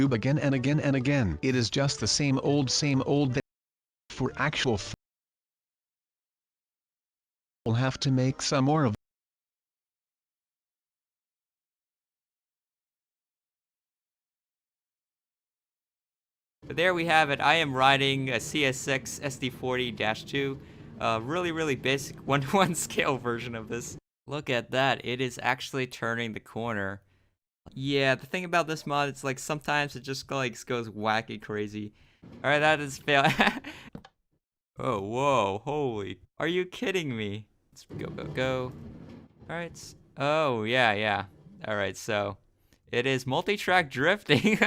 Again and again and again. It is just the same old that for actual we'll have to make some more of. But there we have it. I am riding a CS6 SD40-2. Really basic 1-to-1 scale version of this. Look at that. It is actually turning the corner. Yeah, the thing about this mod, it's like sometimes it just like goes wacky crazy. Alright, that is fail. Oh, whoa, holy. Are you kidding me? Let's go. Alright. Oh, yeah. Alright, so it is multi-track drifting.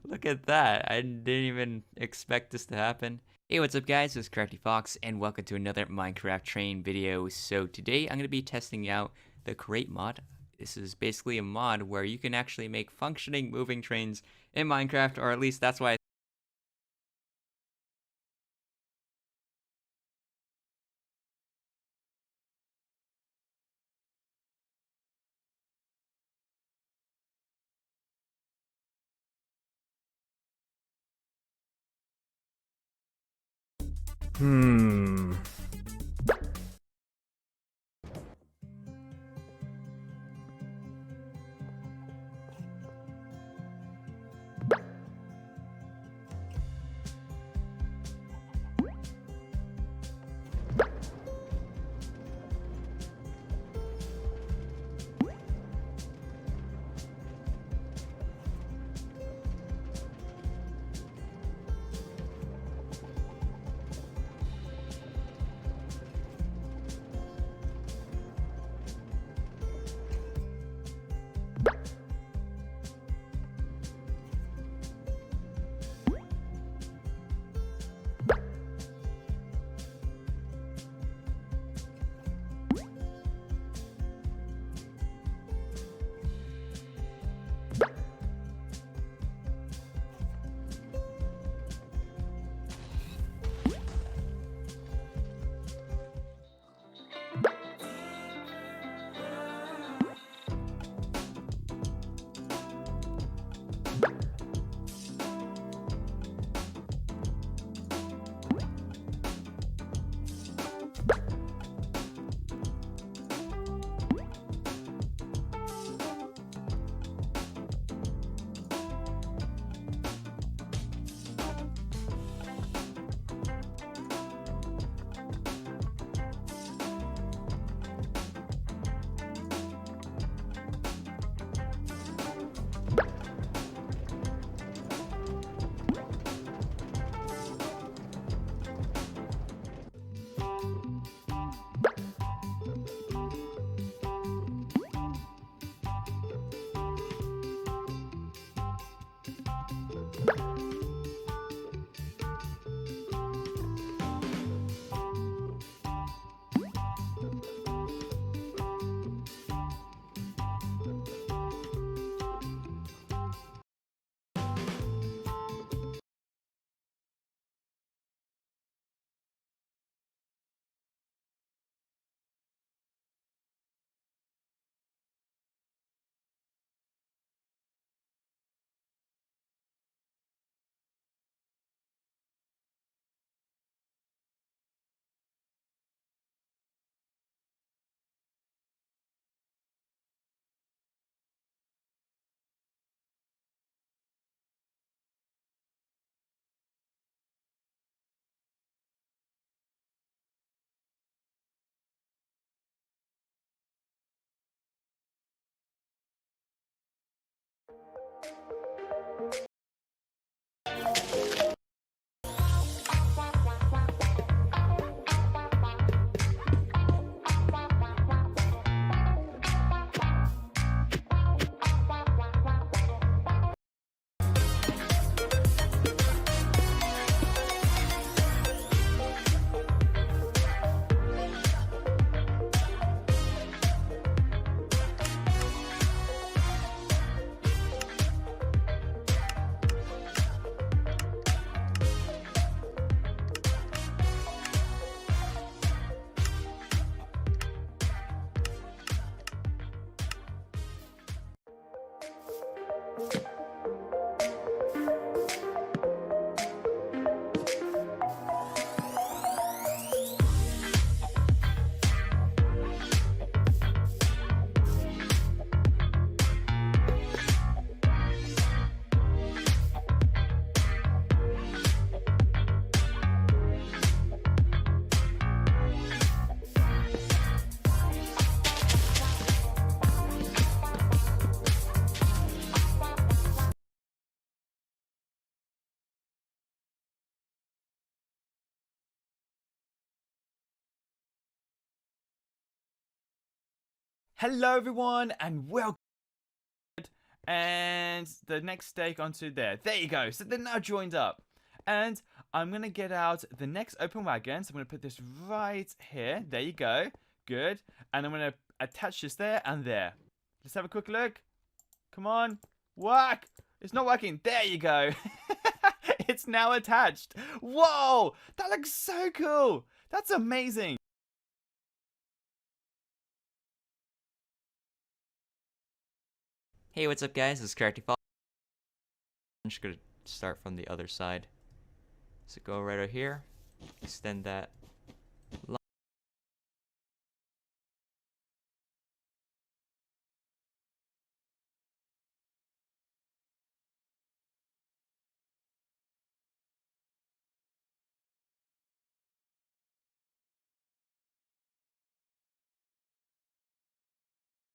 Look at that. I didn't even expect this to happen. Hey, what's up guys? This is Crafty Fox and welcome to another Minecraft train video. So today I'm going to be testing out the Create mod. This is basically a mod where you can actually make functioning moving trains in Minecraft, or at least that's why Hello everyone and welcome. And the next stake onto there. There you go. So they're now joined up. And I'm going to get out the next open wagon. So I'm going to put this right here. There you go. Good. And I'm going to attach this there and there. Let's have a quick look. Come on. Work. It's not working. There you go. It's now attached. Whoa. That looks so cool. That's amazing. Hey, what's up guys? This is Characterfall. I'm just gonna start from the other side. So go right over here, extend that line.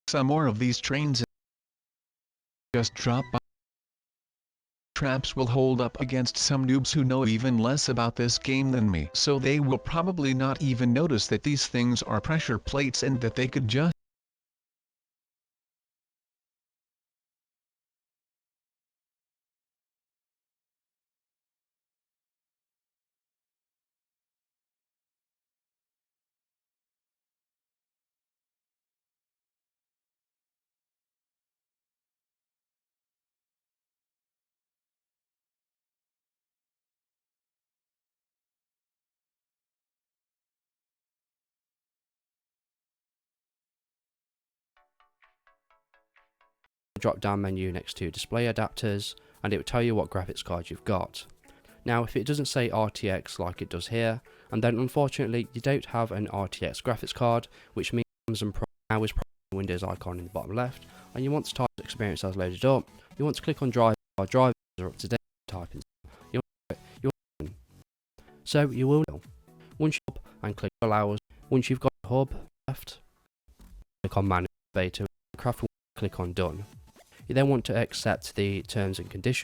Some more of these trains just drop by. Traps will hold up against some noobs who know even less about this game than me, so they will probably not even notice that these things are pressure plates and that they could just drop down menu next to display adapters, and it will tell you what graphics card you've got. Now if it doesn't say RTX like it does here, and then unfortunately you don't have an RTX graphics card, which means Amazon Prime now is the Windows icon in the bottom left, and you want to type experience as loaded up, you want to click on drive, drivers are up to date, type in so you will once you and click allows. Once you've got the hub left, click on manage beta, craft, click on done. You then want to accept the terms and conditions.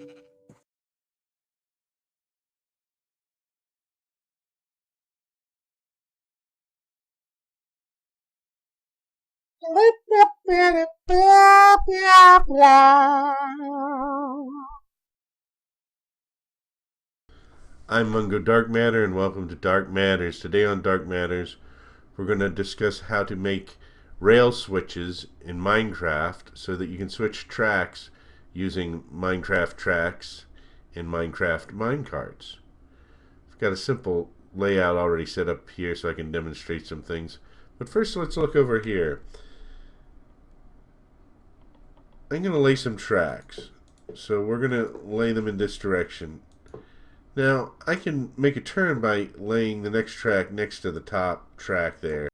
I'm Mungo Dark Matter, and welcome to Dark Matters. Today on Dark Matters, we're going to discuss how to make rail switches in Minecraft so that you can switch tracks using Minecraft tracks in Minecraft minecarts. I've got a simple layout already set up here so I can demonstrate some things. But first, let's look over here. I'm going to lay some tracks. So we're going to lay them in this direction. Now, I can make a turn by laying the next track next to the top track there.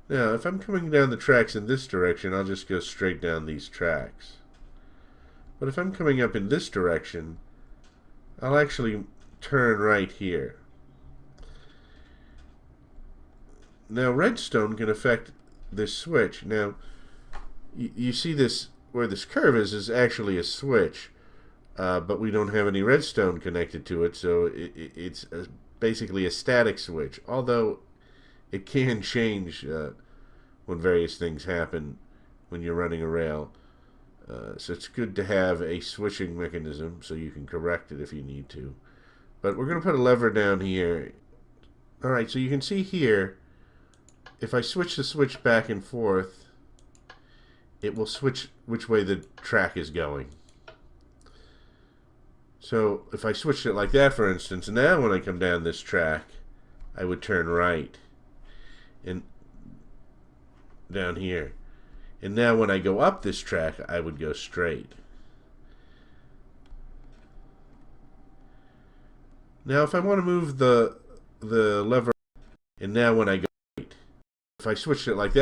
Now, if I'm coming down the tracks in this direction, I'll just go straight down these tracks. But if I'm coming up in this direction, I'll actually turn right here. Now, redstone can affect this switch. Now, you see this, where this curve is actually a switch, but we don't have any redstone connected to it, so it's basically a static switch, although it can change when various things happen when you're running a rail. So it's good to have a switching mechanism so you can correct it if you need to. But we're going to put a lever down here. Alright, so you can see here, if I switch the switch back and forth, it will switch which way the track is going. So if I switched it like that, for instance, now when I come down this track, I would turn right and down here. And now when I go up this track, I would go straight. Now if I want to move the lever, and now when I go right, if I switched it like that,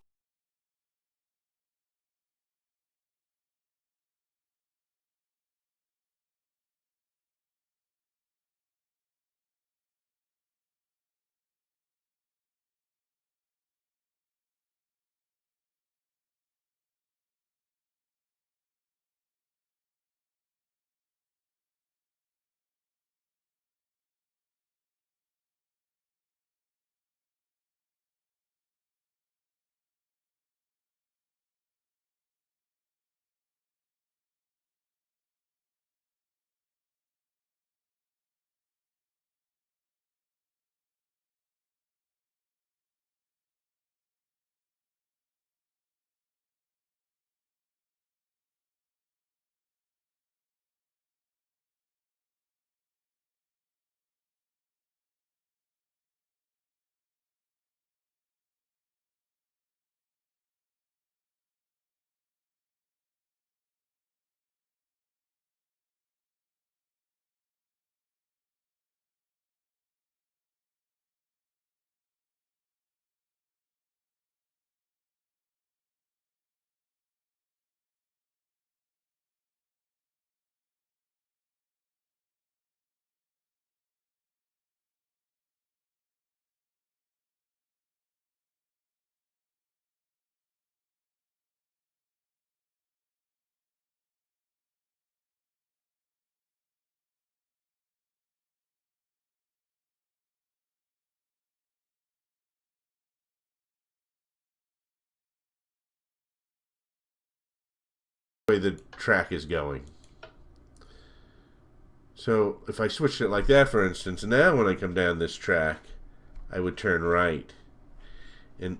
the track is going. So if I switched it like that, for instance, now when I come down this track, I would turn right and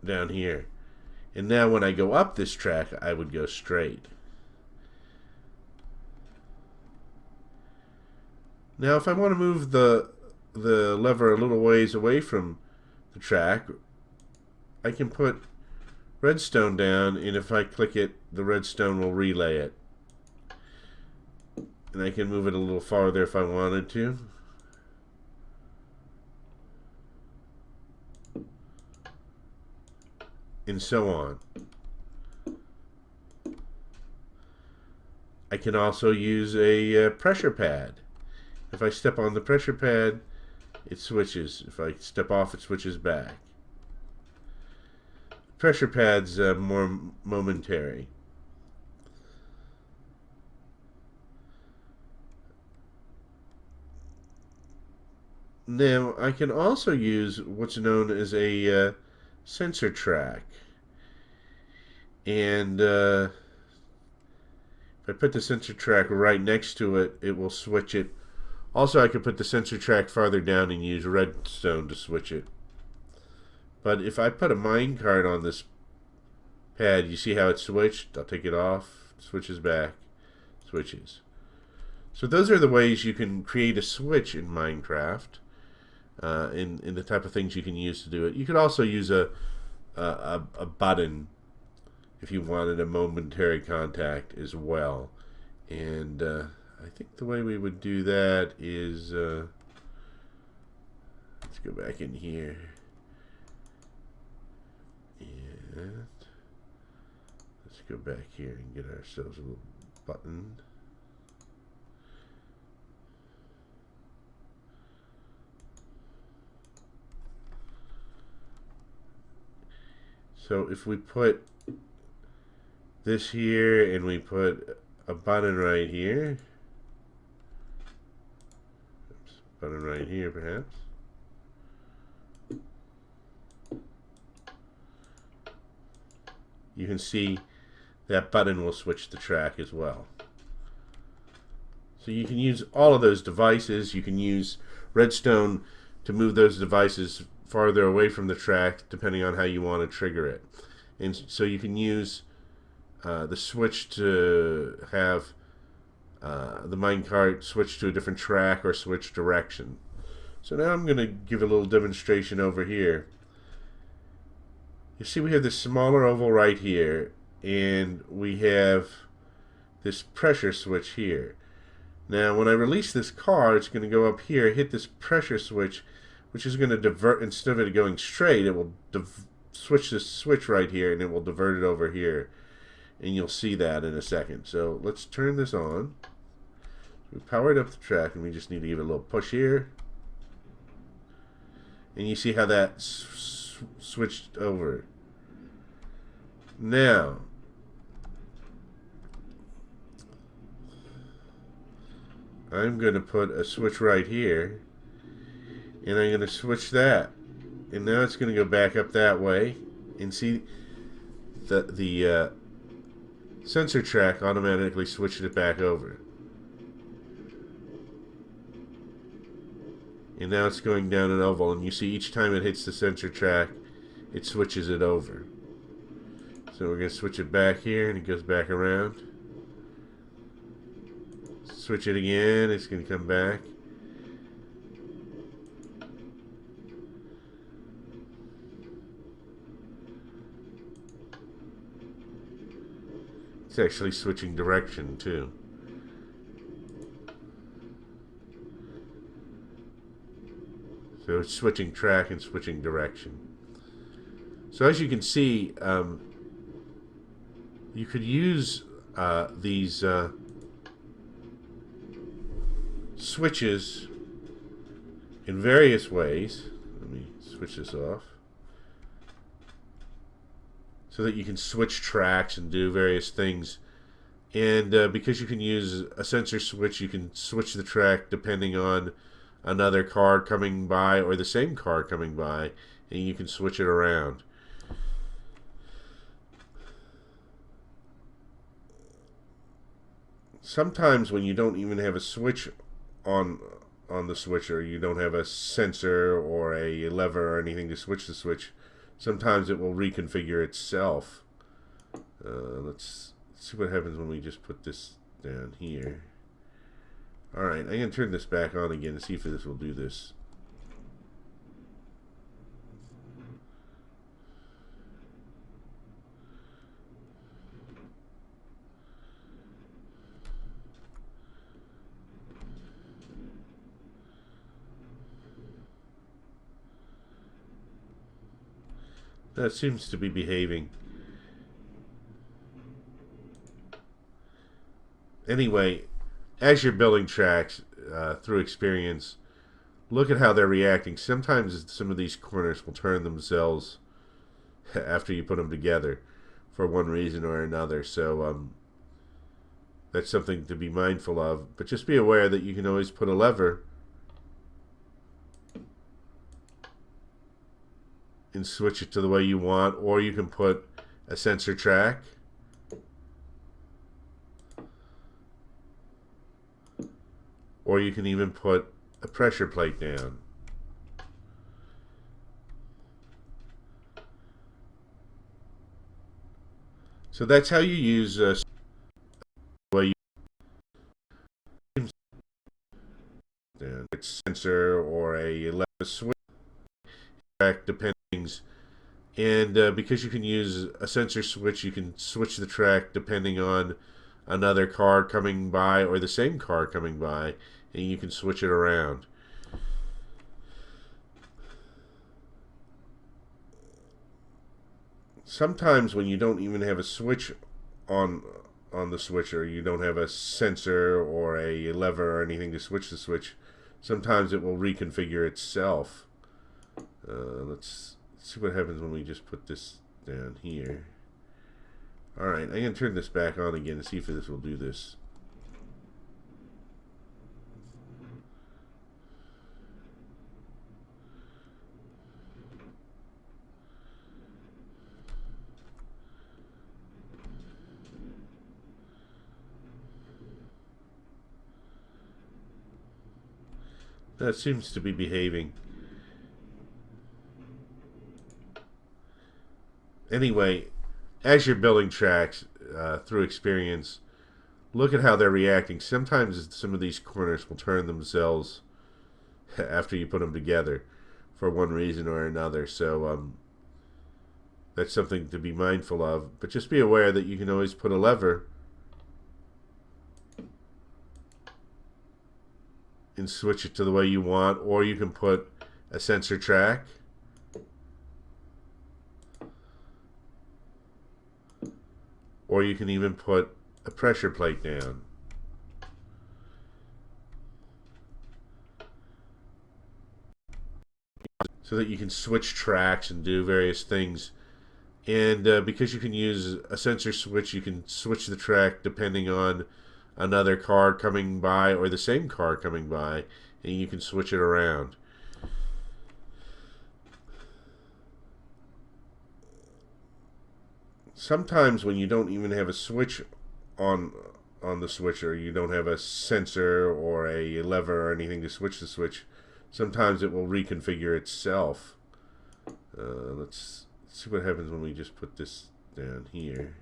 down here. And now when I go up this track, I would go straight. Now if I want to move the lever a little ways away from the track, I can put redstone down, and if I click it, the redstone will relay it. And I can move it a little farther if I wanted to. And so on. I can also use a pressure pad. If I step on the pressure pad, it switches. If I step off, it switches back. pressure pads more momentary. Now, I can also use what's known as a sensor track. And if I put the sensor track right next to it, it will switch it. Also, I could put the sensor track farther down and use redstone to switch it. But if I put a minecart on this pad, you see how it switched? I'll take it off, switches back, switches. So those are the ways you can create a switch in Minecraft, in the type of things you can use to do it. You could also use a button if you wanted a momentary contact as well. And I think the way we would do that is, let's go back in here. And let's go back here and get ourselves a little button. So if we put this here and we put a button right here, oops, button right here perhaps, you can see that button will switch the track as well. So you can use all of those devices. You can use redstone to move those devices farther away from the track depending on how you want to trigger it. And so you can use the switch to have the minecart switch to a different track or switch direction. So now I'm going to give a little demonstration over here. You see we have this smaller oval right here, and we have this pressure switch here. Now when I release this car, it's going to go up here, hit this pressure switch, which is going to divert, instead of it going straight, it will switch this switch right here, and it will divert it over here. And you'll see that in a second. So let's turn this on. We powered up the track, and we just need to give it a little push here. And you see how that switched over. Now, I'm going to put a switch right here, and I'm going to switch that, and now it's going to go back up that way, and see the sensor track automatically switched it back over. And now it's going down an oval, and you see each time it hits the sensor track, it switches it over. So we're going to switch it back here, and it goes back around. Switch it again, it's going to come back. It's actually switching direction too. So it's switching track and switching direction. So as you can see, you could use these switches in various ways. Let me switch this off. So that you can switch tracks and do various things. And because you can use a sensor switch, you can switch the track depending on another car coming by or the same car coming by, and you can switch it around. Sometimes when you don't even have a switch on the switcher, you don't have a sensor or a lever or anything to switch the switch, sometimes it will reconfigure itself. Let's see what happens when we just put this down here. Alright, I'm going to turn this back on again and see if this will do this. That seems to be behaving. Anyway, as you're building tracks through experience, look at how they're reacting. Sometimes some of these corners will turn themselves after you put them together for one reason or another. So that's something to be mindful of. But just be aware that you can always put a lever and switch it to the way you want, or you can put a sensor track, or you can even put a pressure plate down. So that's how you use way you it's sensor or a lever switch track depending. And because you can use a sensor switch, you can switch the track depending on another car coming by or the same car coming by, and you can switch it around. Sometimes when you don't even have a switch on the switcher, you don't have a sensor or a lever or anything to switch the switch, sometimes it will reconfigure itself. Let's see what happens when we just put this down here. Alright, I'm going to turn this back on again and see if this will do this. That seems to be behaving. Anyway, as you're building tracks through experience, look at how they're reacting. Sometimes some of these corners will turn themselves after you put them together for one reason or another. So that's something to be mindful of. But just be aware that you can always put a lever and switch it to the way you want, or you can put a sensor track, or you can even put a pressure plate down. So that you can switch tracks and do various things. And because you can use a sensor switch, you can switch the track depending on another car coming by or the same car coming by, and you can switch it around. Sometimes when you don't even have a switch on the switcher, you don't have a sensor or a lever or anything to switch the switch, sometimes it will reconfigure itself. Let's see what happens when we just put this down here.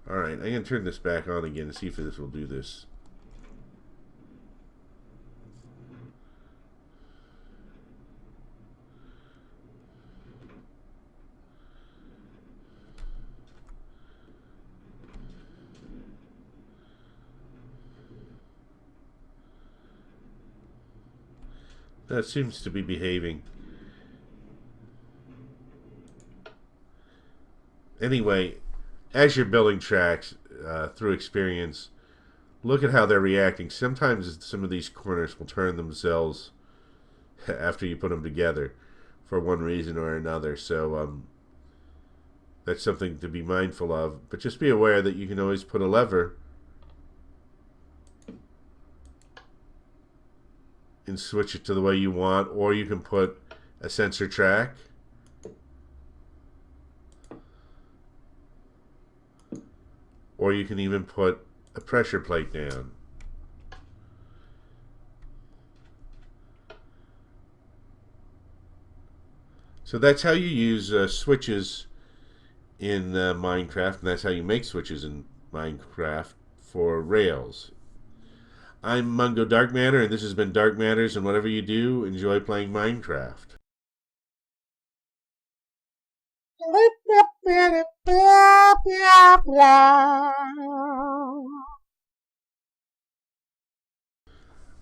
Alright, I'm going to turn this back on again and see if this will do this. That seems to be behaving. Anyway, as you're building tracks through experience, look at how they're reacting. Sometimes some of these corners will turn themselves after you put them together for one reason or another. So that's something to be mindful of. But just be aware that you can always put a lever and switch it to the way you want, or you can put a sensor track, or you can even put a pressure plate down. So that's how you use switches in Minecraft, and that's how you make switches in Minecraft for Rails. I'm Mungo Dark Matter, and this has been Dark Matters, and whatever you do, enjoy playing Minecraft.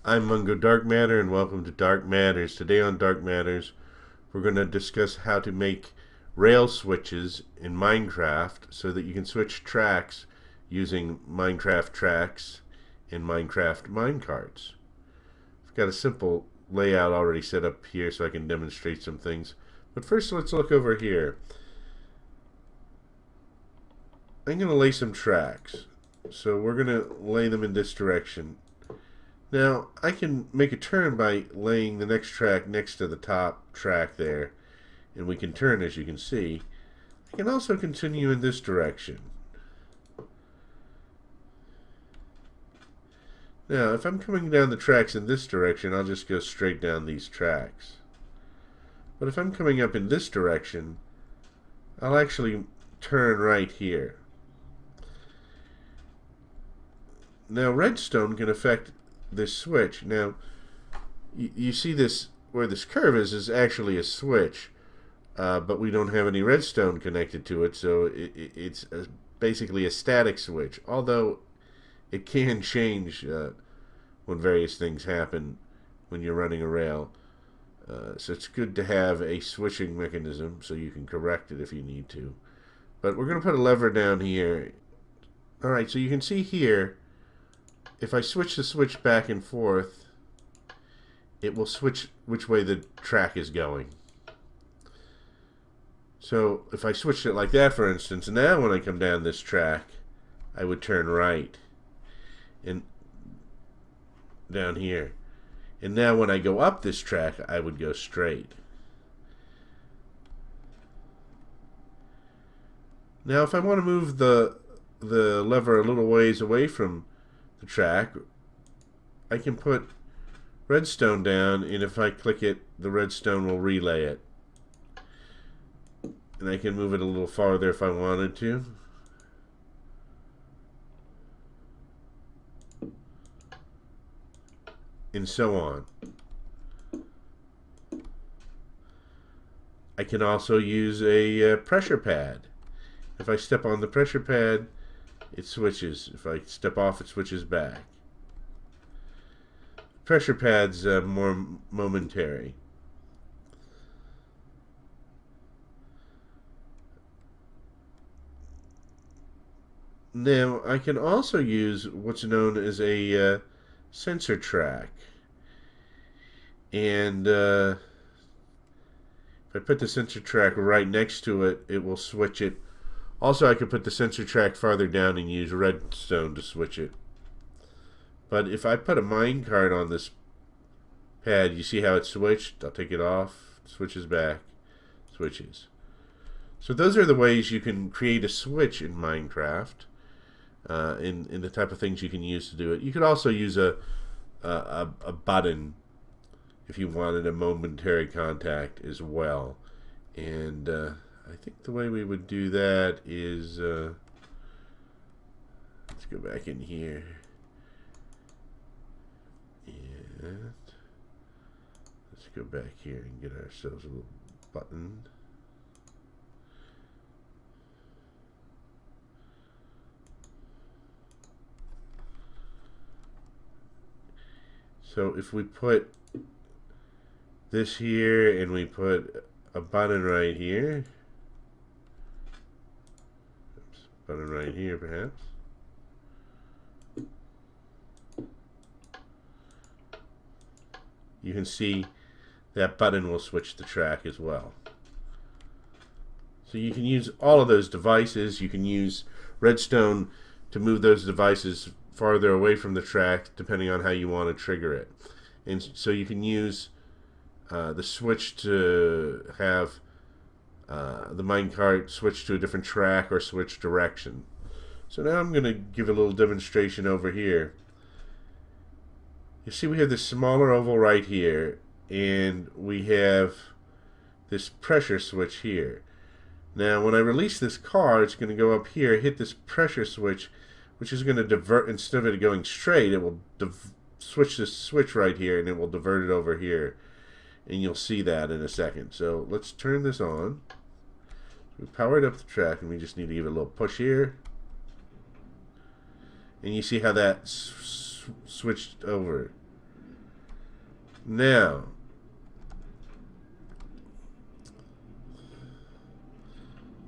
I'm Mungo Dark Matter, and welcome to Dark Matters. Today on Dark Matters, we're going to discuss how to make rail switches in Minecraft so that you can switch tracks using Minecraft tracks in Minecraft minecarts. I've got a simple layout already set up here so I can demonstrate some things. But first, let's look over here. I'm going to lay some tracks. So we're going to lay them in this direction. Now, I can make a turn by laying the next track next to the top track there. And we can turn, as you can see. I can also continue in this direction. Now, if I'm coming down the tracks in this direction, I'll just go straight down these tracks. But if I'm coming up in this direction, I'll actually turn right here. Now, redstone can affect this switch. Now, you see this, where this curve is actually a switch, but we don't have any redstone connected to it, so it's basically a static switch, although it can change when various things happen when you're running a rail. So it's good to have a switching mechanism so you can correct it if you need to. But we're going to put a lever down here. Alright, so you can see here, if I switch the switch back and forth, it will switch which way the track is going. So if I switched it like that, for instance, now when I come down this track, I would turn right and down here. And now when I go up this track, I would go straight. Now if I want to move the lever a little ways away from the track, I can put redstone down, and if I click it, the redstone will relay it. And I can move it a little farther if I wanted to. And so on. I can also use a pressure pad. If I step on the pressure pad, it switches. If I step off, it switches back. Pressure pad's more momentary. Now, I can also use what's known as a sensor track. And if I put the sensor track right next to it, it will switch it. Also, I could put the sensor track farther down and use redstone to switch it. But if I put a minecart on this pad, you see how it switched? I'll take it off, switches back, switches. So those are the ways you can create a switch in Minecraft, in the type of things you can use to do it. You could also use a button if you wanted a momentary contact as well. And I think the way we would do that is, let's go back in here. And let's go back here and get ourselves a little button. So if we put this here and we put a button right here, oops, button right here perhaps, you can see that button will switch the track as well. So you can use all of those devices. You can use redstone to move those devices farther away from the track depending on how you want to trigger it. And so you can use the switch to have the minecart switch to a different track or switch direction. So now I'm going to give a little demonstration over here. You see we have this smaller oval right here, and we have this pressure switch here. Now when I release this car, it's going to go up here, hit this pressure switch, which is going to divert, instead of it going straight, it will switch this switch right here, and it will divert it over here. And you'll see that in a second. So let's turn this on. We powered up the track, and we just need to give it a little push here. And you see how that switched over. Now,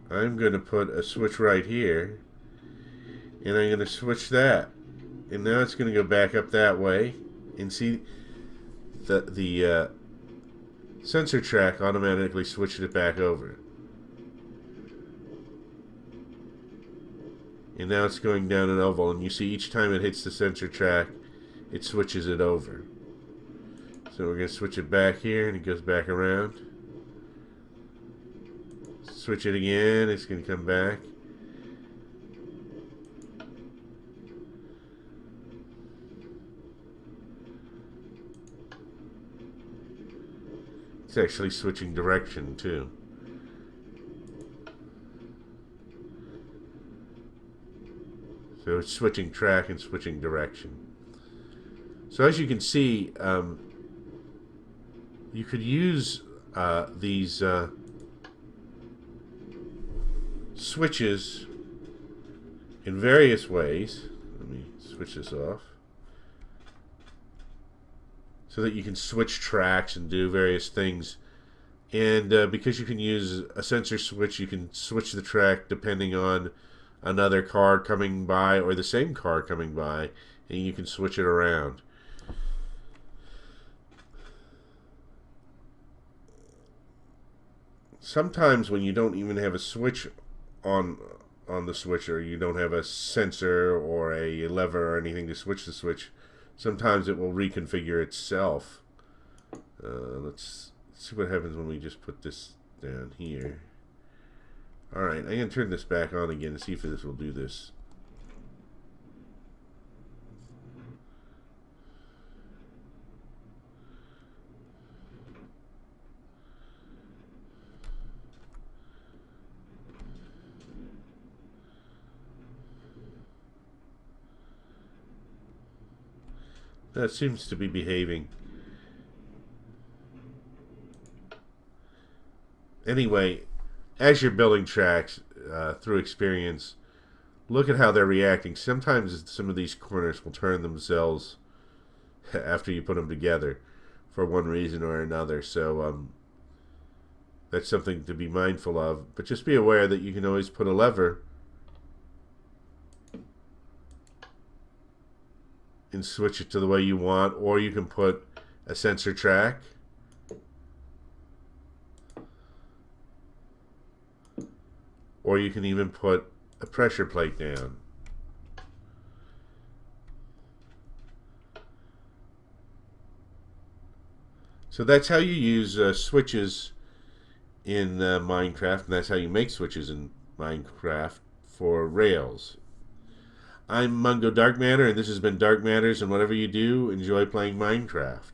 I'm going to put a switch right here, and I'm going to switch that. And now it's going to go back up that way. And see the sensor track automatically switched it back over. And now it's going down an oval, and you see each time it hits the sensor track, it switches it over. So we're going to switch it back here, and it goes back around. Switch it again, it's going to come back. It's actually switching direction too. So it's switching track and switching direction. So as you can see, you could use these switches in various ways. Let me switch this off. So that you can switch tracks and do various things. And because you can use a sensor switch, you can switch the track depending on another car coming by or the same car coming by, and you can switch it around. Sometimes when you don't even have a switch on the switcher, you don't have a sensor or a lever or anything to switch the switch, sometimes it will reconfigure itself. Let's see what happens when we just put this down here. Alright, I'm going to turn this back on again to see if this will do this. That seems to be behaving. Anyway, as you're building tracks through experience, look at how they're reacting. Sometimes some of these corners will turn themselves after you put them together for one reason or another. So that's something to be mindful of. But just be aware that you can always put a lever and switch it to the way you want, or you can put a sensor track, or you can even put a pressure plate down. So that's how you use switches in Minecraft, and that's how you make switches in Minecraft for Rails. I'm Mungo Dark Matter, and this has been Dark Matters, and whatever you do, enjoy playing Minecraft.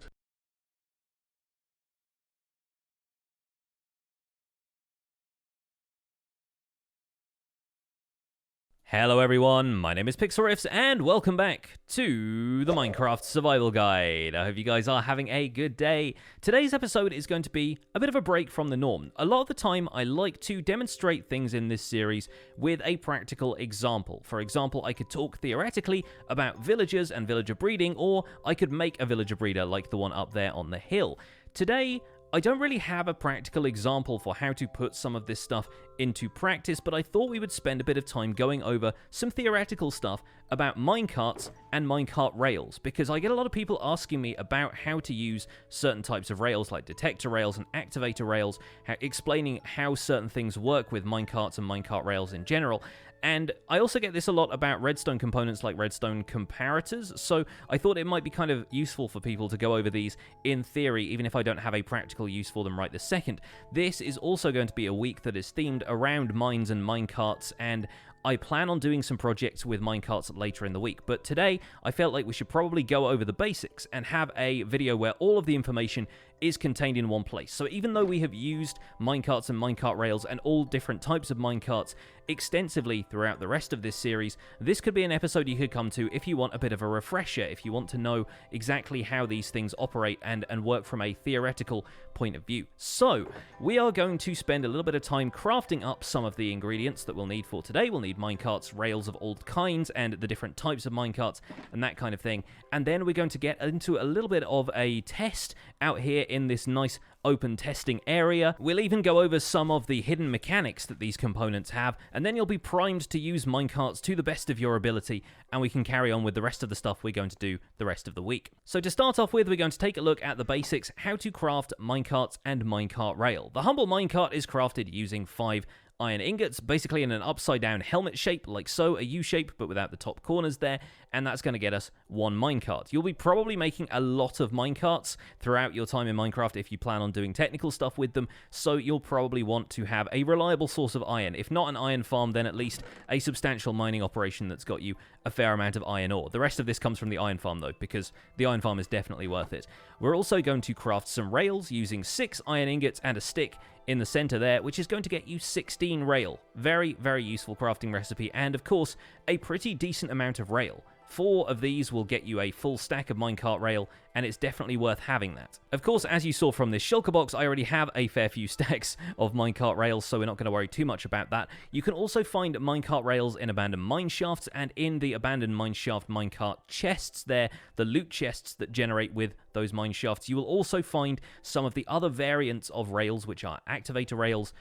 Hello everyone, my name is Pixelriffs and welcome back to the Minecraft Survival Guide. I hope you guys are having a good day. Today's episode is going to be a bit of a break from the norm. A lot of the time I like to demonstrate things in this series with a practical example. For example, I could talk theoretically about villagers and villager breeding, or I could make a villager breeder like the one up there on the hill. Today, I don't really have a practical example for how to put some of this stuff into practice, but I thought we would spend a bit of time going over some theoretical stuff about minecarts and minecart rails, because I get a lot of people asking me about how to use certain types of rails like detector rails and activator rails, explaining how certain things work with minecarts and minecart rails in general. And I also get this a lot about redstone components like redstone comparators, so I thought it might be kind of useful for people to go over these in theory, even if I don't have a practical use for them right this second. This is also going to be a week that is themed around mines and minecarts, and I plan on doing some projects with minecarts later in the week, but today I felt like we should probably go over the basics and have a video where all of the information is contained in one place. So even though we have used minecarts and minecart rails and all different types of minecarts extensively throughout the rest of this series, this could be an episode you could come to if you want a bit of a refresher, if you want to know exactly how these things operate and work from a theoretical point of view. So we are going to spend a little bit of time crafting up some of the ingredients that we'll need for today. We'll need minecarts, rails of all kinds, and the different types of minecarts and that kind of thing. And then we're going to get into a little bit of a test out here in this nice open testing area. We'll even go over some of the hidden mechanics that these components have, and then you'll be primed to use minecarts to the best of your ability, and we can carry on with the rest of the stuff we're going to do the rest of the week. So to start off with, we're going to take a look at the basics, how to craft minecarts and minecart rail. The humble minecart is crafted using 5 iron ingots, basically in an upside down helmet shape, like so, a U shape, but without the top corners there, and that's going to get us 1 minecart. You'll be probably making a lot of minecarts throughout your time in Minecraft if you plan on doing technical stuff with them, so you'll probably want to have a reliable source of iron. If not an iron farm, then at least a substantial mining operation that's got you a fair amount of iron ore. The rest of this comes from the iron farm though, because the iron farm is definitely worth it. We're also going to craft some rails using 6 iron ingots and a stick in the center there, which is going to get you 16 rail. Very, very useful crafting recipe, and of course, a pretty decent amount of rail. 4 of these will get you a full stack of minecart rail, and it's definitely worth having that. Of course, as you saw from this shulker box, I already have a fair few stacks of minecart rails, so we're not going to worry too much about that. You can also find minecart rails in abandoned mine shafts, and in the abandoned mine shaft minecart chests there, the loot chests that generate with those mine shafts. You will also find some of the other variants of rails, which are activator rails,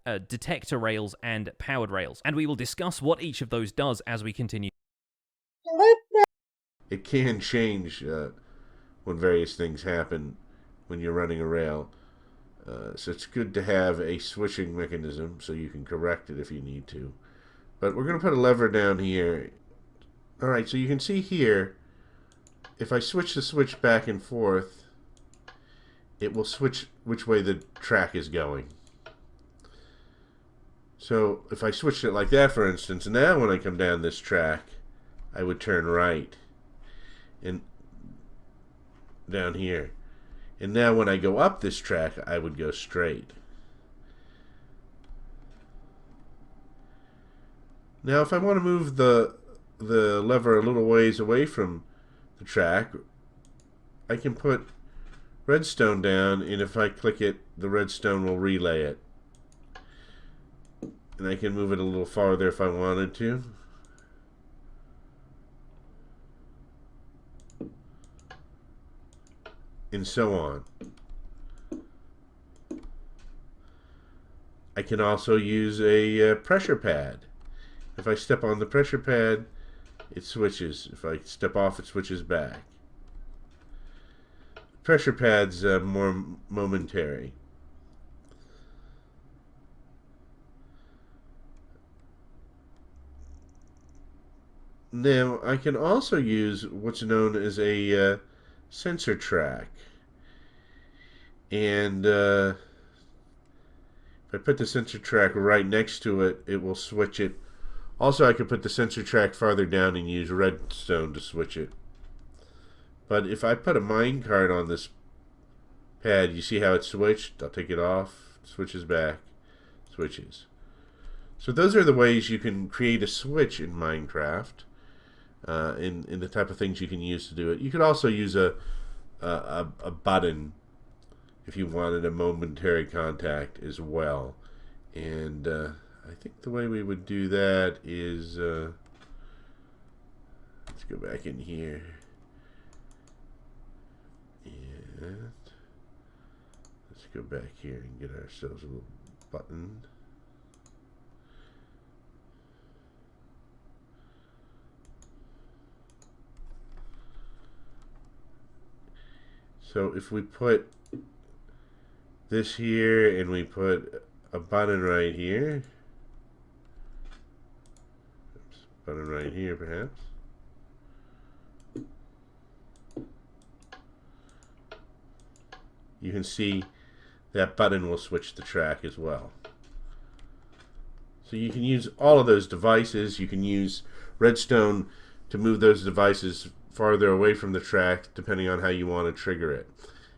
detector rails, and powered rails. And we will discuss what each of those does as we continue. It can change when various things happen when you're running a rail. So it's good to have a switching mechanism so you can correct it if you need to. But we're going to put a lever down here. Alright, so you can see here, if I switch the switch back and forth, it will switch which way the track is going. So if I switched it like that, for instance, now when I come down this track, I would turn right. And down here. And now when I go up this track, I would go straight. Now if I want to move the lever a little ways away from the track, I can put redstone down, and if I click it, the redstone will relay it. And I can move it a little farther if I wanted to. And so on. I can also use a pressure pad. If I step on the pressure pad, it switches. If I step off, it switches back. Pressure pad's more momentary. Now, I can also use what's known as a sensor track. And if I put the sensor track right next to it, it will switch it. Also, I could put the sensor track farther down and use redstone to switch it. But if I put a minecart on this pad, you see how it switched? I'll take it off, switches back, switches. So those are the ways you can create a switch in Minecraft, in the type of things you can use to do it. You could also use a button if you wanted a momentary contact as well. And I think the way we would do that is, let's go back in here. And let's go back here and get ourselves a little button. So if we put this here and we put a button right here, oops, button right here perhaps, you can see that button will switch the track as well. So you can use all of those devices. You can use redstone to move those devices farther away from the track depending on how you want to trigger it.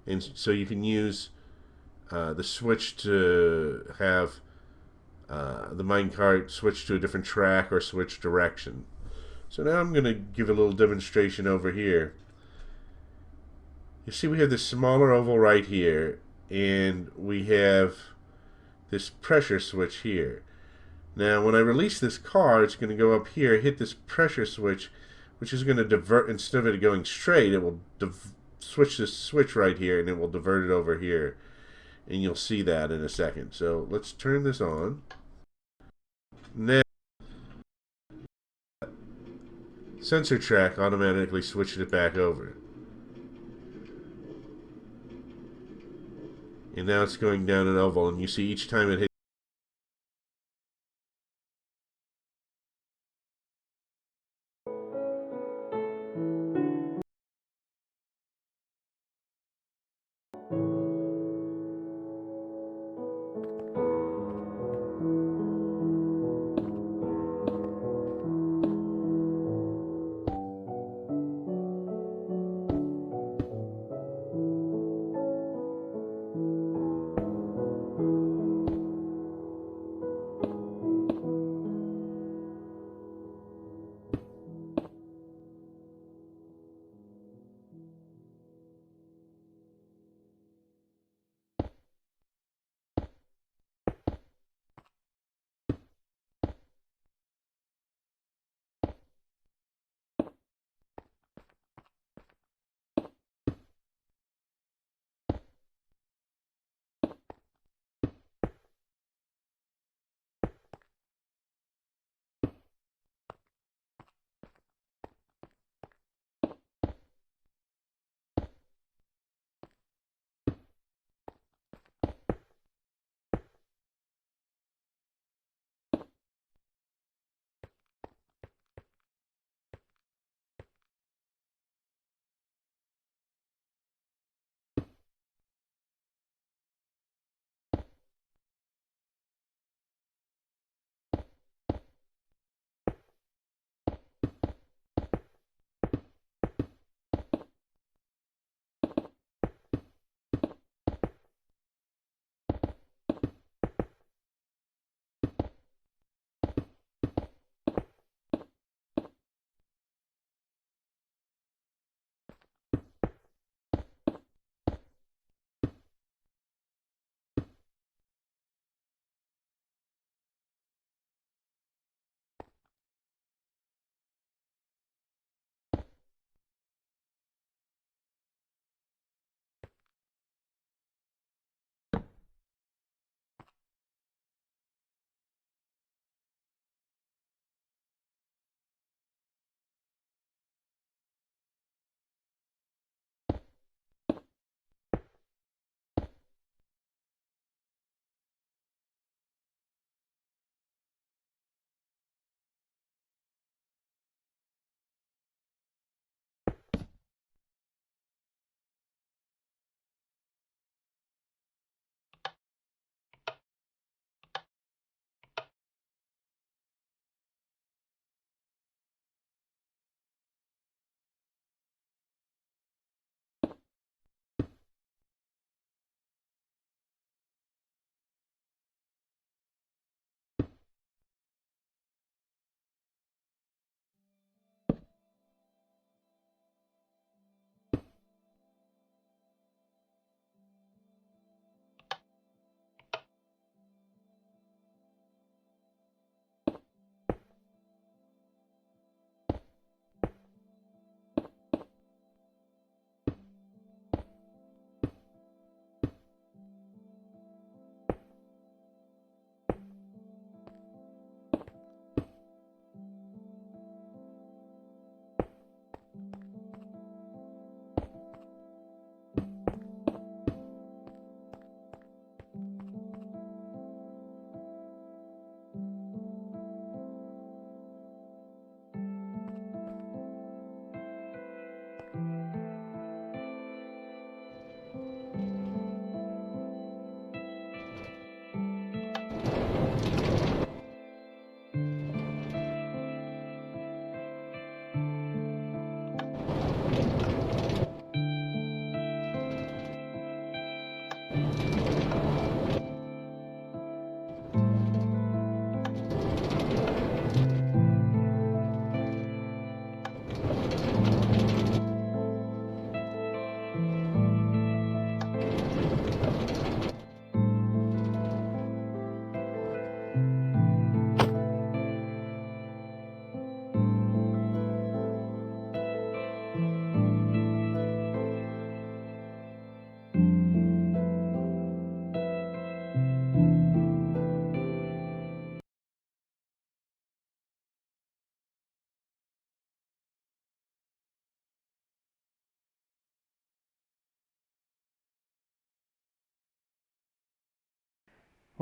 And so you can use the switch to have the minecart switch to a different track or switch direction. So now I'm going to give a little demonstration over here. You see we have this smaller oval right here, and we have this pressure switch here. Now when I release this car, it's going to go up here, hit this pressure switch, which is going to divert, instead of it going straight, it will switch this switch right here, and it will divert it over here. And you'll see that in a second. So let's turn this on. Now, sensor track automatically switched it back over. And now it's going down an oval, and you see each time it hits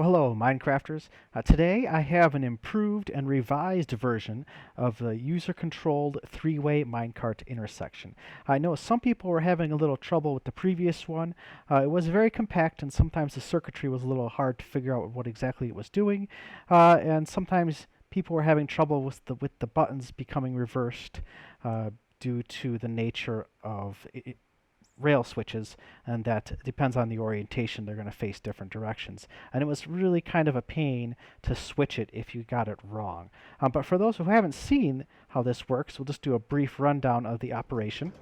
Well, hello, Minecrafters. Today I have an improved and revised version of the user-controlled three-way minecart intersection. I know some people were having a little trouble with the previous one. It was very compact, and sometimes the circuitry was a little hard to figure out what exactly it was doing, and sometimes people were having trouble with the buttons becoming reversed due to the nature of rail switches, and that depends on the orientation. They're going to face different directions, and it was really kind of a pain to switch it if you got it wrong. But for those who haven't seen how this works, we'll just do a brief rundown of the operation.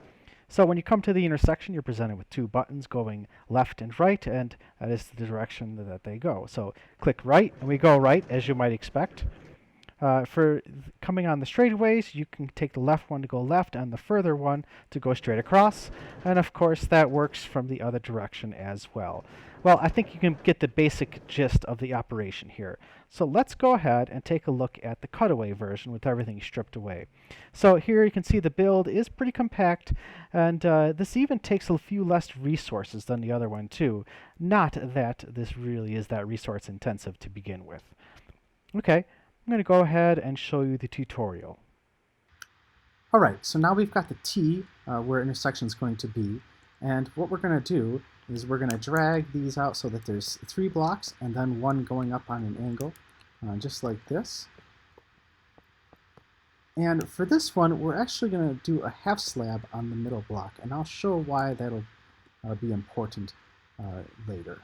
So when you come to the intersection, you're presented with two buttons going left and right, and that is the direction that they go. So click right, and we go right, as you might expect. For coming on the straightaways, you can take the left one to go left and the further one to go straight across. And of course, that works from the other direction as well. Well, I think you can get the basic gist of the operation here. So let's go ahead and take a look at the cutaway version with everything stripped away. So here you can see the build is pretty compact, and this even takes a few less resources than the other one too. Not that this really is that resource intensive to begin with. Okay. I'm going to go ahead and show you the tutorial. Alright, so now we've got the T where intersection is going to be, and what we're going to do is we're going to drag these out so that there's 3 blocks and then one going up on an angle, just like this. And for this one, we're actually going to do a half slab on the middle block, and I'll show why that'll be important later.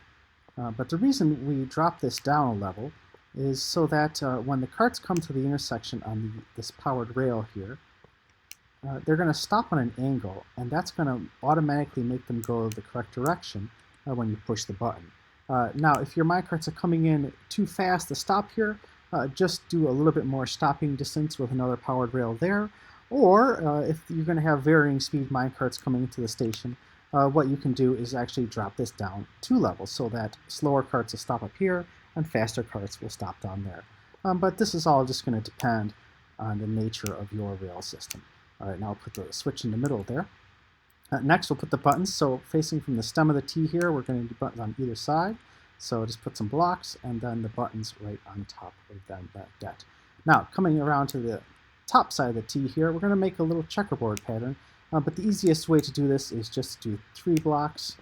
But the reason we drop this down a level is so that when the carts come to the intersection on this powered rail here, they're going to stop on an angle, and that's going to automatically make them go the correct direction when you push the button. Now, if your minecarts are coming in too fast to stop here, just do a little bit more stopping distance with another powered rail there, or if you're going to have varying speed minecarts coming into the station, what you can do is actually drop this down 2 levels so that slower carts will stop up here and faster carts will stop down there. But this is all just going to depend on the nature of your rail system. Alright, now I'll put the switch in the middle there. Next we'll put the buttons, so facing from the stem of the T here, we're going to do buttons on either side. So just put some blocks and then the buttons right on top of that. Now, coming around to the top side of the T here, we're going to make a little checkerboard pattern, but the easiest way to do this is just to do 3 blocks,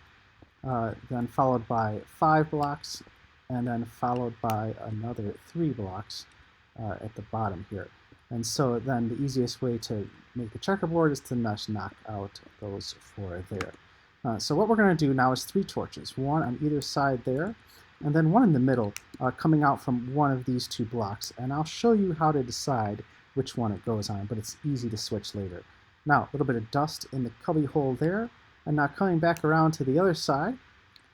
then followed by 5 blocks, and then followed by another 3 blocks at the bottom here. And so then the easiest way to make the checkerboard is to just knock out those 4 there. So what we're going to do now is 3 torches, 1 on either side there, and then 1 in the middle coming out from one of these 2 blocks. And I'll show you how to decide which one it goes on, but it's easy to switch later. Now, a little bit of dust in the cubby hole there, and now coming back around to the other side,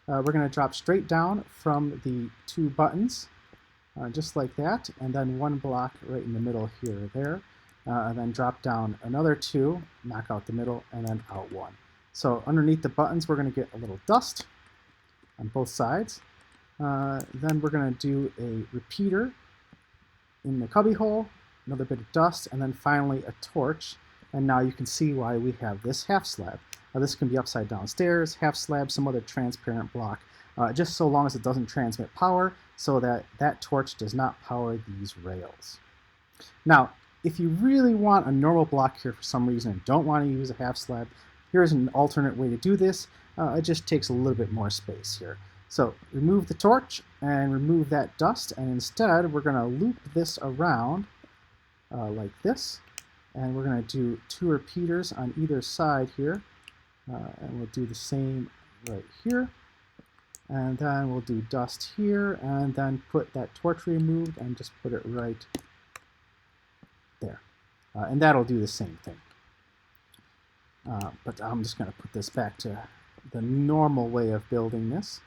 we're going to drop straight down from the 2 buttons, just like that, and then 1 block right in the middle here or there, and then drop down another 2, knock out the middle, and then out 1. So underneath the buttons, we're going to get a little dust on both sides. Then we're going to do a repeater in the cubby hole, another bit of dust, and then finally a torch. And now you can see why we have this half slab. This can be upside down stairs, half slab, some other transparent block, just so long as it doesn't transmit power, so that that torch does not power these rails. Now, if you really want a normal block here for some reason and don't want to use a half slab, here's an alternate way to do this. It just takes a little bit more space here. So remove the torch and remove that dust, and instead we're going to loop this around like this, and we're going to do 2 repeaters on either side here. And we'll do the same right here, and then we'll do dust here, and then put that torch removed and just put it right there, and that'll do the same thing. But I'm just going to put this back to the normal way of building this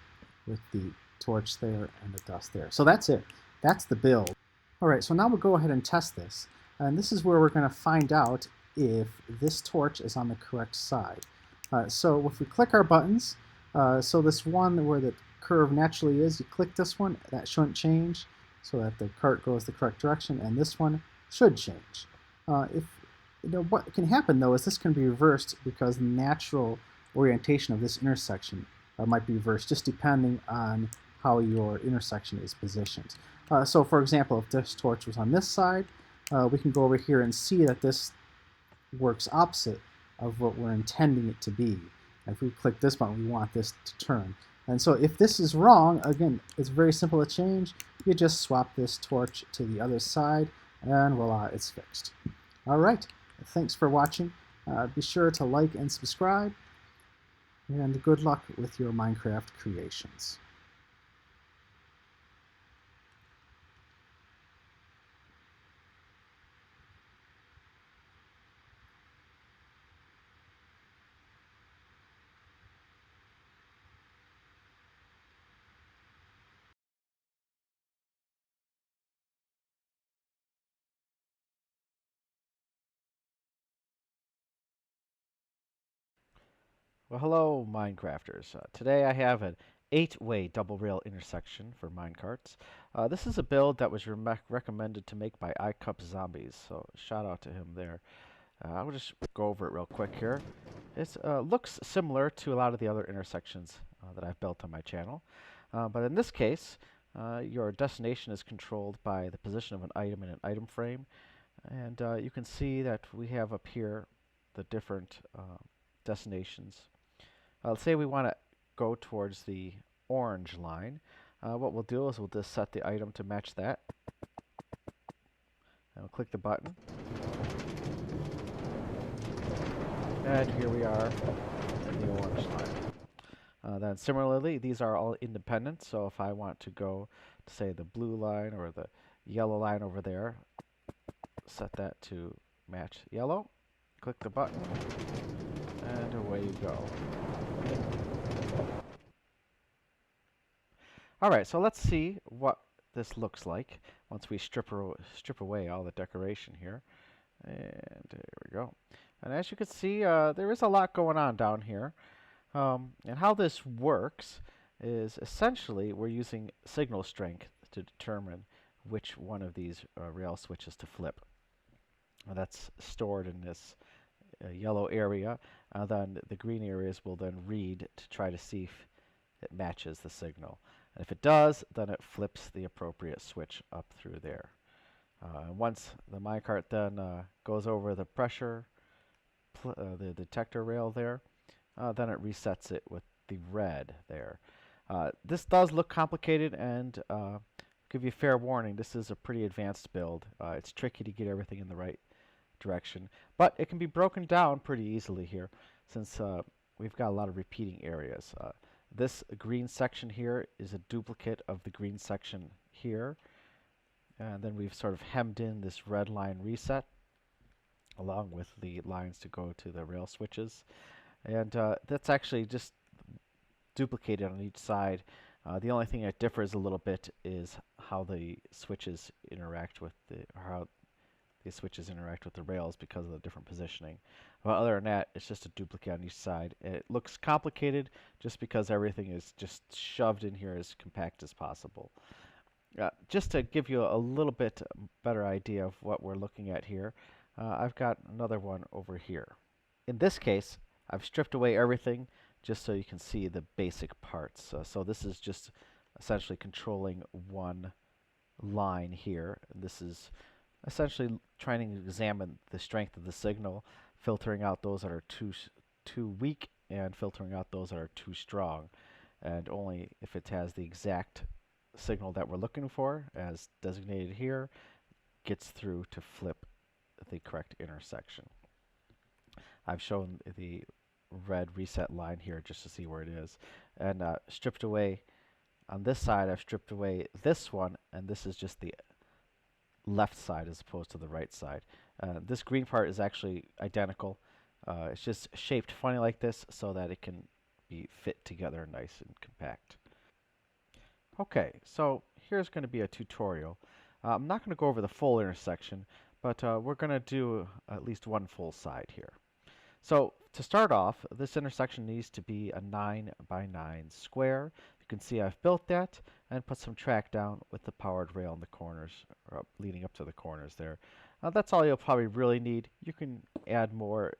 with the torch there and the dust there. So that's it. That's the build. Alright, so now we'll go ahead and test this, and this is where we're going to find out if this torch is on the correct side. So if we click our buttons, so this one where the curve naturally is, you click this one, that shouldn't change, so that the cart goes the correct direction, and this one should change. What can happen though is this can be reversed because the natural orientation of this intersection might be reversed, just depending on how your intersection is positioned. So for example, if this torch was on this side, we can go over here and see that this works opposite of what we're intending it to be. If we click this button, we want this to turn. And so if this is wrong, again, it's very simple to change. You just swap this torch to the other side, and voila, it's fixed. All right, thanks for watching. Be sure to like and subscribe, and good luck with your Minecraft creations. Well, hello, Minecrafters. Today I have an 8-way double rail intersection for minecarts. This is a build that was recommended to make by iCup Zombies, so shout out to him there. I'll just go over it real quick here. It looks similar to a lot of the other intersections that I've built on my channel, but in this case, your destination is controlled by the position of an item in an item frame, and you can see that we have up here the different destinations. Let's say we want to go towards the orange line. What we'll do is we'll just set the item to match that. And we'll click the button. And here we are in the orange line. Then similarly, these are all independent. So if I want to go to, say, the blue line or the yellow line over there, set that to match yellow. Click the button. And away you go. Alright, so let's see what this looks like once we strip away all the decoration here. And there we go. And as you can see, there is a lot going on down here. And how this works is essentially we're using signal strength to determine which one of these rail switches to flip. And that's stored in this yellow area. Then the green areas will then read to try to see if it matches the signal. And if it does, then it flips the appropriate switch up through there. Once the minecart then goes over the pressure, the detector rail there, then it resets it with the red there. This does look complicated, and give you fair warning, this is a pretty advanced build. It's tricky to get everything in the right direction, but it can be broken down pretty easily here since we've got a lot of repeating areas. This green section here is a duplicate of the green section here, and then we've sort of hemmed in this red line reset along with the lines to go to the rail switches, and that's actually just duplicated on each side. The only thing that differs a little bit is how the switches interact with these switches interact with the rails because of the different positioning. But other than that, it's just a duplicate on each side. It looks complicated just because everything is just shoved in here as compact as possible. Just to give you a little bit better idea of what we're looking at here, I've got another one over here. In this case, I've stripped away everything just so you can see the basic parts. So this is just essentially controlling one line here. This is essentially trying to examine the strength of the signal, filtering out those that are too weak and filtering out those that are too strong. And only if it has the exact signal that we're looking for, as designated here, gets through to flip the correct intersection. I've shown the red reset line here just to see where it is. And stripped away on this side, I've stripped away this one, and this is just the left side as opposed to the right side. This green part is actually identical. It's just shaped funny like this so that it can be fit together nice and compact. Okay, so here's going to be a tutorial. I'm not going to go over the full intersection, but we're going to do at least one full side here. So to start off, this intersection needs to be a 9 by 9 square. You can see I've built that and put some track down with the powered rail in the corners, or leading up to the corners there. That's all you'll probably really need. You can add more,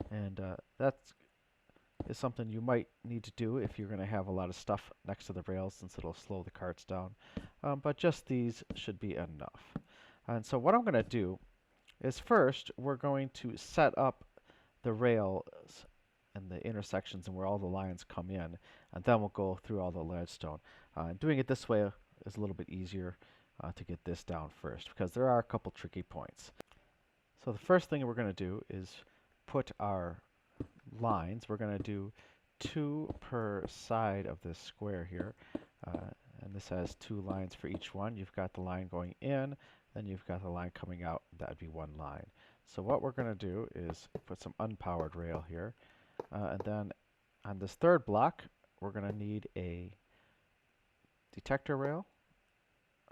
and that's is something you might need to do if you're going to have a lot of stuff next to the rails, since it'll slow the carts down. But just these should be enough. And so what I'm going to do is first we're going to set up the rails and the intersections and where all the lines come in, and then we'll go through all the redstone. Doing it this way is a little bit easier to get this down first, because there are a couple tricky points. So the first thing we're going to do is put our lines. We're going to do 2 per side of this square here, and this has 2 lines for each one. You've got the line going in, then you've got the line coming out. That would be 1 line. So what we're going to do is put some unpowered rail here, and then on this 3rd block we're going to need a detector rail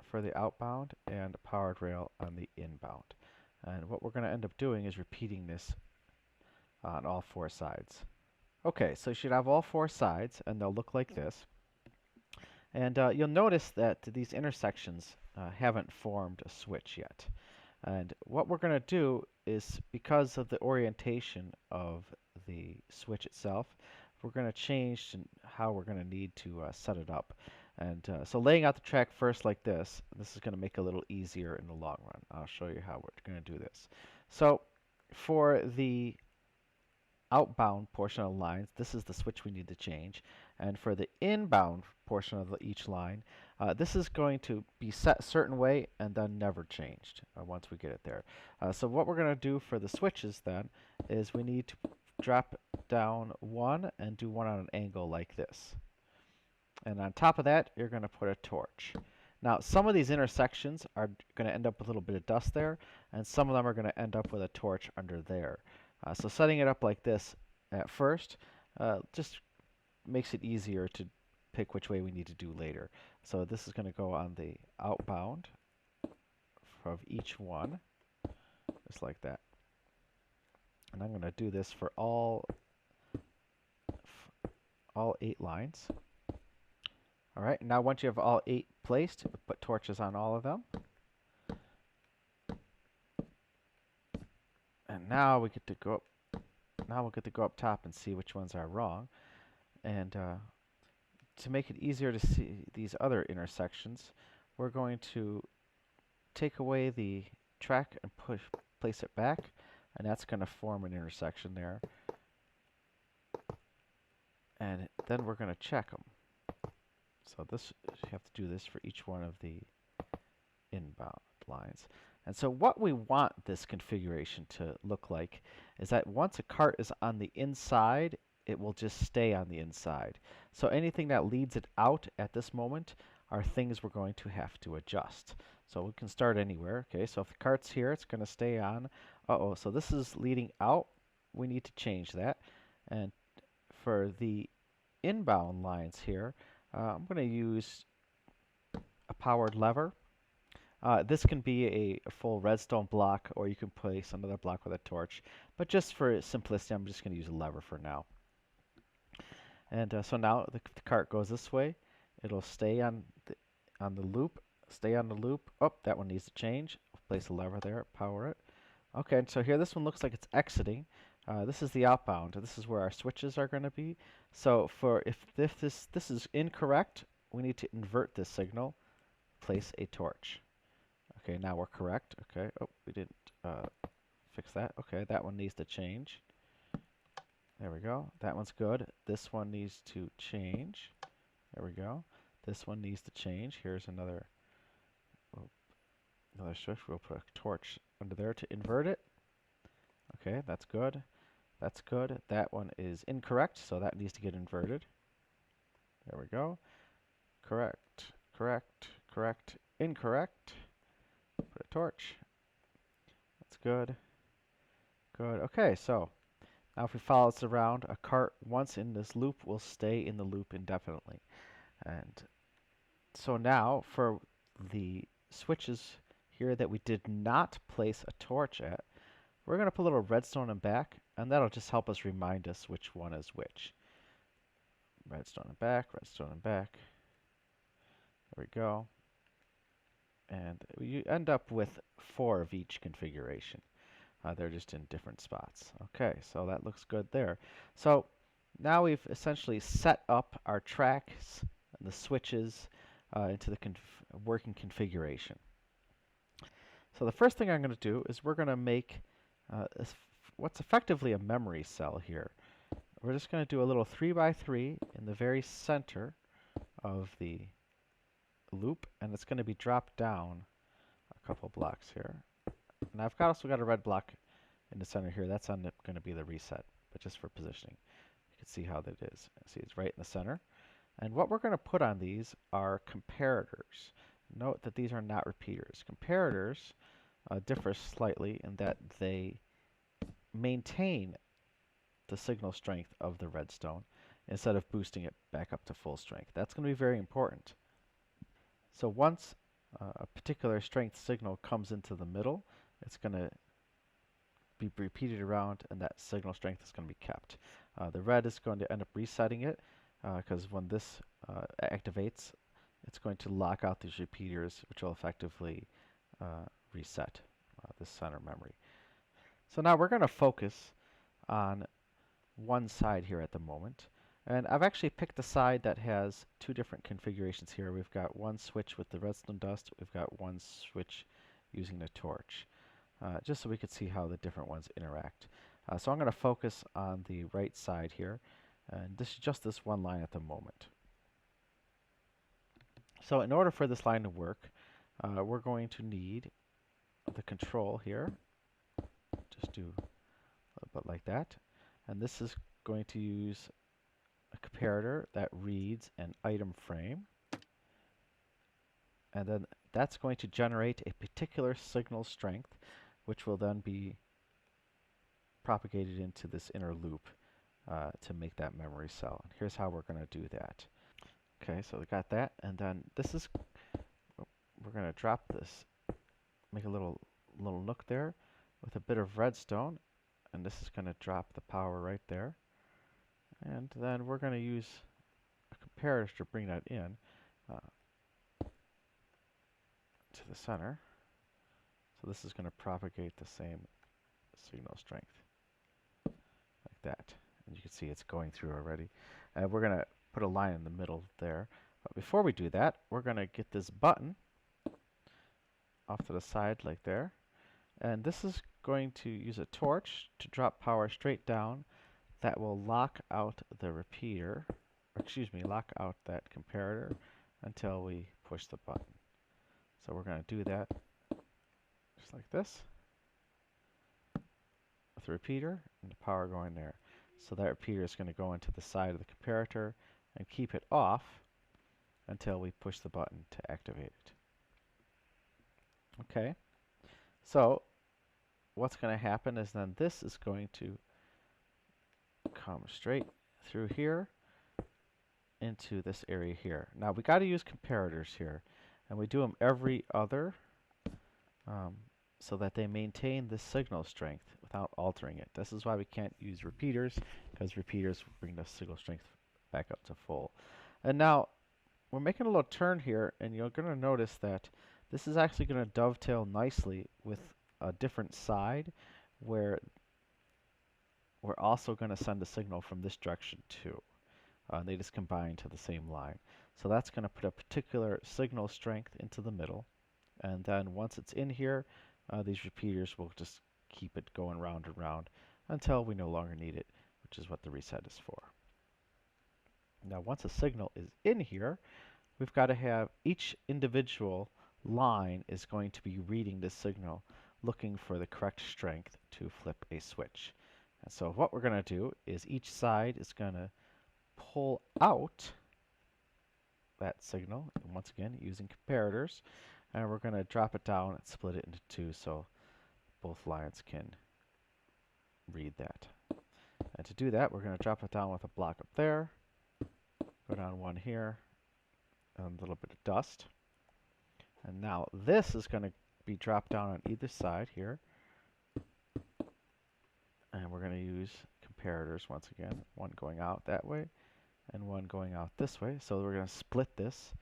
for the outbound and a powered rail on the inbound. And what we're going to end up doing is repeating this on all 4 sides. Okay, so you should have all 4 sides, and they'll look like this. And you'll notice that these intersections haven't formed a switch yet. And what we're going to do is, because of the orientation of the switch itself, we're going to change how we're going to need to set it up. And so laying out the track first like this is going to make it a little easier in the long run. I'll show you how we're going to do this. So for the outbound portion of the lines, this is the switch we need to change. And for the inbound portion of each line, this is going to be set a certain way and then never changed once we get it there. So what we're going to do for the switches then is we need to drop down 1 and do 1 on an angle like this. And on top of that, you're going to put a torch. Now, some of these intersections are going to end up with a little bit of dust there, and some of them are going to end up with a torch under there. So setting it up like this at first just makes it easier to pick which way we need to do later. So this is going to go on the outbound of each one, just like that. And I'm going to do this for all 8 lines. All right, now once you have all 8 placed, put torches on all of them. And now we get to go up. Now we'll get to go up top and see which ones are wrong. And to make it easier to see these other intersections, we're going to take away the track and place it back, and that's going to form an intersection there. And then we're going to check them. So this, you have to do this for each one of the inbound lines. And so what we want this configuration to look like is that once a cart is on the inside, it will just stay on the inside. So anything that leads it out at this moment are things we're going to have to adjust. So we can start anywhere. Okay, so if the cart's here, it's going to stay on. Uh-oh, so this is leading out. We need to change that. And for the inbound lines here, I'm going to use a powered lever. This can be a full redstone block, or you can place another block with a torch. But just for simplicity, I'm just going to use a lever for now. And so now the cart goes this way. It'll stay on the loop. Stay on the loop. Oh, that one needs to change. Place a lever there. Power it. Okay, and so here this one looks like it's exiting. This is the outbound. This is where our switches are going to be. So for if this is incorrect, we need to invert this signal. Place a torch. Okay, now we're correct. Okay. Oh, we didn't fix that. Okay, that one needs to change. There we go. That one's good. This one needs to change. There we go. This one needs to change. Here's another switch. We'll put a torch under there to invert it. Okay, that's good. That's good. That one is incorrect, so that needs to get inverted. There we go. Correct, correct, correct, incorrect. Put a torch. That's good. Good. Okay, so now if we follow this around, a cart once in this loop will stay in the loop indefinitely. And so now for the switches here that we did not place a torch at, we're going to put a little redstone in back, and that'll just help us remind us which one is which. Redstone in back, redstone in back. There we go. And you end up with 4 of each configuration. They're just in different spots. Okay, so that looks good there. So Now we've essentially set up our tracks and the switches into the working configuration. So the first thing I'm going to do is we're going to make what's effectively a memory cell here. We're just going to do a little 3x3 in the very center of the loop, and it's going to be dropped down a couple blocks here. And I've also got a red block in the center here. That's going to be the reset, but just for positioning. You can see how that is. See, it's right in the center. And what we're going to put on these are comparators. Note that these are not repeaters. Comparators differ slightly in that they maintain the signal strength of the redstone instead of boosting it back up to full strength. That's going to be very important. So once a particular strength signal comes into the middle, it's going to be repeated around, and that signal strength is going to be kept. The red is going to end up resetting it because when this activates, it's going to lock out these repeaters, which will effectively reset the center memory. So now we're going to focus on one side here at the moment. And I've actually picked the side that has two different configurations here. We've got one switch with the redstone dust. We've got one switch using the torch, just so we could see how the different ones interact. So I'm going to focus on the right side here. And this is just this one line at the moment. So in order for this line to work, we're going to need the control here. Just do a little bit like that. And this is going to use a comparator that reads an item frame. And then that's going to generate a particular signal strength, which will then be propagated into this inner loop to make that memory cell. And here's how we're going to do that. Okay, so we got that. And then this is, we're going to drop this, make a little nook there with a bit of redstone. And this is going to drop the power right there. And then we're going to use a comparator to bring that in to the center. So this is going to propagate the same signal strength like that. And you can see it's going through already. And we're going to put a line in the middle there. But before we do that, we're going to get this button off to the side like there. And this is going to use a torch to drop power straight down. That will lock out the repeater, or excuse me, lock out that comparator until we push the button. So we're going to do that just like this with the repeater and the power going there. So that repeater is going to go into the side of the comparator and keep it off until we push the button to activate it. Okay, so what's going to happen is then this is going to come straight through here into this area here. Now we got to use comparators here, and we do them every other so that they maintain the signal strength without altering it. This is why we can't use repeaters, because repeaters bring the signal strength back up to full. And now we're making a little turn here, and you're going to notice that this is actually going to dovetail nicely with a different side where we're also going to send a signal from this direction too. They just combine to the same line. So that's going to put a particular signal strength into the middle. And then once it's in here, these repeaters will just keep it going round and round until we no longer need it, which is what the reset is for. Now once a signal is in here, we've got to have each individual line is going to be reading this signal, looking for the correct strength to flip a switch. And so what we're going to do is each side is going to pull out that signal, and once again using comparators, and we're going to drop it down and split it into two so both lines can read that. And to do that, we're going to drop it down with a block up there, go down one here, and a little bit of dust. And now this is going to be dropped down on either side here. And we're going to use comparators once again, one going out that way and one going out this way. So we're going to split this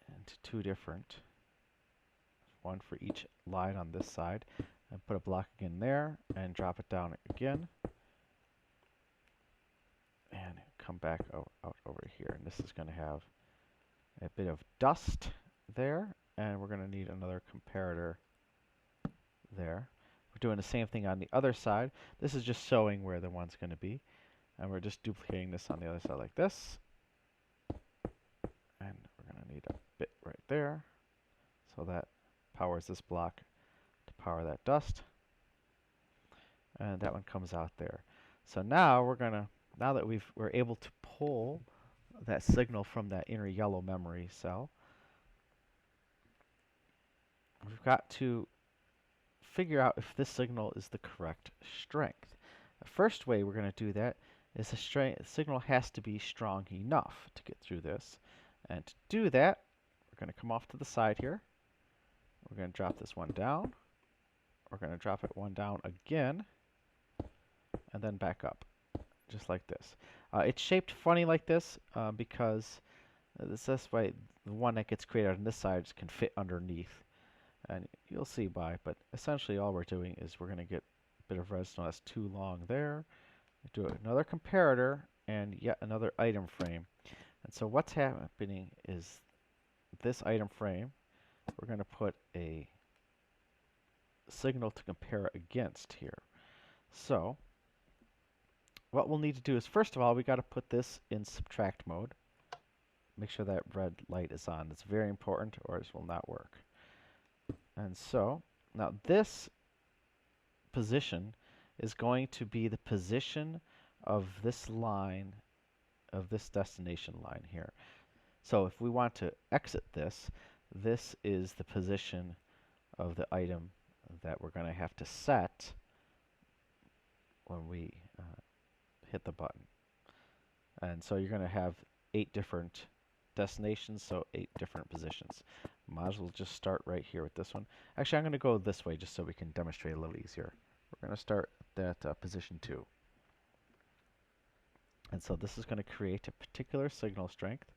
into two different, one for each line on this side, and put a block again there and drop it down again. come back out over here, and this is going to have a bit of dust there, and we're going to need another comparator there. We're doing the same thing on the other side. This is just showing where the one's going to be, and we're just duplicating this on the other side like this. And we're going to need a bit right there, so that powers this block to power that dust. And that one comes out there. So now now that we're able to pull that signal from that inner yellow memory cell, we've got to figure out if this signal is the correct strength. The first way we're going to do that is the signal has to be strong enough to get through this. And to do that, we're going to come off to the side here. We're going to drop this one down. We're going to drop it one down again, and then back up, just like this. It's shaped funny like this because this way the one that gets created on this side can fit underneath. And you'll see why, but essentially all we're doing is we're going to get a bit of redstone that's too long there. Do another comparator and yet another item frame. And so what's happening is this item frame, we're going to put a signal to compare against here. So what we'll need to do is, first of all, we got to put this in subtract mode. Make sure that red light is on. It's very important, or it will not work. And so now this position is going to be the position of this line, of this destination line here. So if we want to exit this, this is the position of the item that we're going to have to set when we hit the button. And so you're going to have 8 different destinations, so 8 different positions. Might as well just start right here with this one. Actually, I'm going to go this way just so we can demonstrate a little easier. We're going to start at position 2. And so this is going to create a particular signal strength.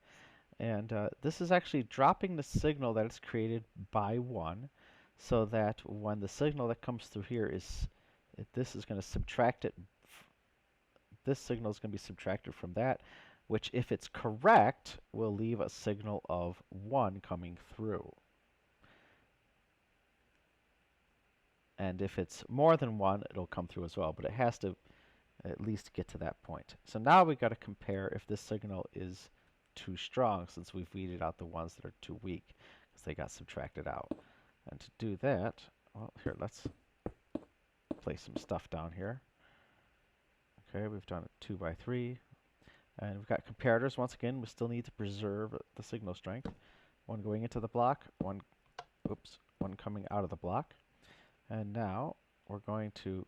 And this is actually dropping the signal that is created by 1, so that when the signal that comes through here is, this is going to subtract it. This signal is going to be subtracted from that, which, if it's correct, will leave a signal of 1 coming through. And if it's more than 1, it'll come through as well, but it has to at least get to that point. So now we've got to compare if this signal is too strong, since we've weeded out the ones that are too weak, because they got subtracted out. And to do that, well, here, let's place some stuff down here. Okay, we've done a 2 by 3. And we've got comparators. Once again, we still need to preserve the signal strength. One going into the block, one coming out of the block. And now we're going to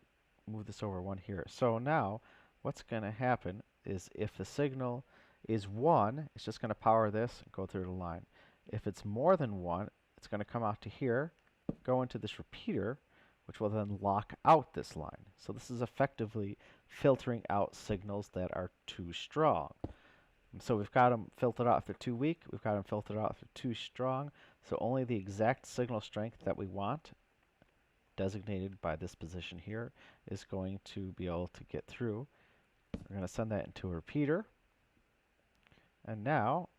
move this over 1 here. So now what's going to happen is, if the signal is 1, it's just going to power this and go through the line. If it's more than 1, it's going to come out to here, go into this repeater, which will then lock out this line. So this is effectively filtering out signals that are too strong. And so we've got them filtered out if they're too weak, we've got them filtered out if they're too strong. So only the exact signal strength that we want, designated by this position here, is going to be able to get through. We're going to send that into a repeater. And now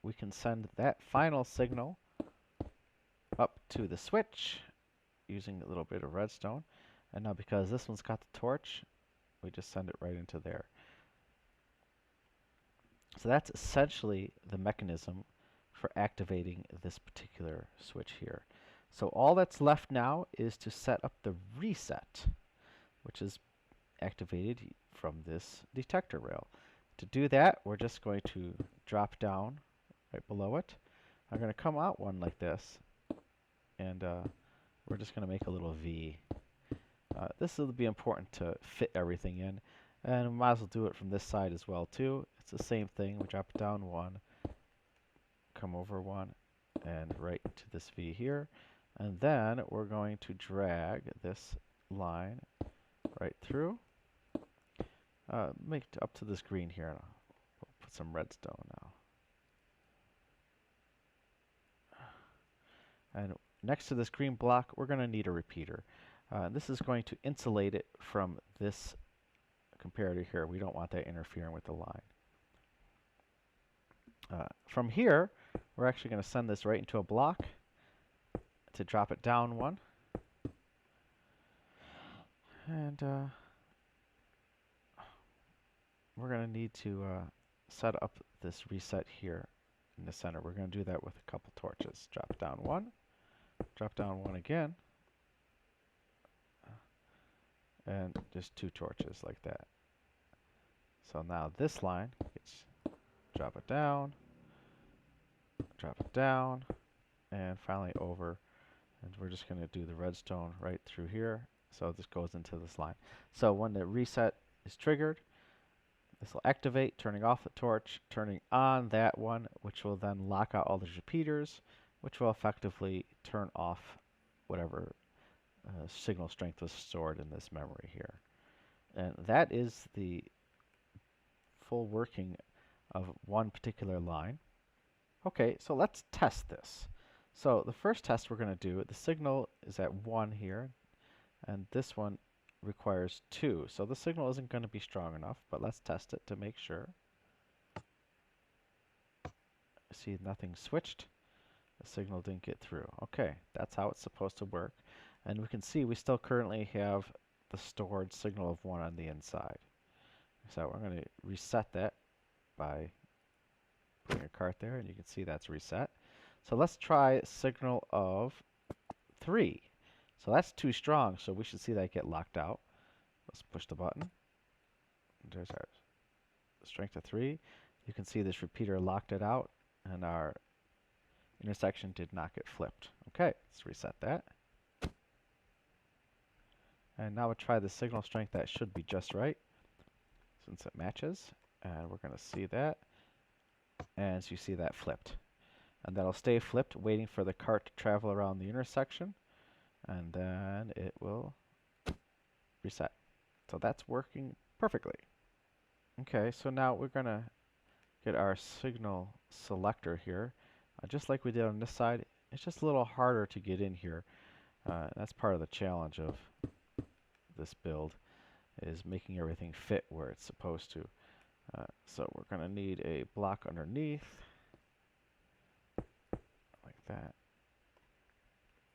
we can send that final signal up to the switch using a little bit of redstone. And now, because this one's got the torch, we just send it right into there. So that's essentially the mechanism for activating this particular switch here. So all that's left now is to set up the reset, which is activated from this detector rail. To do that, we're just going to drop down right below it. I'm going to come out one like this, and we're just going to make a little V. This will be important to fit everything in, and we might as well do it from this side as well too. It's the same thing. We drop it down 1, come over 1, and right into this V here. And then we're going to drag this line right through. Make it up to this green here. We'll put some redstone now. And next to this green block, we're going to need a repeater. This is going to insulate it from this comparator here. We don't want that interfering with the line. From here, we're actually going to send this right into a block to drop it down one. And we're going to need to set up this reset here in the center. We're going to do that with a couple torches. Drop down one again, and just 2 torches like that. So now this line gets drop it down, and finally over. And we're just going to do the redstone right through here. So this goes into this line. So when the reset is triggered, this will activate, turning off the torch, turning on that one, which will then lock out all the repeaters, which will effectively turn off whatever signal strength was stored in this memory here. And that is the full working of one particular line. Okay, so let's test this. So the first test we're going to do, the signal is at 1 here, and this one requires 2. So the signal isn't going to be strong enough, but let's test it to make sure. See, nothing switched. The signal didn't get through. Okay, that's how it's supposed to work. And we can see we still currently have the stored signal of 1 on the inside. So we're going to reset that by putting a cart there, and you can see that's reset. So let's try signal of 3. So that's too strong, so we should see that get locked out. Let's push the button. There's our strength of 3. You can see this repeater locked it out, and our intersection did not get flipped. Okay, let's reset that. And now we'll try the signal strength. That should be just right, since it matches. And we're going to see that. And so you see that flipped. And that'll stay flipped, waiting for the cart to travel around the intersection. And then it will reset. So that's working perfectly. Okay, so now we're going to get our signal selector here. Just like we did on this side, it's just a little harder to get in here. That's part of the challenge of this build, is making everything fit where it's supposed to. So we're going to need a block underneath, like that.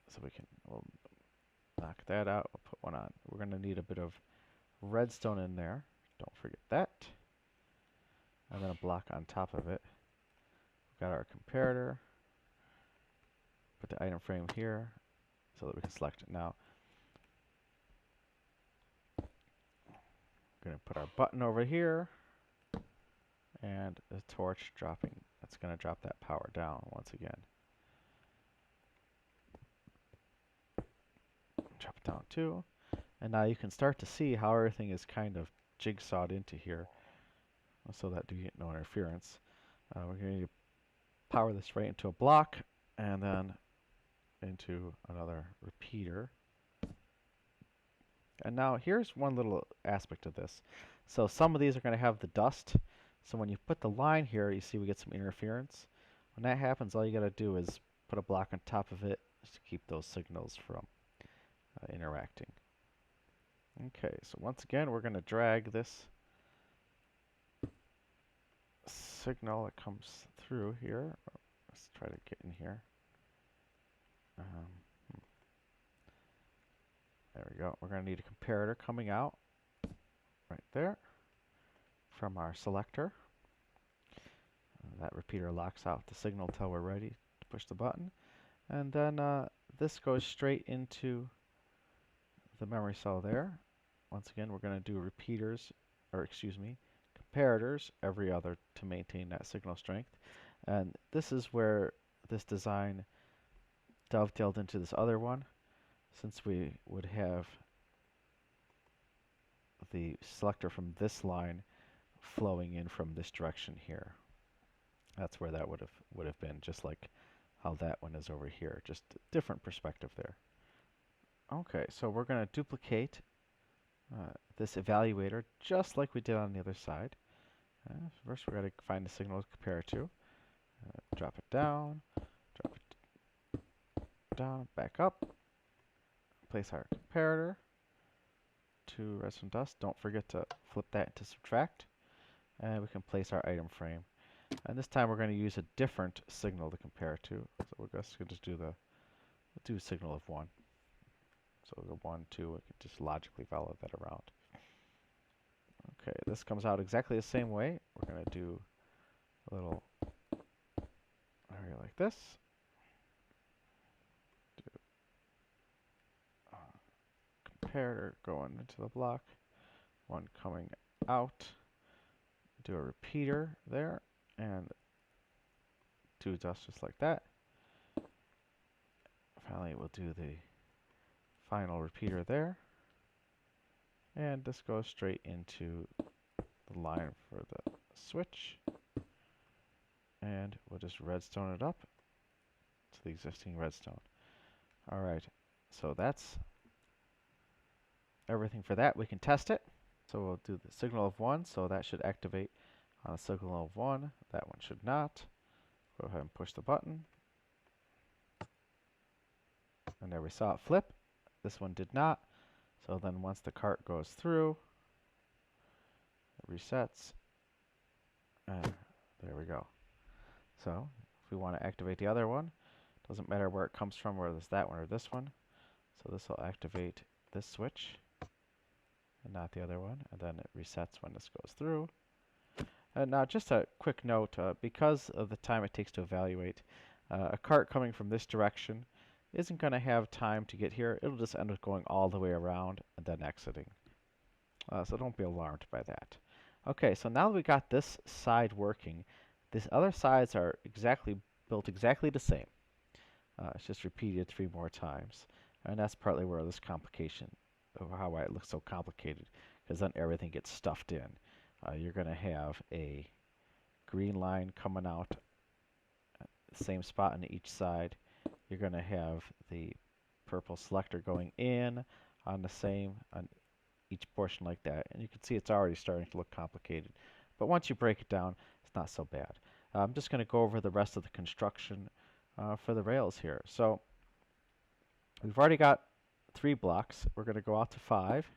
So we'll knock that out, we'll put one on. We're going to need a bit of redstone in there, don't forget that. And then a block on top of it. We've got our comparator. Put the item frame here so that we can select it now. We're going to put our button over here. And a torch dropping. That's going to drop that power down once again. Drop it down too. And now you can start to see how everything is kind of jigsawed into here, so that you get no interference. We're going to need to power this right into a block, and then into another repeater. And now here's one little aspect of this. So some of these are going to have the dust. So when you put the line here, you see we get some interference. When that happens, all you got to do is put a block on top of it just to keep those signals from interacting. Okay, so once again, we're going to drag this signal that comes through here. Let's try to get in here. There we go. We're going to need a comparator coming out right there from our selector. That repeater locks out the signal until we're ready to push the button. And then this goes straight into the memory cell there. Once again, we're going to do repeaters, or excuse me, comparators every other to maintain that signal strength. And this is where this design dovetailed into this other one, since we would have the selector from this line flowing in from this direction here. That's where that would have been, just like how that one is over here. Just a different perspective there. Okay, so we're going to duplicate this evaluator just like we did on the other side. First, we're going to find the signal to compare it to. Drop it down, drop it down, back up. Place our comparator to redstone dust. Don't forget to flip that into subtract, and we can place our item frame. And this time we're going to use a different signal to compare to. So we're just going to do a signal of 1. So we'll go 1, 2, we can just logically follow that around. Okay, this comes out exactly the same way. We're going to do a little area like this. Do comparator going into the block, 1 coming out. Do a repeater there, and do just like that. Finally, we'll do the final repeater there. And this goes straight into the line for the switch. And we'll just redstone it up to the existing redstone. Alright, so that's everything for that. We can test it. So we'll do the signal of 1, so that should activate on a signal of 1. That one should not. Go ahead and push the button. And there we saw it flip. This one did not. So then once the cart goes through, it resets. And there we go. So if we want to activate the other one, doesn't matter where it comes from, whether it's that one or this one. So this will activate this switch and not the other one. And then it resets when this goes through. And now just a quick note, because of the time it takes to evaluate, a cart coming from this direction isn't going to have time to get here. It'll just end up going all the way around and then exiting. So don't be alarmed by that. Okay, so now that we got this side working, these other sides are built exactly the same. It's just repeated 3 more times. And that's partly where this complication, of how it looks so complicated, because then everything gets stuffed in. You're going to have a green line coming out, same spot on each side. You're going to have the purple selector going in on the same, on each portion like that. And you can see it's already starting to look complicated. But once you break it down, it's not so bad. I'm just going to go over the rest of the construction for the rails here. So we've already got 3 blocks. We're going to go out to 5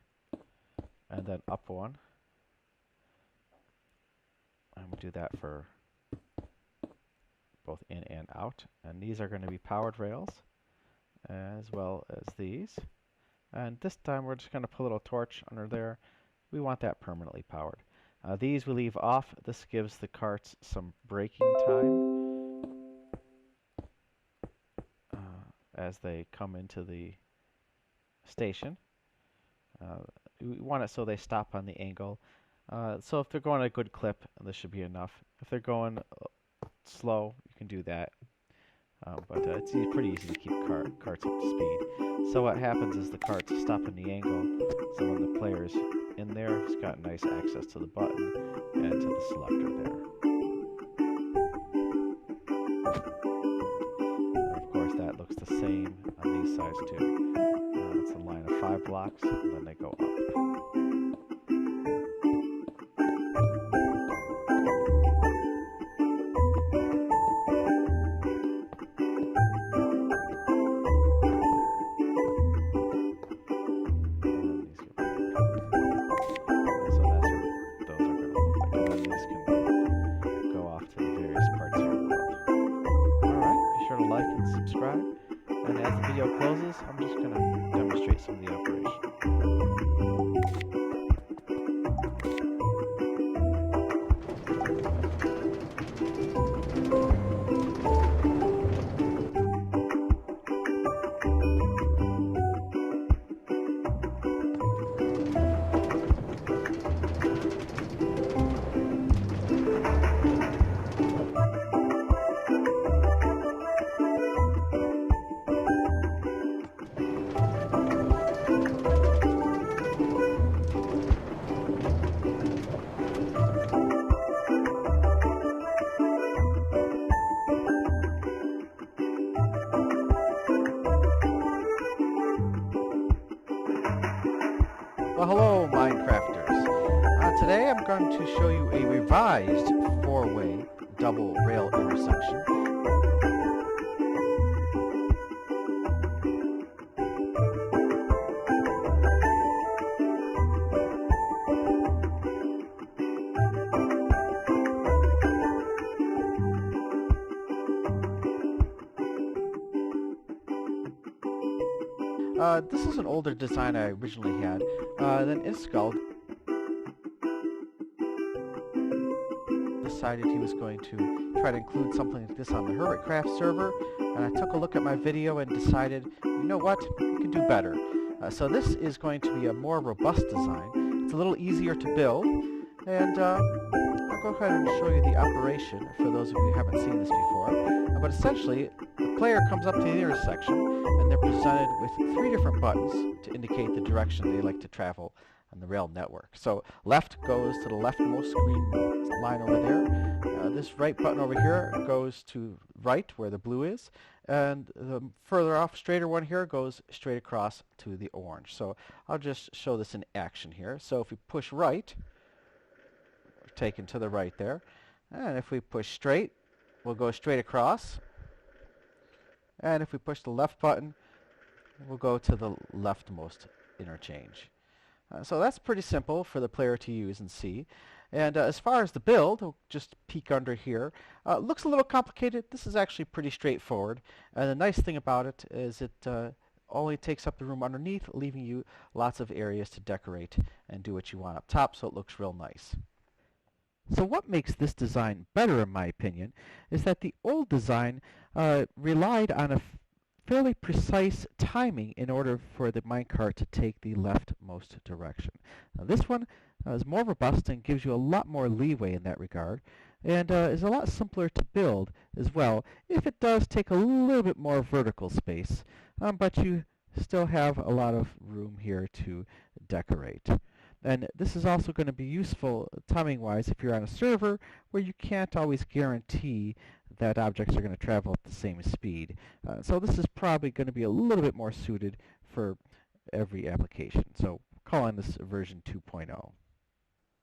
and then up 1. And we'll do that for both in and out. And these are going to be powered rails as well as these. And this time we're just going to put a little torch under there. We want that permanently powered. These we leave off. This gives the carts some braking time as they come into the station. We want it so they stop on the angle. So if they're going at a good clip, this should be enough. If they're going slow, you can do that. But it's pretty easy to keep carts up to speed. So what happens is the carts stop in the angle, so when the player's in there, he's got nice access to the button and to the selector there. And of course that looks the same on these sides too. It's a line of 5 blocks, and then they go up. Subscribe, and as the video closes, I'm just going to demonstrate some of the operation. Well, hello, Minecrafters. Today I'm going to show you a revised 4-way double rail intersection. This is an older design I originally had. Then Iskall decided he was going to try to include something like this on the Hermitcraft server, and I took a look at my video and decided, you know what, you can do better. So this is going to be a more robust design. It's a little easier to build, and I'll go ahead and show you the operation for those of you who haven't seen this before. But essentially, the player comes up to the intersection, and they're presented with 3 different buttons to indicate the direction they like to travel on the rail network. So left goes to the leftmost green line over there. This right button over here goes to right where the blue is, and the further off straighter one here goes straight across to the orange. So I'll just show this in action here. So if we push right, we're taken to the right there, and if we push straight, we'll go straight across, and if we push the left button, we'll go to the leftmost interchange. So that's pretty simple for the player to use and see. And as far as the build, we'll just peek under here. Looks a little complicated. This is actually pretty straightforward. And the nice thing about it is it only takes up the room underneath, leaving you lots of areas to decorate and do what you want up top, so it looks real nice. So what makes this design better, in my opinion, is that the old design relied on a fairly precise timing in order for the minecart to take the leftmost direction. Now this one is more robust and gives you a lot more leeway in that regard, and is a lot simpler to build as well, if it does take a little bit more vertical space, but you still have a lot of room here to decorate. And this is also going to be useful timing-wise if you're on a server where you can't always guarantee that objects are going to travel at the same speed. So this is probably going to be a little bit more suited for every application. So calling this version 2.0.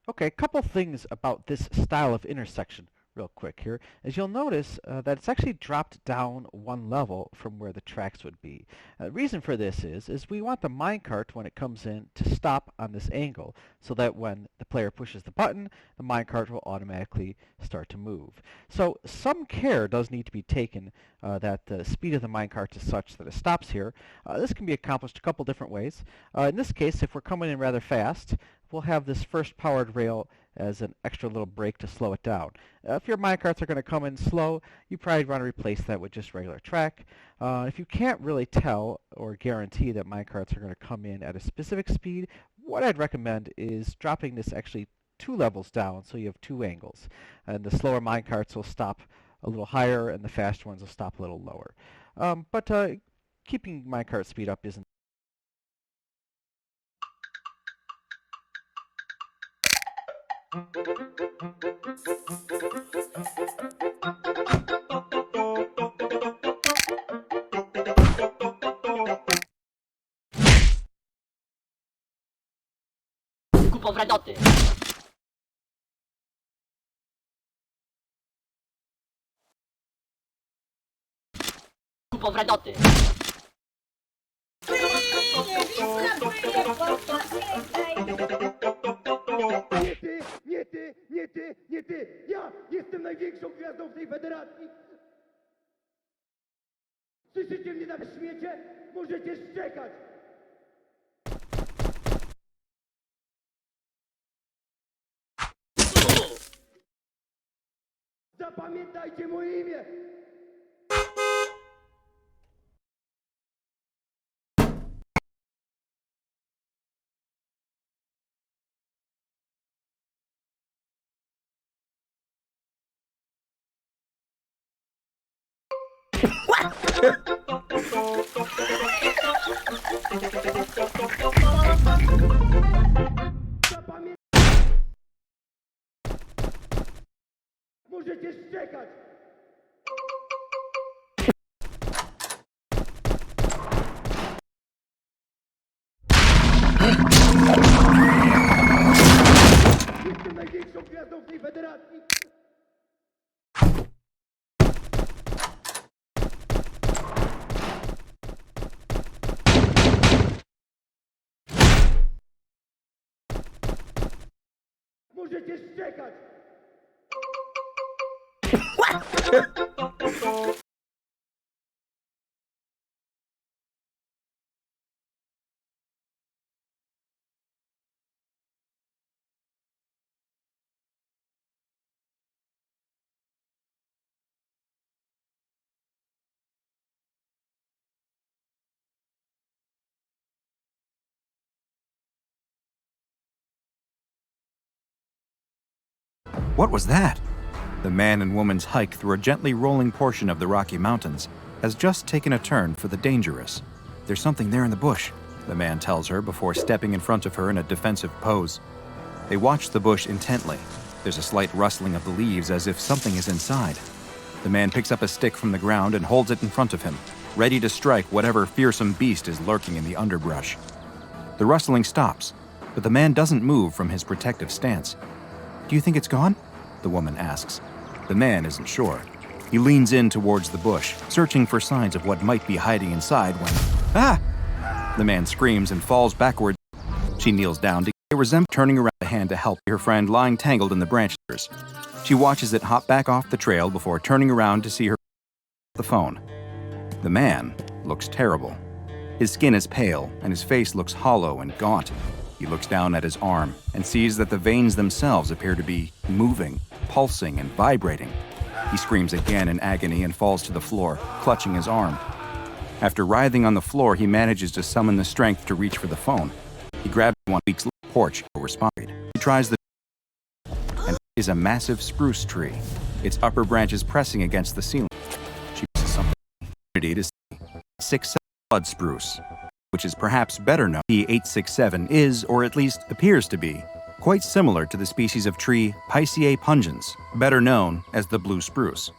Okay, a couple things about this style of intersection real quick here, is you'll notice that it's actually dropped down one level from where the tracks would be. The reason for this is we want the minecart, when it comes in, to stop on this angle, so that when the player pushes the button, the minecart will automatically start to move. So some care does need to be taken that the speed of the minecart is such that it stops here. This can be accomplished a couple different ways. In this case, if we're coming in rather fast, we'll have this first powered rail as an extra little brake to slow it down. If your minecarts are going to come in slow, you probably want to replace that with just regular track. If you can't really tell or guarantee that minecarts are going to come in at a specific speed, what I'd recommend is dropping this actually 2 levels down so you have 2 angles. And the slower minecarts will stop a little higher and the faster ones will stop a little lower. But keeping minecart speed up isn't Powroty. Powroty. Nie ty! Ja jestem największą gwiazdą w tej federacji! Słyszycie mnie na śmiecie? Możecie szczekać! Zapamiętajcie moje imię! Możecie szczekać! Jestem największą gwiazdą w tej federacji! Możecie szczekać! What was that? The man and woman's hike through a gently rolling portion of the Rocky Mountains has just taken a turn for the dangerous. There's something there in the bush, the man tells her before stepping in front of her in a defensive pose. They watch the bush intently. There's a slight rustling of the leaves as if something is inside. The man picks up a stick from the ground and holds it in front of him, ready to strike whatever fearsome beast is lurking in the underbrush. The rustling stops, but the man doesn't move from his protective stance. Do you think it's gone? The woman asks. The man isn't sure. He leans in towards the bush, searching for signs of what might be hiding inside when... Ah! The man screams and falls backward. She kneels down to resent turning around a hand to help her friend lying tangled in the branches. She watches it hop back off the trail before turning around to see her the phone. The man looks terrible. His skin is pale and his face looks hollow and gaunt. He looks down at his arm and sees that the veins themselves appear to be moving, pulsing, and vibrating. He screams again in agony and falls to the floor, clutching his arm. After writhing on the floor, he manages to summon the strength to reach for the phone. He grabs one week's porch to respond. He tries the and is a massive spruce tree, its upper branches pressing against the ceiling. She uses something to see 6 blood spruce, which is perhaps better known. P867 is, or at least appears to be, quite similar to the species of tree Picea pungens, better known as the blue spruce.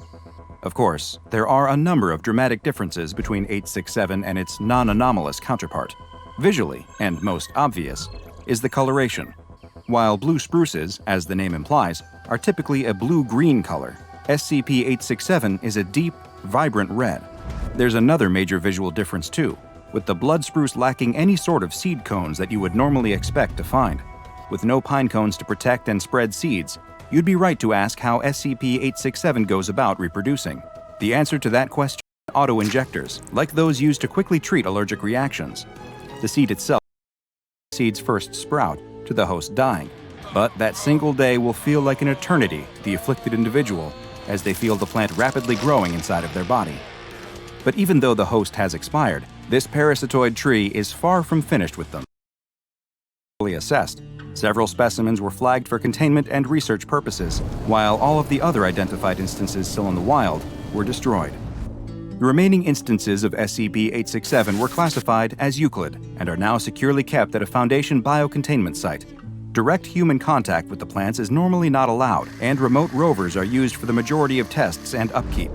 Of course, there are a number of dramatic differences between 867 and its non-anomalous counterpart. Visually, and most obvious, is the coloration. While blue spruces, as the name implies, are typically a blue-green color, SCP-867 is a deep, vibrant red. There's another major visual difference too, with the blood spruce lacking any sort of seed cones that you would normally expect to find. With no pine cones to protect and spread seeds, you'd be right to ask how SCP-867 goes about reproducing. The answer to that question is auto-injectors, like those used to quickly treat allergic reactions. The seed itself, seeds first sprout, to the host dying. But that single day will feel like an eternity to the afflicted individual as they feel the plant rapidly growing inside of their body. But even though the host has expired, this parasitoid tree is far from finished with them. Fully assessed, several specimens were flagged for containment and research purposes, while all of the other identified instances still in the wild were destroyed. The remaining instances of SCP-867 were classified as Euclid and are now securely kept at a Foundation biocontainment site. Direct human contact with the plants is normally not allowed, and remote rovers are used for the majority of tests and upkeep.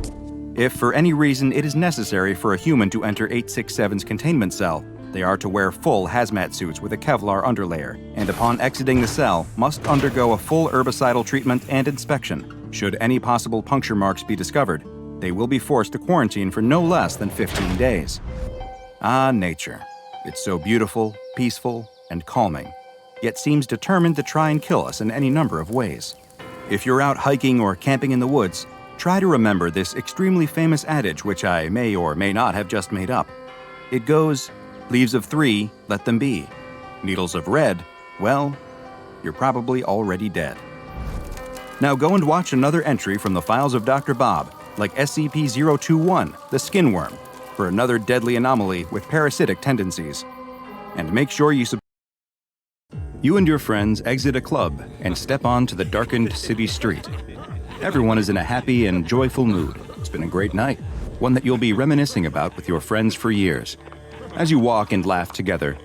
If for any reason it is necessary for a human to enter 867's containment cell, they are to wear full hazmat suits with a Kevlar underlayer, and upon exiting the cell, must undergo a full herbicidal treatment and inspection. Should any possible puncture marks be discovered, they will be forced to quarantine for no less than 15 days. Ah, nature. It's so beautiful, peaceful, and calming, yet seems determined to try and kill us in any number of ways. If you're out hiking or camping in the woods, try to remember this extremely famous adage which I may or may not have just made up. It goes, leaves of 3, let them be. Needles of red, well, you're probably already dead. Now go and watch another entry from the files of Dr. Bob, like SCP-021, the skinworm, for another deadly anomaly with parasitic tendencies. And make sure you and your friends exit a club and step onto the darkened city street. Everyone is in a happy and joyful mood. It's been a great night, one that you'll be reminiscing about with your friends for years. As you walk and laugh together,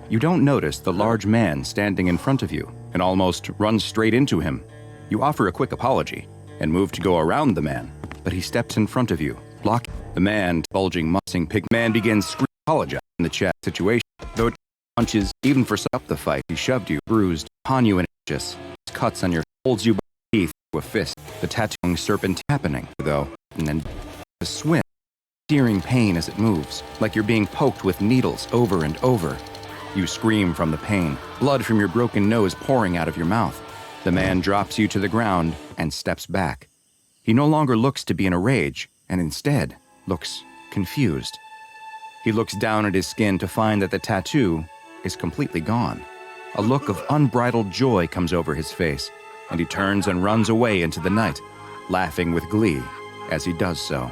you don't notice the large man standing in front of you and almost run straight into him. You offer a quick apology and move to go around the man, but he steps in front of you, blocking the man. Bulging, mussing pig man begins screaming apologize in the chat situation. Though it punches, even for up the fight, he shoved you, bruised, upon you, and just cuts on your, holds you by the teeth to a fist. The tattooing serpent happening, though, and then a swim, searing pain as it moves, like you're being poked with needles over and over. You scream from the pain, blood from your broken nose pouring out of your mouth. The man drops you to the ground and steps back. He no longer looks to be in a rage, and instead looks confused. He looks down at his skin to find that the tattoo is completely gone. A look of unbridled joy comes over his face, and he turns and runs away into the night, laughing with glee as he does so.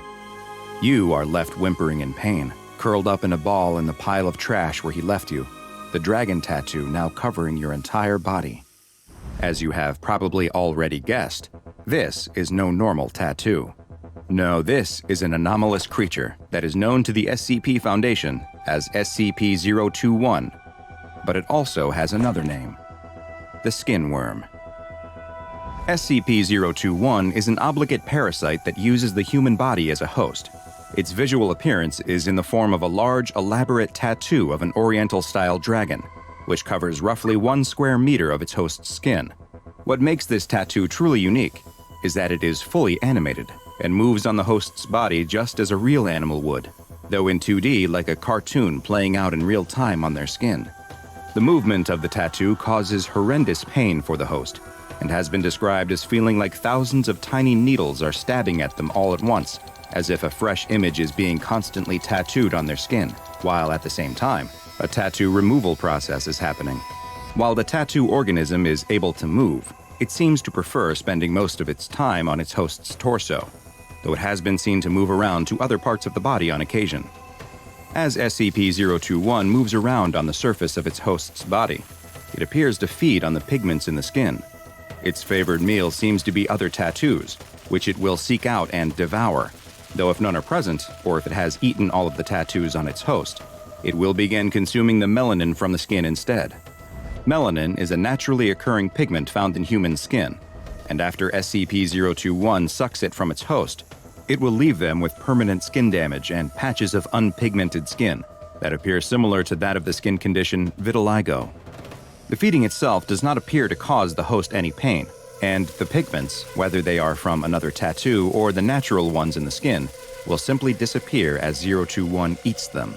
You are left whimpering in pain, curled up in a ball in the pile of trash where he left you, the dragon tattoo now covering your entire body. As you have probably already guessed, This is no normal tattoo. No, this is an anomalous creature that is known to the SCP Foundation as SCP-021, but it also has another name: the skin worm. SCP-021 is an obligate parasite that uses the human body as a host. Its visual appearance is in the form of a large, elaborate tattoo of an Oriental-style dragon, which covers roughly 1 square meter of its host's skin. What makes this tattoo truly unique is that it is fully animated and moves on the host's body just as a real animal would, though in 2D like a cartoon playing out in real time on their skin. The movement of the tattoo causes horrendous pain for the host, and has been described as feeling like thousands of tiny needles are stabbing at them all at once, as if a fresh image is being constantly tattooed on their skin, while at the same time, a tattoo removal process is happening. While the tattoo organism is able to move, it seems to prefer spending most of its time on its host's torso, though it has been seen to move around to other parts of the body on occasion. As SCP-021 moves around on the surface of its host's body, it appears to feed on the pigments in the skin. Its favored meal seems to be other tattoos, which it will seek out and devour, though if none are present, or if it has eaten all of the tattoos on its host, it will begin consuming the melanin from the skin instead. Melanin is a naturally occurring pigment found in human skin, and after SCP-021 sucks it from its host, it will leave them with permanent skin damage and patches of unpigmented skin that appear similar to that of the skin condition vitiligo. The feeding itself does not appear to cause the host any pain, and the pigments, whether they are from another tattoo or the natural ones in the skin, will simply disappear as 021 eats them.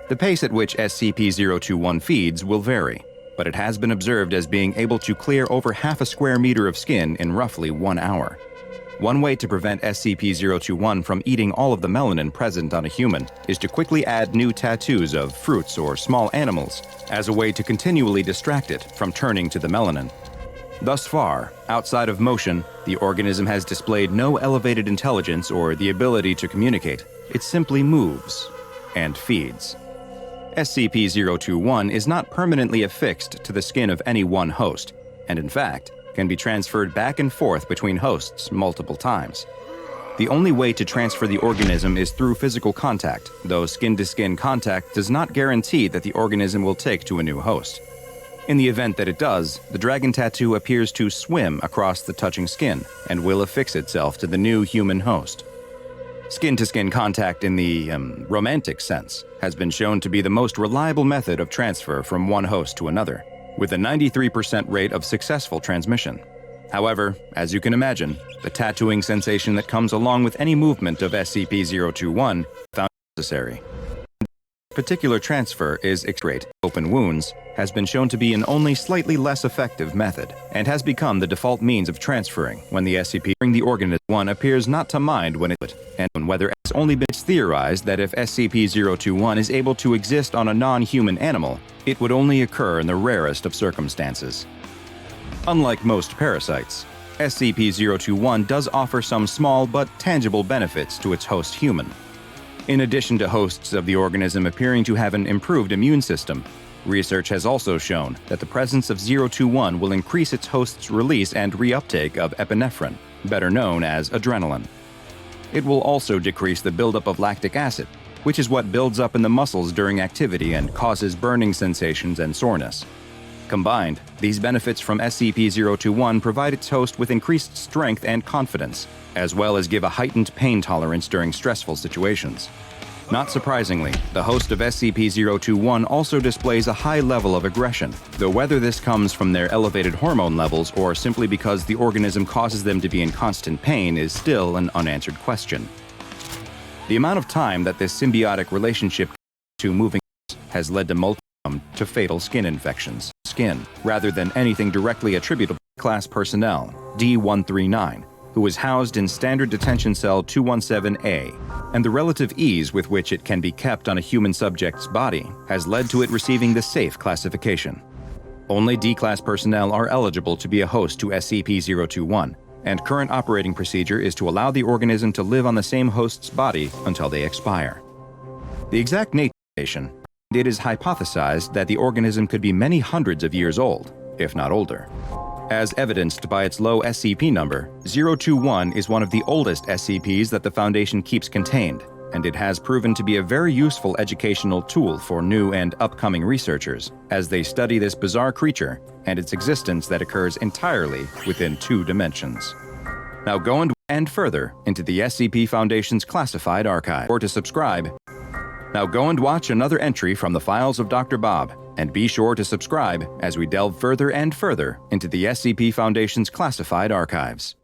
The pace at which SCP-021 feeds will vary, but it has been observed as being able to clear over half a square meter of skin in roughly 1 hour. One way to prevent SCP-021 from eating all of the melanin present on a human is to quickly add new tattoos of fruits or small animals as a way to continually distract it from turning to the melanin. Thus far, outside of motion, the organism has displayed no elevated intelligence or the ability to communicate. It simply moves and feeds. SCP-021 is not permanently affixed to the skin of any one host, and in fact, can be transferred back and forth between hosts multiple times. The only way to transfer the organism is through physical contact, though skin-to-skin contact does not guarantee that the organism will take to a new host. In the event that it does, the dragon tattoo appears to swim across the touching skin and will affix itself to the new human host. Skin-to-skin contact in the romantic sense has been shown to be the most reliable method of transfer from one host to another, with a 93% rate of successful transmission. However, as you can imagine, the tattooing sensation that comes along with any movement of SCP-021 found necessary. Particular transfer is X-rate. Open wounds has been shown to be an only slightly less effective method, and has become the default means of transferring when the SCP during the organism appears not to mind when it, and whether it's only been theorized that if SCP-021 is able to exist on a non-human animal, it would only occur in the rarest of circumstances. Unlike most parasites, SCP-021 does offer some small but tangible benefits to its host human. In addition to hosts of the organism appearing to have an improved immune system, research has also shown that the presence of 021 will increase its host's release and reuptake of epinephrine, better known as adrenaline. It will also decrease the buildup of lactic acid, which is what builds up in the muscles during activity and causes burning sensations and soreness. Combined, these benefits from SCP-021 provide its host with increased strength and confidence, as well as give a heightened pain tolerance during stressful situations. Not surprisingly, the host of SCP-021 also displays a high level of aggression, though whether this comes from their elevated hormone levels or simply because the organism causes them to be in constant pain is still an unanswered question. The amount of time that this symbiotic relationship to moving has led to multiple to fatal skin infections, rather than anything directly attributable to class personnel, D-139, who was housed in Standard Detention Cell 217A, and the relative ease with which it can be kept on a human subject's body has led to it receiving the safe classification. Only D-class personnel are eligible to be a host to SCP-021, and current operating procedure is to allow the organism to live on the same host's body until they expire. The exact nature of the mutation, it is hypothesized that the organism could be many hundreds of years old, if not older. As evidenced by its low SCP number, 021 is one of the oldest SCPs that the Foundation keeps contained, and it has proven to be a very useful educational tool for new and upcoming researchers as they study this bizarre creature and its existence that occurs entirely within 2 dimensions. Now go and further into the SCP Foundation's classified archive. Or to subscribe. Now go and watch another entry from the files of Dr. Bob, and be sure to subscribe as we delve further and further into the SCP Foundation's classified archives.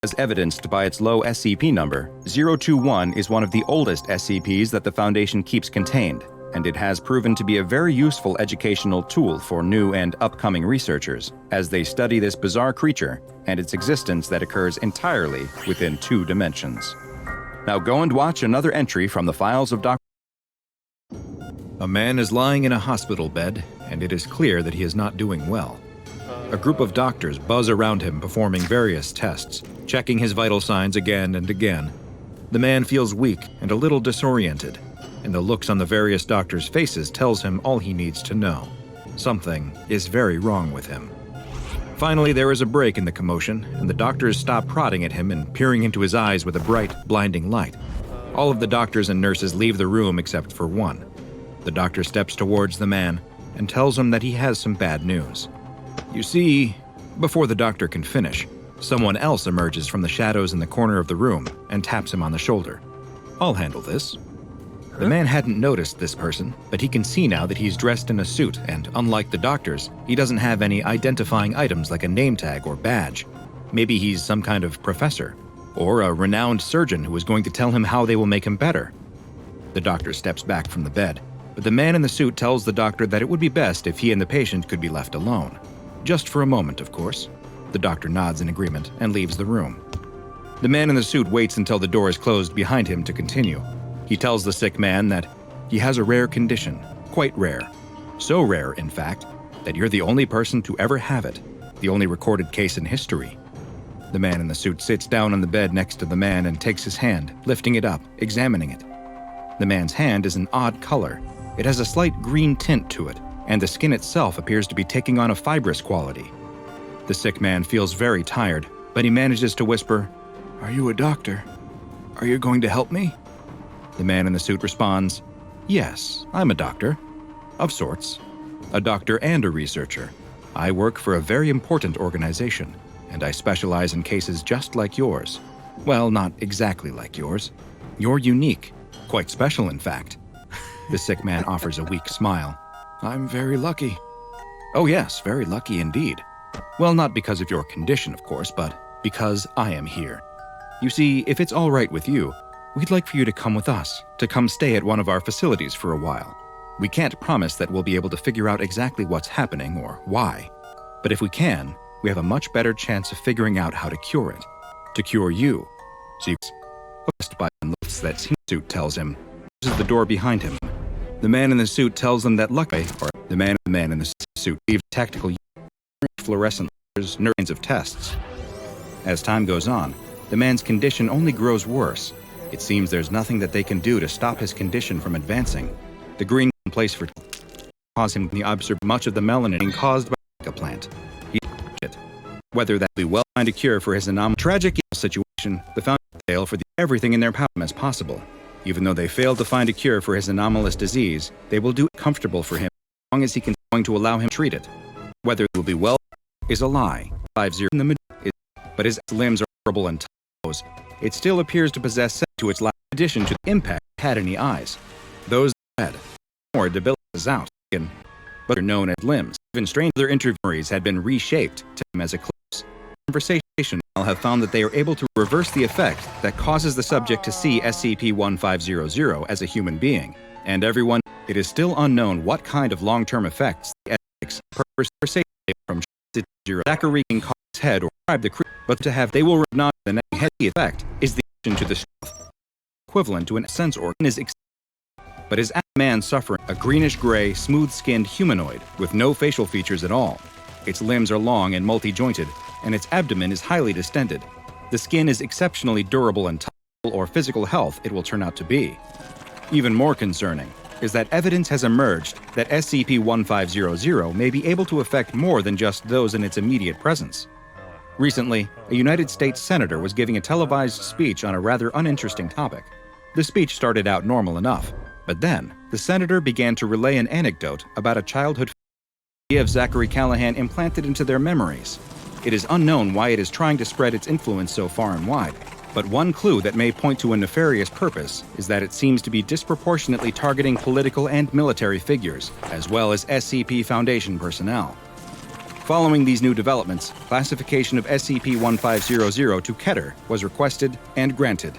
As evidenced by its low SCP number, 021 is one of the oldest SCPs that the Foundation keeps contained, and it has proven to be a very useful educational tool for new and upcoming researchers as they study this bizarre creature and its existence that occurs entirely within 2 dimensions. Now go and watch another entry from the files of Dr. A man is lying in a hospital bed, and it is clear that he is not doing well. A group of doctors buzz around him performing various tests, checking his vital signs again and again. The man feels weak and a little disoriented, and the looks on the various doctors' faces tells him all he needs to know. Something is very wrong with him. Finally, there is a break in the commotion, and the doctors stop prodding at him and peering into his eyes with a bright, blinding light. All of the doctors and nurses leave the room except for one. The doctor steps towards the man and tells him that he has some bad news. You see, before the doctor can finish, someone else emerges from the shadows in the corner of the room and taps him on the shoulder. I'll handle this. The man hadn't noticed this person, but he can see now that he's dressed in a suit, and unlike the doctors, he doesn't have any identifying items like a name tag or badge. Maybe he's some kind of professor, or a renowned surgeon who is going to tell him how they will make him better. The doctor steps back from the bed, but the man in the suit tells the doctor that it would be best if he and the patient could be left alone. Just for a moment, of course. The doctor nods in agreement and leaves the room. The man in the suit waits until the door is closed behind him to continue. He tells the sick man that he has a rare condition, quite rare. So rare, in fact, that you're the only person to ever have it, the only recorded case in history. The man in the suit sits down on the bed next to the man and takes his hand, lifting it up, examining it. The man's hand is an odd color. It has a slight green tint to it, and the skin itself appears to be taking on a fibrous quality. The sick man feels very tired, but he manages to whisper, "Are you a doctor? Are you going to help me?" The man in the suit responds, "Yes, I'm a doctor. Of sorts. A doctor and a researcher. I work for a very important organization, and I specialize in cases just like yours. Well, not exactly like yours. You're unique. Quite special, in fact." The sick man offers a weak smile. "I'm very lucky." "Oh yes, very lucky indeed. Well, not because of your condition, of course, but because I am here. You see, if it's all right with you, we'd like for you to come with us, to come stay at one of our facilities for a while. We can't promise that we'll be able to figure out exactly what's happening or why. But if we can, we have a much better chance of figuring out how to cure it. To cure you." See, hooked by the looks that suit tells him, closes the door behind him. The man in the suit tells them that luckily, or the man in the suit leaves tactical fluorescent neurons of tests. As time goes on, the man's condition only grows worse. It seems there's nothing that they can do to stop his condition from advancing. The green place for cause him to absorb much of the melanin caused by a plant. Whether that be well find a cure for his anomalous tragic situation, the foundation fail for everything in their power as possible. Even though they fail to find a cure for his anomalous disease, they will do it comfortable for him as long as he can going to allow him to treat it. Whether it will be well is a lie. 50 in the middle but his limbs are horrible and toes. It still appears to possess to its last addition to the impact it had any eyes. Those red, more debilitated out, but are known as limbs. Even strange other interviewees had been reshaped to him as a close conversation. I'll have found that they are able to reverse the effect that causes the subject to see SCP-1500 as a human being. And everyone, it is still unknown what kind of long-term effects the ethics purpose from Zachary can cause his head or describe the creature, but to have they will not the heady effect is the addition to the stuff, equivalent to an sense organ is but is a man suffering a greenish-gray, smooth-skinned humanoid with no facial features at all. Its limbs are long and multi-jointed, and its abdomen is highly distended. The skin is exceptionally durable and tough, or physical health it will turn out to be. Even more concerning, is that evidence has emerged that SCP-1500 may be able to affect more than just those in its immediate presence. Recently, a United States senator was giving a televised speech on a rather uninteresting topic. The speech started out normal enough, but then the senator began to relay an anecdote about a childhood of Zachary Callahan implanted into their memories. It is unknown why it is trying to spread its influence so far and wide, but one clue that may point to a nefarious purpose is that it seems to be disproportionately targeting political and military figures, as well as SCP Foundation personnel. Following these new developments, classification of SCP-1500 to Keter was requested and granted.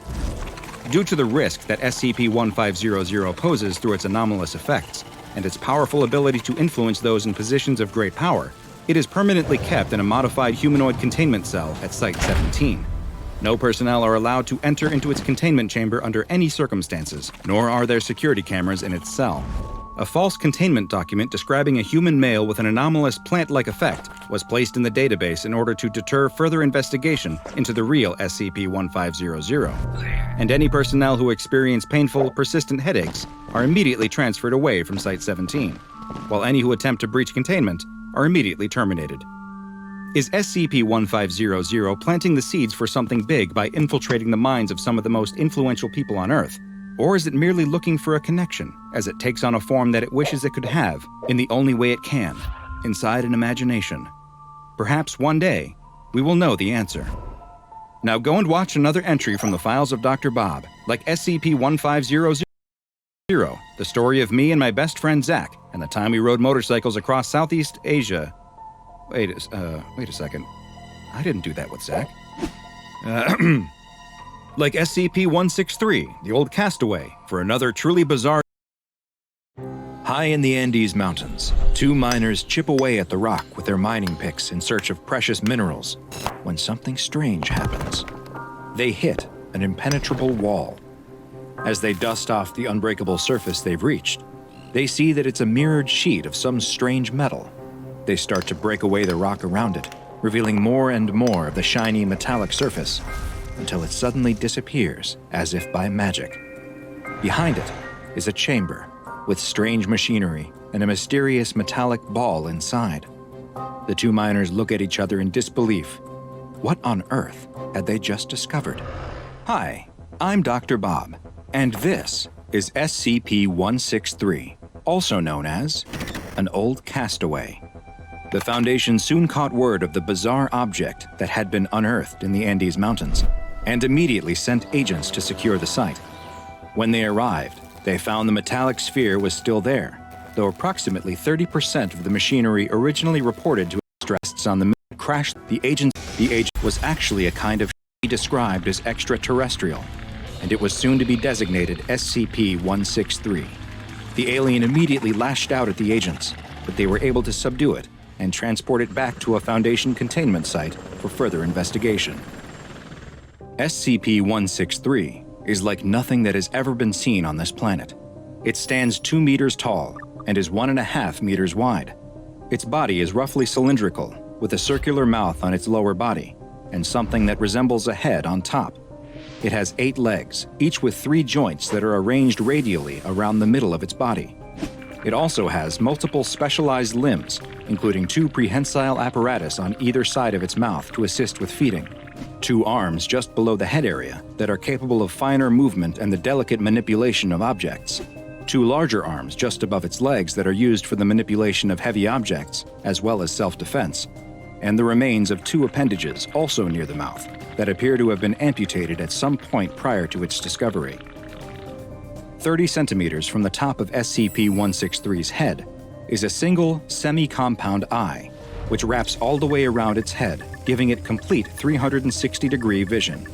Due to the risk that SCP-1500 poses through its anomalous effects and its powerful ability to influence those in positions of great power, it is permanently kept in a modified humanoid containment cell at Site-17. No personnel are allowed to enter into its containment chamber under any circumstances, nor are there security cameras in its cell. A false containment document describing a human male with an anomalous plant-like effect was placed in the database in order to deter further investigation into the real SCP-1500. And any personnel who experience painful, persistent headaches are immediately transferred away from Site-17, while any who attempt to breach containment are immediately terminated. Is SCP-1500 planting the seeds for something big by infiltrating the minds of some of the most influential people on Earth? Or is it merely looking for a connection as it takes on a form that it wishes it could have in the only way it can, inside an imagination? Perhaps one day, we will know the answer. Now go and watch another entry from the files of Dr. Bob, like SCP-1500, the story of me and my best friend Zach, and the time we rode motorcycles across Southeast Asia. Wait a second. I didn't do that with Zach. Like SCP-163, the old castaway, for another truly bizarre. High in the Andes Mountains, two miners chip away at the rock with their mining picks in search of precious minerals, when something strange happens. They hit an impenetrable wall. As they dust off the unbreakable surface they've reached, they see that it's a mirrored sheet of some strange metal. They start to break away the rock around it, revealing more and more of the shiny metallic surface, until it suddenly disappears as if by magic. Behind it is a chamber with strange machinery and a mysterious metallic ball inside. The two miners look at each other in disbelief. What on earth had they just discovered? Hi, I'm Dr. Bob, and this is SCP-163, also known as an old castaway. The Foundation soon caught word of the bizarre object that had been unearthed in the Andes Mountains, and immediately sent agents to secure the site. When they arrived, they found the metallic sphere was still there, though approximately 30% of the machinery originally reported to stress on the crash. The agent was actually a kind of described as extraterrestrial, and it was soon to be designated SCP-163. The alien immediately lashed out at the agents, but they were able to subdue it and transport it back to a Foundation containment site for further investigation. SCP-163 is like nothing that has ever been seen on this planet. It stands 2 meters tall and is 1.5 meters wide. Its body is roughly cylindrical, with a circular mouth on its lower body and something that resembles a head on top. It has 8 legs, each with 3 joints that are arranged radially around the middle of its body. It also has multiple specialized limbs, including 2 prehensile apparatus on either side of its mouth to assist with feeding, 2 arms just below the head area that are capable of finer movement and the delicate manipulation of objects, 2 larger arms just above its legs that are used for the manipulation of heavy objects, as well as self-defense, and the remains of 2 appendages also near the mouth that appear to have been amputated at some point prior to its discovery. 30 centimeters from the top of SCP-163's head is a single semi-compound eye, which wraps all the way around its head, giving it complete 360-degree vision.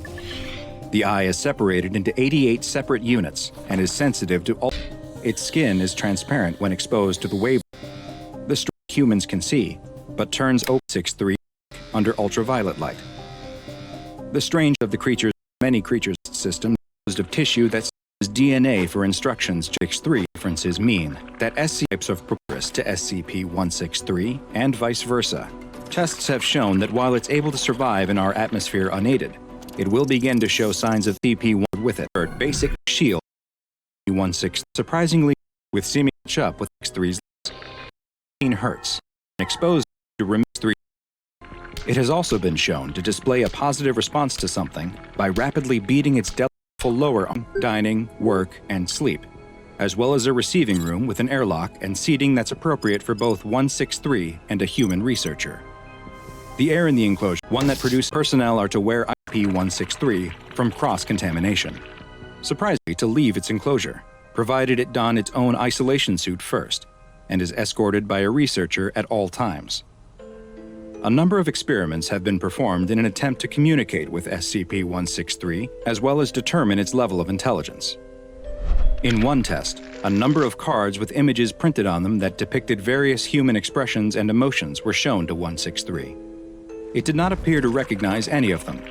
The eye is separated into 88 separate units and is sensitive to all. Its skin is transparent when exposed to the wave. The strength humans can see, but turns 063 under ultraviolet light. The strange of the creature's many creatures' system composed of tissue that DNA for instructions. 63 differences mean that SC types of progress to SCP-163 and vice versa. Tests have shown that while it's able to survive in our atmosphere unaided, it will begin to show signs of CP1 with it. Basic shield 163. Surprisingly, with seeming to match up with X3's 15 Hz, and exposed to remove 3. It has also been shown to display a positive response to something by rapidly beating its delicate lower on dining, work, and sleep, as well as a receiving room with an airlock and seating that's appropriate for both 163 and a human researcher. The air in the enclosure, one that produces personnel, are to wear IP-163 from cross-contamination. Surprisingly, to leave its enclosure, provided it don its own isolation suit first, and is escorted by a researcher at all times. A number of experiments have been performed in an attempt to communicate with SCP-163, as well as determine its level of intelligence. In one test, a number of cards with images printed on them that depicted various human expressions and emotions were shown to 163. It did not appear to recognize any of them,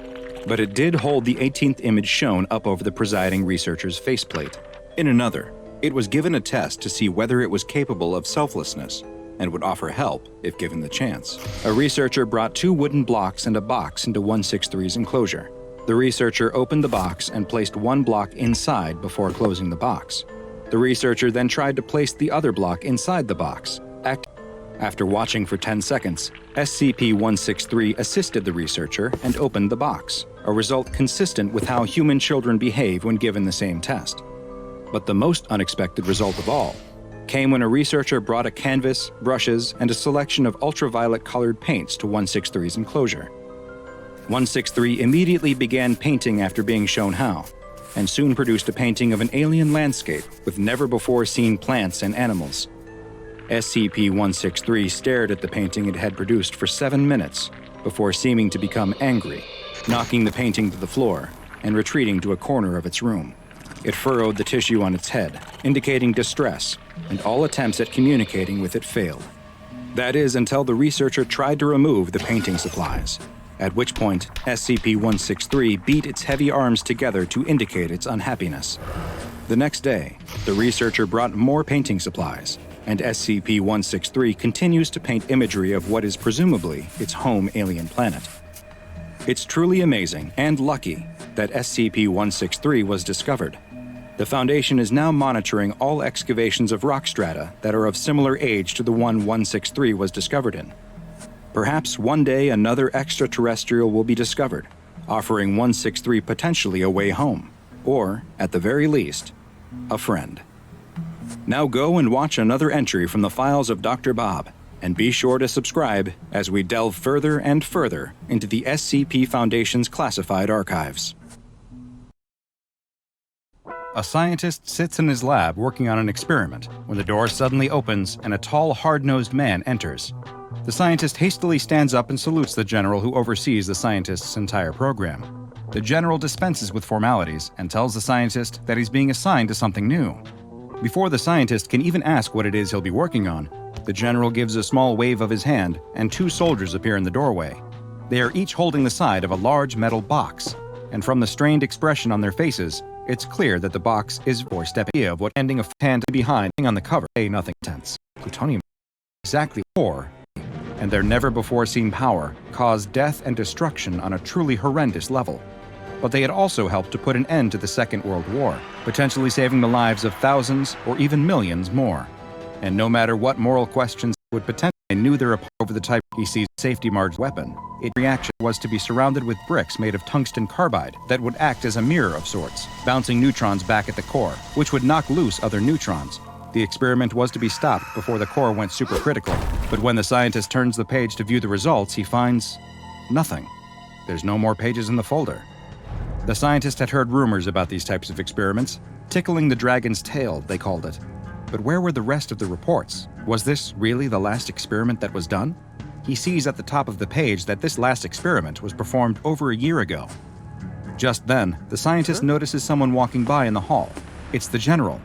but it did hold the 18th image shown up over the presiding researcher's faceplate. In another, it was given a test to see whether it was capable of selflessness and would offer help if given the chance. A researcher brought 2 wooden blocks and a box into 163's enclosure. The researcher opened the box and placed 1 block inside before closing the box. The researcher then tried to place the other block inside the box. After watching for 10 seconds, SCP-163 assisted the researcher and opened the box, a result consistent with how human children behave when given the same test. But the most unexpected result of all came when a researcher brought a canvas, brushes, and a selection of ultraviolet-colored paints to 163's enclosure. 163 immediately began painting after being shown how, and soon produced a painting of an alien landscape with never-before-seen plants and animals. SCP-163 stared at the painting it had produced for 7 minutes before seeming to become angry, knocking the painting to the floor and retreating to a corner of its room. It furrowed the tissue on its head, indicating distress, and all attempts at communicating with it failed. That is, until the researcher tried to remove the painting supplies, at which point SCP-163 beat its heavy arms together to indicate its unhappiness. The next day, the researcher brought more painting supplies, and SCP-163 continues to paint imagery of what is presumably its home alien planet. It's truly amazing and lucky that SCP-163 was discovered. The Foundation is now monitoring all excavations of rock strata that are of similar age to the one 163 was discovered in. Perhaps one day another extraterrestrial will be discovered, offering 163 potentially a way home, or, at the very least, a friend. Now go and watch another entry from the files of Dr. Bob, and be sure to subscribe as we delve further and further into the SCP Foundation's classified archives. A scientist sits in his lab working on an experiment when the door suddenly opens and a tall, hard-nosed man enters. The scientist hastily stands up and salutes the general who oversees the scientist's entire program. The general dispenses with formalities and tells the scientist that he's being assigned to something new. Before the scientist can even ask what it is he'll be working on, the general gives a small wave of his hand and 2 soldiers appear in the doorway. They are each holding the side of a large metal box, and from the strained expression on their faces, it's clear that the box is for stepping of what ending a hand behind on the cover. Nothing tense. Plutonium exactly 4, and their never-before-seen power caused death and destruction on a truly horrendous level. But they had also helped to put an end to the Second World War, potentially saving the lives of thousands or even millions more. And no matter what moral questions would potentially knew their opponent over the type he sees safety margin weapon, its reaction was to be surrounded with bricks made of tungsten carbide that would act as a mirror of sorts, bouncing neutrons back at the core, which would knock loose other neutrons. The experiment was to be stopped before the core went supercritical, but when the scientist turns the page to view the results, he finds nothing. There's no more pages in the folder. The scientist had heard rumors about these types of experiments. Tickling the dragon's tail, they called it. But where were the rest of the reports? Was this really the last experiment that was done? He sees at the top of the page that this last experiment was performed over a year ago. Just then, the scientist notices someone walking by in the hall. It's the general.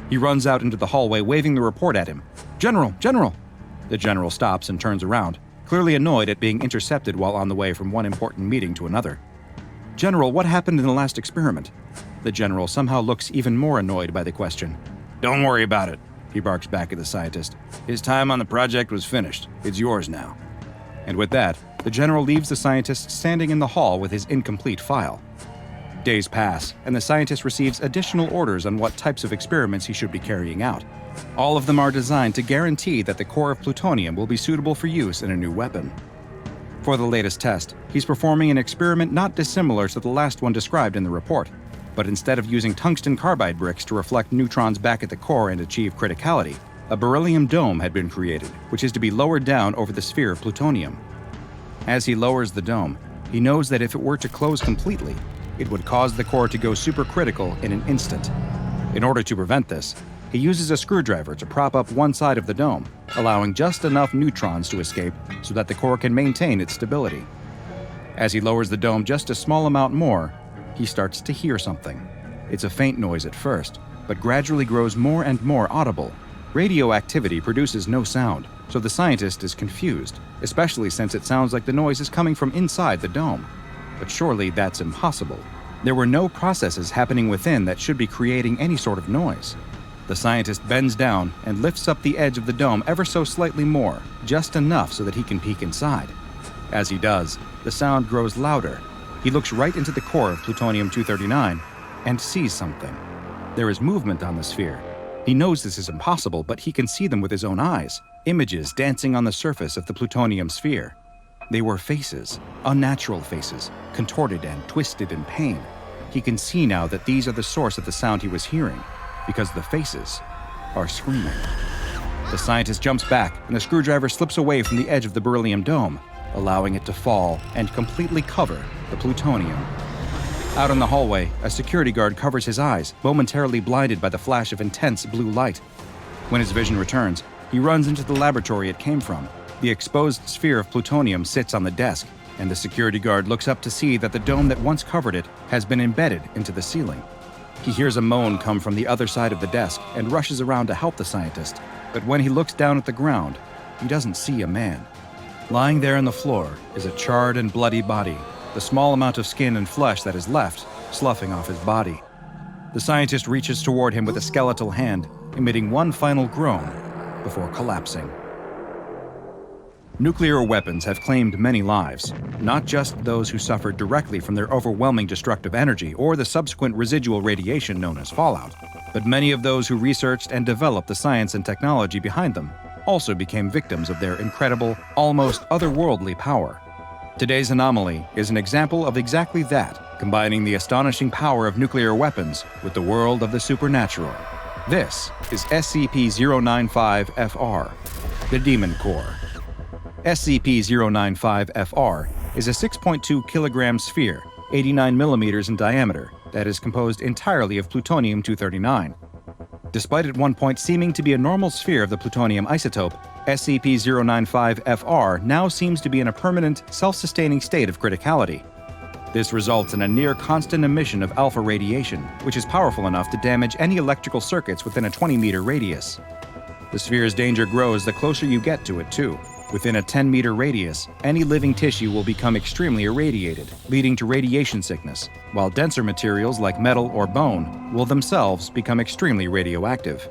He runs out into the hallway, waving the report at him. "General! General!" The general stops and turns around, clearly annoyed at being intercepted while on the way from one important meeting to another. "General, what happened in the last experiment?" The general somehow looks even more annoyed by the question. "Don't worry about it," he barks back at the scientist. "His time on the project was finished. It's yours now." And with that, the general leaves the scientist standing in the hall with his incomplete file. Days pass, and the scientist receives additional orders on what types of experiments he should be carrying out. All of them are designed to guarantee that the core of plutonium will be suitable for use in a new weapon. For the latest test, he's performing an experiment not dissimilar to the last one described in the report, but instead of using tungsten carbide bricks to reflect neutrons back at the core and achieve criticality, a beryllium dome had been created, which is to be lowered down over the sphere of plutonium. As he lowers the dome, he knows that if it were to close completely, it would cause the core to go supercritical in an instant. In order to prevent this, he uses a screwdriver to prop up one side of the dome, allowing just enough neutrons to escape so that the core can maintain its stability. As he lowers the dome just a small amount more, he starts to hear something. It's a faint noise at first, but gradually grows more and more audible. Radioactivity produces no sound, so the scientist is confused, especially since it sounds like the noise is coming from inside the dome. But surely that's impossible. There were no processes happening within that should be creating any sort of noise. The scientist bends down and lifts up the edge of the dome ever so slightly more, just enough so that he can peek inside. As he does, the sound grows louder. He looks right into the core of plutonium-239 and sees something. There is movement on the sphere. He knows this is impossible, but he can see them with his own eyes, images dancing on the surface of the plutonium sphere. They were faces, unnatural faces, contorted and twisted in pain. He can see now that these are the source of the sound he was hearing, because the faces are screaming. The scientist jumps back, and the screwdriver slips away from the edge of the beryllium dome, allowing it to fall and completely cover the plutonium. Out in the hallway, a security guard covers his eyes, momentarily blinded by the flash of intense blue light. When his vision returns, he runs into the laboratory it came from. The exposed sphere of plutonium sits on the desk, and the security guard looks up to see that the dome that once covered it has been embedded into the ceiling. He hears a moan come from the other side of the desk and rushes around to help the scientist, but when he looks down at the ground, he doesn't see a man. Lying there on the floor is a charred and bloody body, the small amount of skin and flesh that is left sloughing off his body. The scientist reaches toward him with a skeletal hand, emitting one final groan before collapsing. Nuclear weapons have claimed many lives, not just those who suffered directly from their overwhelming destructive energy or the subsequent residual radiation known as fallout, but many of those who researched and developed the science and technology behind them also became victims of their incredible, almost otherworldly power. Today's anomaly is an example of exactly that, combining the astonishing power of nuclear weapons with the world of the supernatural. This is SCP-095-FR, the Demon Core. SCP-095-FR is a 6.2 kilogram sphere, 89 millimeters in diameter, that is composed entirely of plutonium-239. Despite at one point seeming to be a normal sphere of the plutonium isotope, SCP-095-FR now seems to be in a permanent, self-sustaining state of criticality. This results in a near-constant emission of alpha radiation, which is powerful enough to damage any electrical circuits within a 20-meter radius. The sphere's danger grows the closer you get to it, too. Within a 10-meter radius, any living tissue will become extremely irradiated, leading to radiation sickness, while denser materials like metal or bone will themselves become extremely radioactive.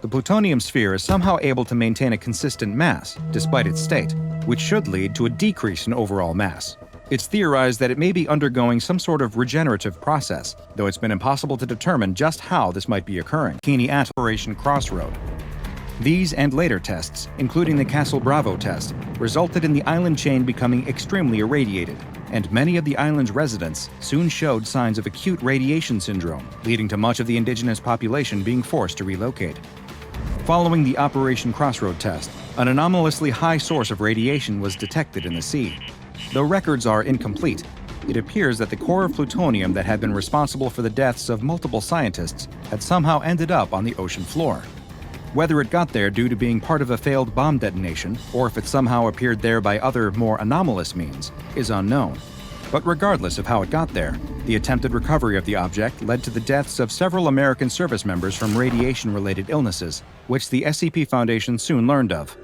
The plutonium sphere is somehow able to maintain a consistent mass, despite its state, which should lead to a decrease in overall mass. It's theorized that it may be undergoing some sort of regenerative process, though it's been impossible to determine just how this might be occurring. Keeney at Operation Crossroad. These and later tests, including the Castle Bravo test, resulted in the island chain becoming extremely irradiated, and many of the island's residents soon showed signs of acute radiation syndrome, leading to much of the indigenous population being forced to relocate. Following the Operation Crossroad test, an anomalously high source of radiation was detected in the sea. Though records are incomplete, it appears that the core of plutonium that had been responsible for the deaths of multiple scientists had somehow ended up on the ocean floor. Whether it got there due to being part of a failed bomb detonation, or if it somehow appeared there by other, more anomalous means, is unknown. But regardless of how it got there, the attempted recovery of the object led to the deaths of several American service members from radiation-related illnesses, which the SCP Foundation soon learned of.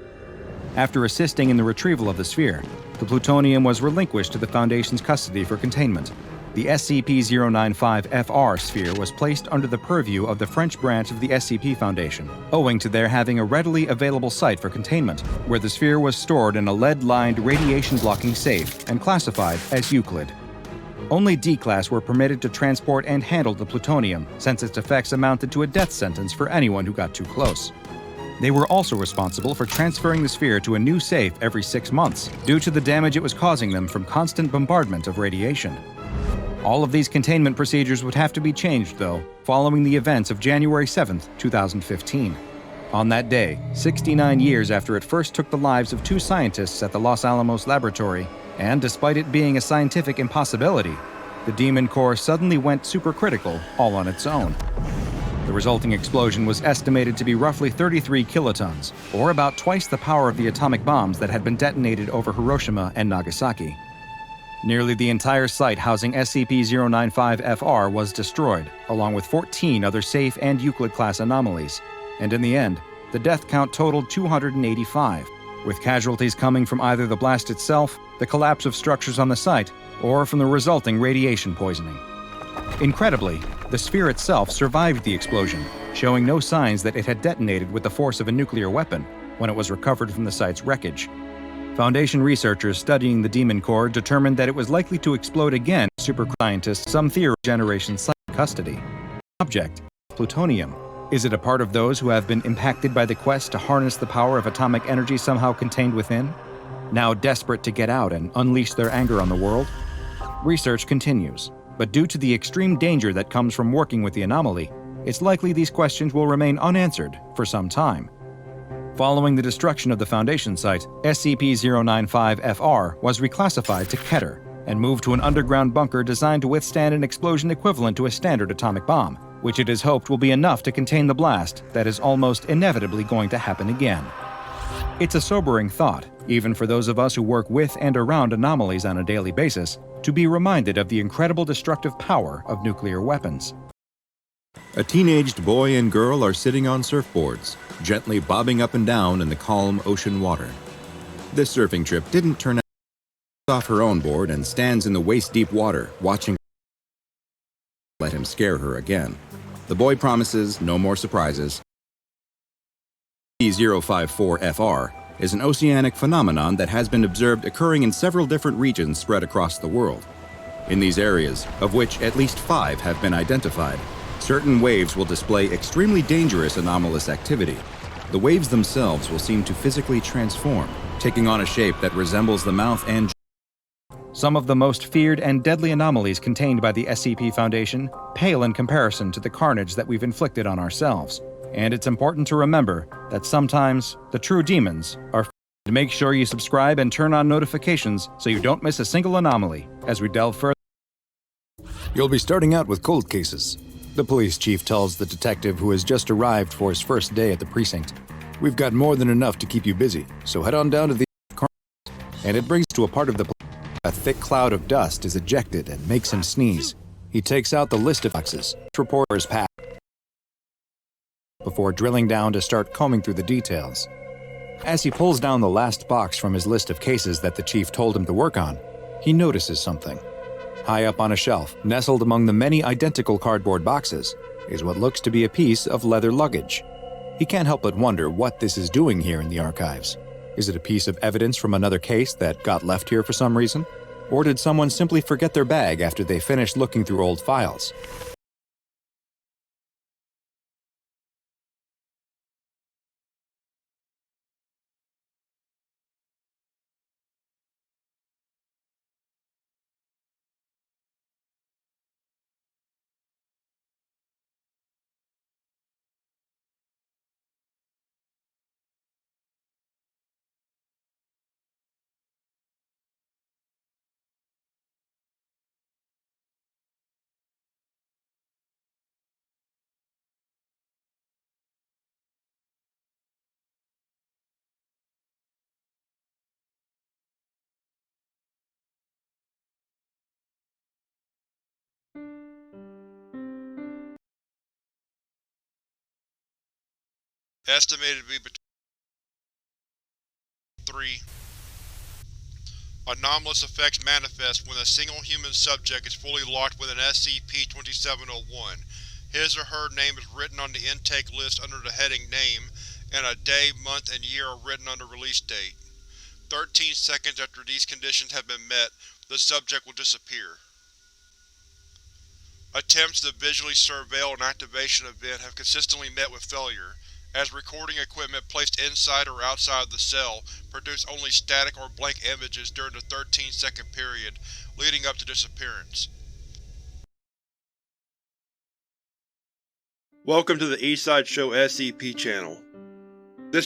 After assisting in the retrieval of the sphere, the plutonium was relinquished to the Foundation's custody for containment. The SCP-095-FR sphere was placed under the purview of the French branch of the SCP Foundation, owing to their having a readily available site for containment, where the sphere was stored in a lead-lined radiation-blocking safe and classified as Euclid. Only D-Class were permitted to transport and handle the plutonium, since its effects amounted to a death sentence for anyone who got too close. They were also responsible for transferring the sphere to a new safe every 6 months, due to the damage it was causing them from constant bombardment of radiation. All of these containment procedures would have to be changed, though, following the events of January 7, 2015. On that day, 69 years after it first took the lives of 2 scientists at the Los Alamos laboratory, and despite it being a scientific impossibility, the Demon Core suddenly went supercritical all on its own. The resulting explosion was estimated to be roughly 33 kilotons, or about twice the power of the atomic bombs that had been detonated over Hiroshima and Nagasaki. Nearly the entire site housing SCP-095-FR was destroyed, along with 14 other safe and Euclid-class anomalies, and in the end, the death count totaled 285, with casualties coming from either the blast itself, the collapse of structures on the site, or from the resulting radiation poisoning. Incredibly, the sphere itself survived the explosion, showing no signs that it had detonated with the force of a nuclear weapon when it was recovered from the site's wreckage. Foundation researchers studying the Demon Core determined that it was likely to explode again if super scientists some theory generation site custody. Object: plutonium. Is it a part of those who have been impacted by the quest to harness the power of atomic energy somehow contained within, now desperate to get out and unleash their anger on the world? Research continues, but due to the extreme danger that comes from working with the anomaly, it's likely these questions will remain unanswered for some time. Following the destruction of the Foundation site, SCP-095-FR was reclassified to Keter and moved to an underground bunker designed to withstand an explosion equivalent to a standard atomic bomb, which it is hoped will be enough to contain the blast that is almost inevitably going to happen again. It's a sobering thought, even for those of us who work with and around anomalies on a daily basis, to be reminded of the incredible destructive power of nuclear weapons. A teenaged boy and girl are sitting on surfboards, gently bobbing up and down in the calm ocean water. This surfing trip didn't turn out. Off her own board and stands in the waist-deep water, watching. Let him scare her again. The boy promises no more surprises. SCP-054-FR is an oceanic phenomenon that has been observed occurring in several different regions spread across the world. In these areas, of which at least 5 have been identified, certain waves will display extremely dangerous anomalous activity. The waves themselves will seem to physically transform, taking on a shape that resembles the mouth and Some of the most feared and deadly anomalies contained by the SCP Foundation pale in comparison to the carnage that we've inflicted on ourselves. And it's important to remember that sometimes the true demons are to make sure you subscribe and turn on notifications so you don't miss a single anomaly as we delve further. You'll be starting out with cold cases. The police chief tells the detective who has just arrived for his first day at the precinct. We've got more than enough to keep you busy, so head on down to the and it brings to a part of the a thick cloud of dust is ejected and makes him sneeze. He takes out the list of boxes, reporters pack, before drilling down to start combing through the details. As he pulls down the last box from his list of cases that the chief told him to work on, he notices something. High up on a shelf, nestled among the many identical cardboard boxes, is what looks to be a piece of leather luggage. He can't help but wonder what this is doing here in the archives. Is it a piece of evidence from another case that got left here for some reason? Or did someone simply forget their bag after they finished looking through old files? Estimated to be between 3. Anomalous effects manifest when a single human subject is fully locked with an SCP-2701. His or her name is written on the intake list under the heading Name, and a day, month, and year are written on the release date. 13 seconds after these conditions have been met, the subject will disappear. Attempts to visually surveil an activation event have consistently met with failure, as recording equipment placed inside or outside of the cell produced only static or blank images during the 13-second period leading up to disappearance. Welcome to the Eastside Show SCP channel. This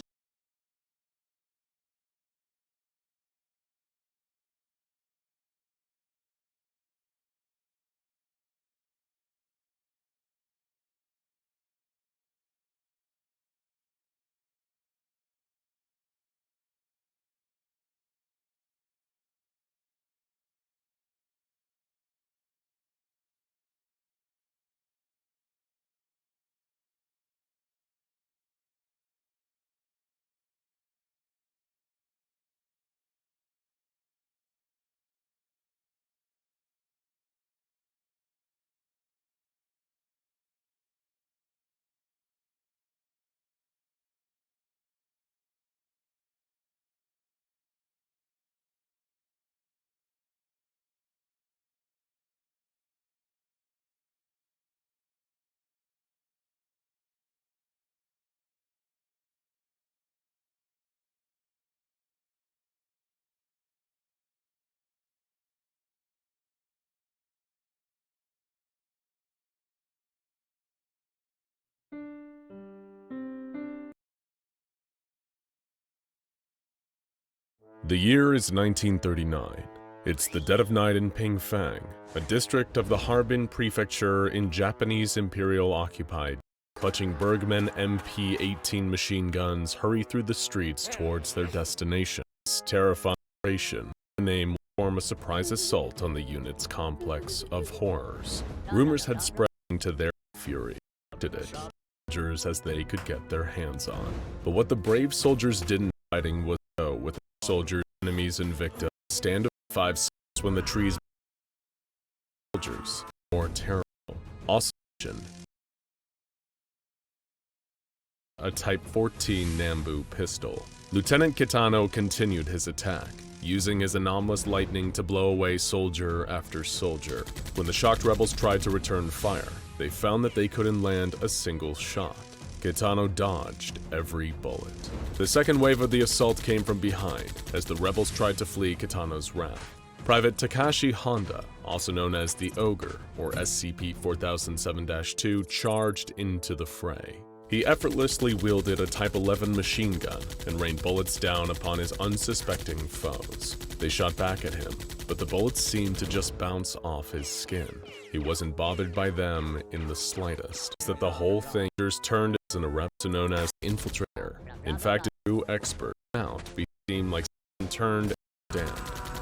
The year is 1939. It's the dead of night in Pingfang, a district of the Harbin Prefecture in Japanese Imperial-occupied. Clutching Bergmann MP-18 machine guns hurry through the streets towards their destination. This terrifying operation, the name will form a surprise assault on the unit's complex of horrors. Rumors had spread to their fury, did it, soldiers as they could get their hands on. But what the brave soldiers didn't fighting was go with soldiers, enemies, and victims. Stand of 5 seconds when the trees. Soldiers, more terrible. Also mentioned a Type 14 Nambu pistol. Lieutenant Kitano continued his attack, using his anomalous lightning to blow away soldier after soldier. When the shocked rebels tried to return fire, they found that they couldn't land a single shot. Kitano dodged every bullet. The second wave of the assault came from behind, as the rebels tried to flee Kitano's wrath. Private Takashi Honda, also known as the Ogre, or SCP-4007-2, charged into the fray. He effortlessly wielded a Type 11 machine gun and rained bullets down upon his unsuspecting foes. They shot back at him, but the bullets seemed to just bounce off his skin. He wasn't bothered by them in the slightest. It's that the whole thing just turned into a rep known as Infiltrator. In fact, a true expert found to seem like someone turned down.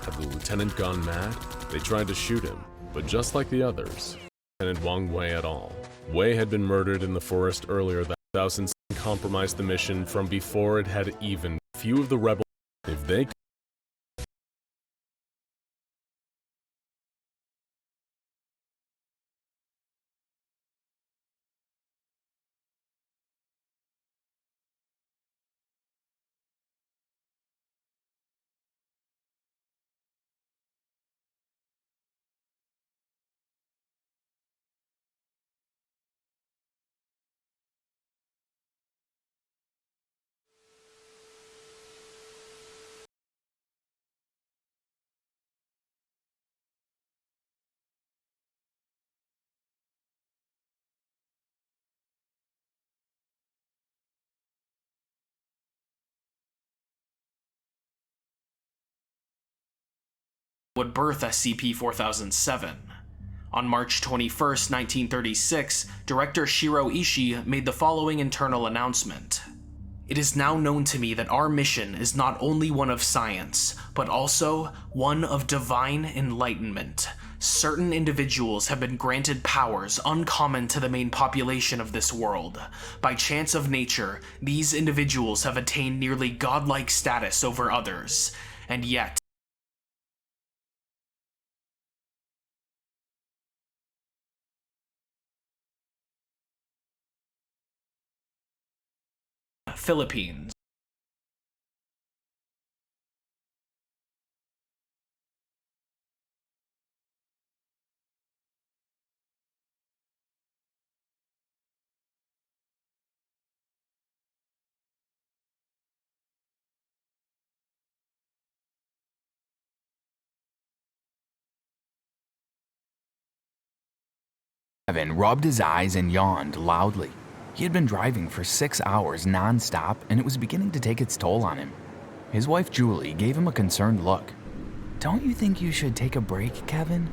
Had the lieutenant gone mad? They tried to shoot him, but just like the others, Lieutenant Wang Wei at all. Wei had been murdered in the forest earlier that thousands compromised the mission from before it had even few of the rebels. If they would birth SCP-4007. On March 21, 1936, Director Shiro Ishii made the following internal announcement. It is now known to me that our mission is not only one of science, but also one of divine enlightenment. Certain individuals have been granted powers uncommon to the main population of this world. By chance of nature, these individuals have attained nearly godlike status over others, and yet, Philippines. Kevin rubbed his eyes and yawned loudly. He had been driving for 6 hours non-stop, and it was beginning to take its toll on him. His wife Julie gave him a concerned look. "Don't you think you should take a break, Kevin?"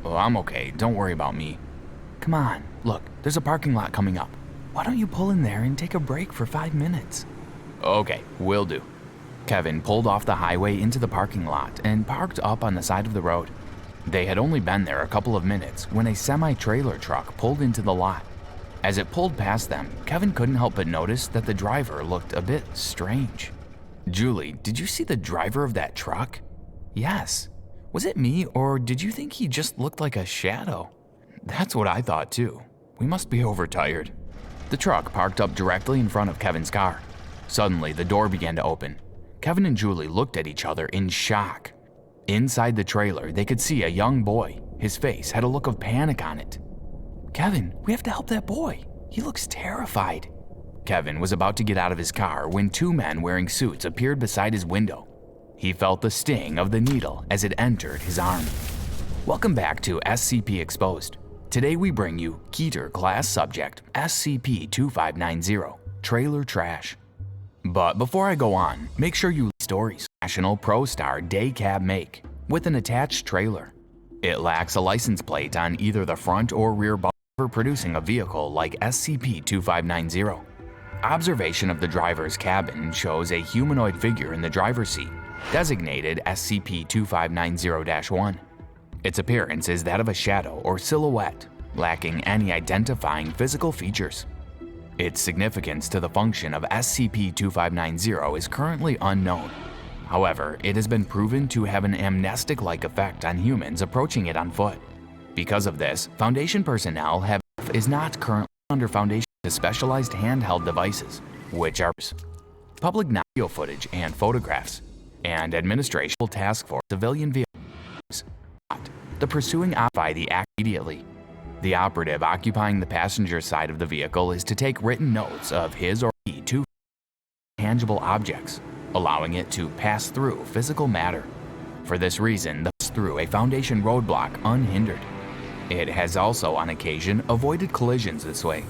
"Oh, I'm okay. Don't worry about me." "Come on, look, there's a parking lot coming up. Why don't you pull in there and take a break for 5 minutes?" "Okay, will do." Kevin pulled off the highway into the parking lot and parked up on the side of the road. They had only been there a couple of minutes when a semi-trailer truck pulled into the lot. As it pulled past them, Kevin couldn't help but notice that the driver looked a bit strange. "Julie, did you see the driver of that truck?" "Yes. Was it me, or did you think he just looked like a shadow?" "That's what I thought too. We must be overtired." The truck parked up directly in front of Kevin's car. Suddenly, the door began to open. Kevin and Julie looked at each other in shock. Inside the trailer, they could see a young boy. His face had a look of panic on it. "Kevin, we have to help that boy. He looks terrified." Kevin was about to get out of his car when 2 men wearing suits appeared beside his window. He felt the sting of the needle as it entered his arm. Welcome back to SCP Exposed. Today we bring you Keter Class Subject SCP-2590, Trailer Trash. But before I go on, make sure you stories. National ProStar Day Cab make, with an attached trailer. It lacks a license plate on either the front or rear bumper for producing a vehicle like SCP-2590. Observation of the driver's cabin shows a humanoid figure in the driver's seat, designated SCP-2590-1. Its appearance is that of a shadow or silhouette, lacking any identifying physical features. Its significance to the function of SCP-2590 is currently unknown. However, it has been proven to have an amnestic-like effect on humans approaching it on foot. Because of this, Foundation personnel is not currently under Foundation to specialized handheld devices, which are public video footage and photographs, and Administrational Task Force civilian vehicles. The pursuing by the act immediately. The operative occupying the passenger side of the vehicle is to take written notes of his or her two tangible objects, allowing it to pass through physical matter. For this reason, thus through a Foundation roadblock unhindered. It has also, on occasion, avoided collisions this way.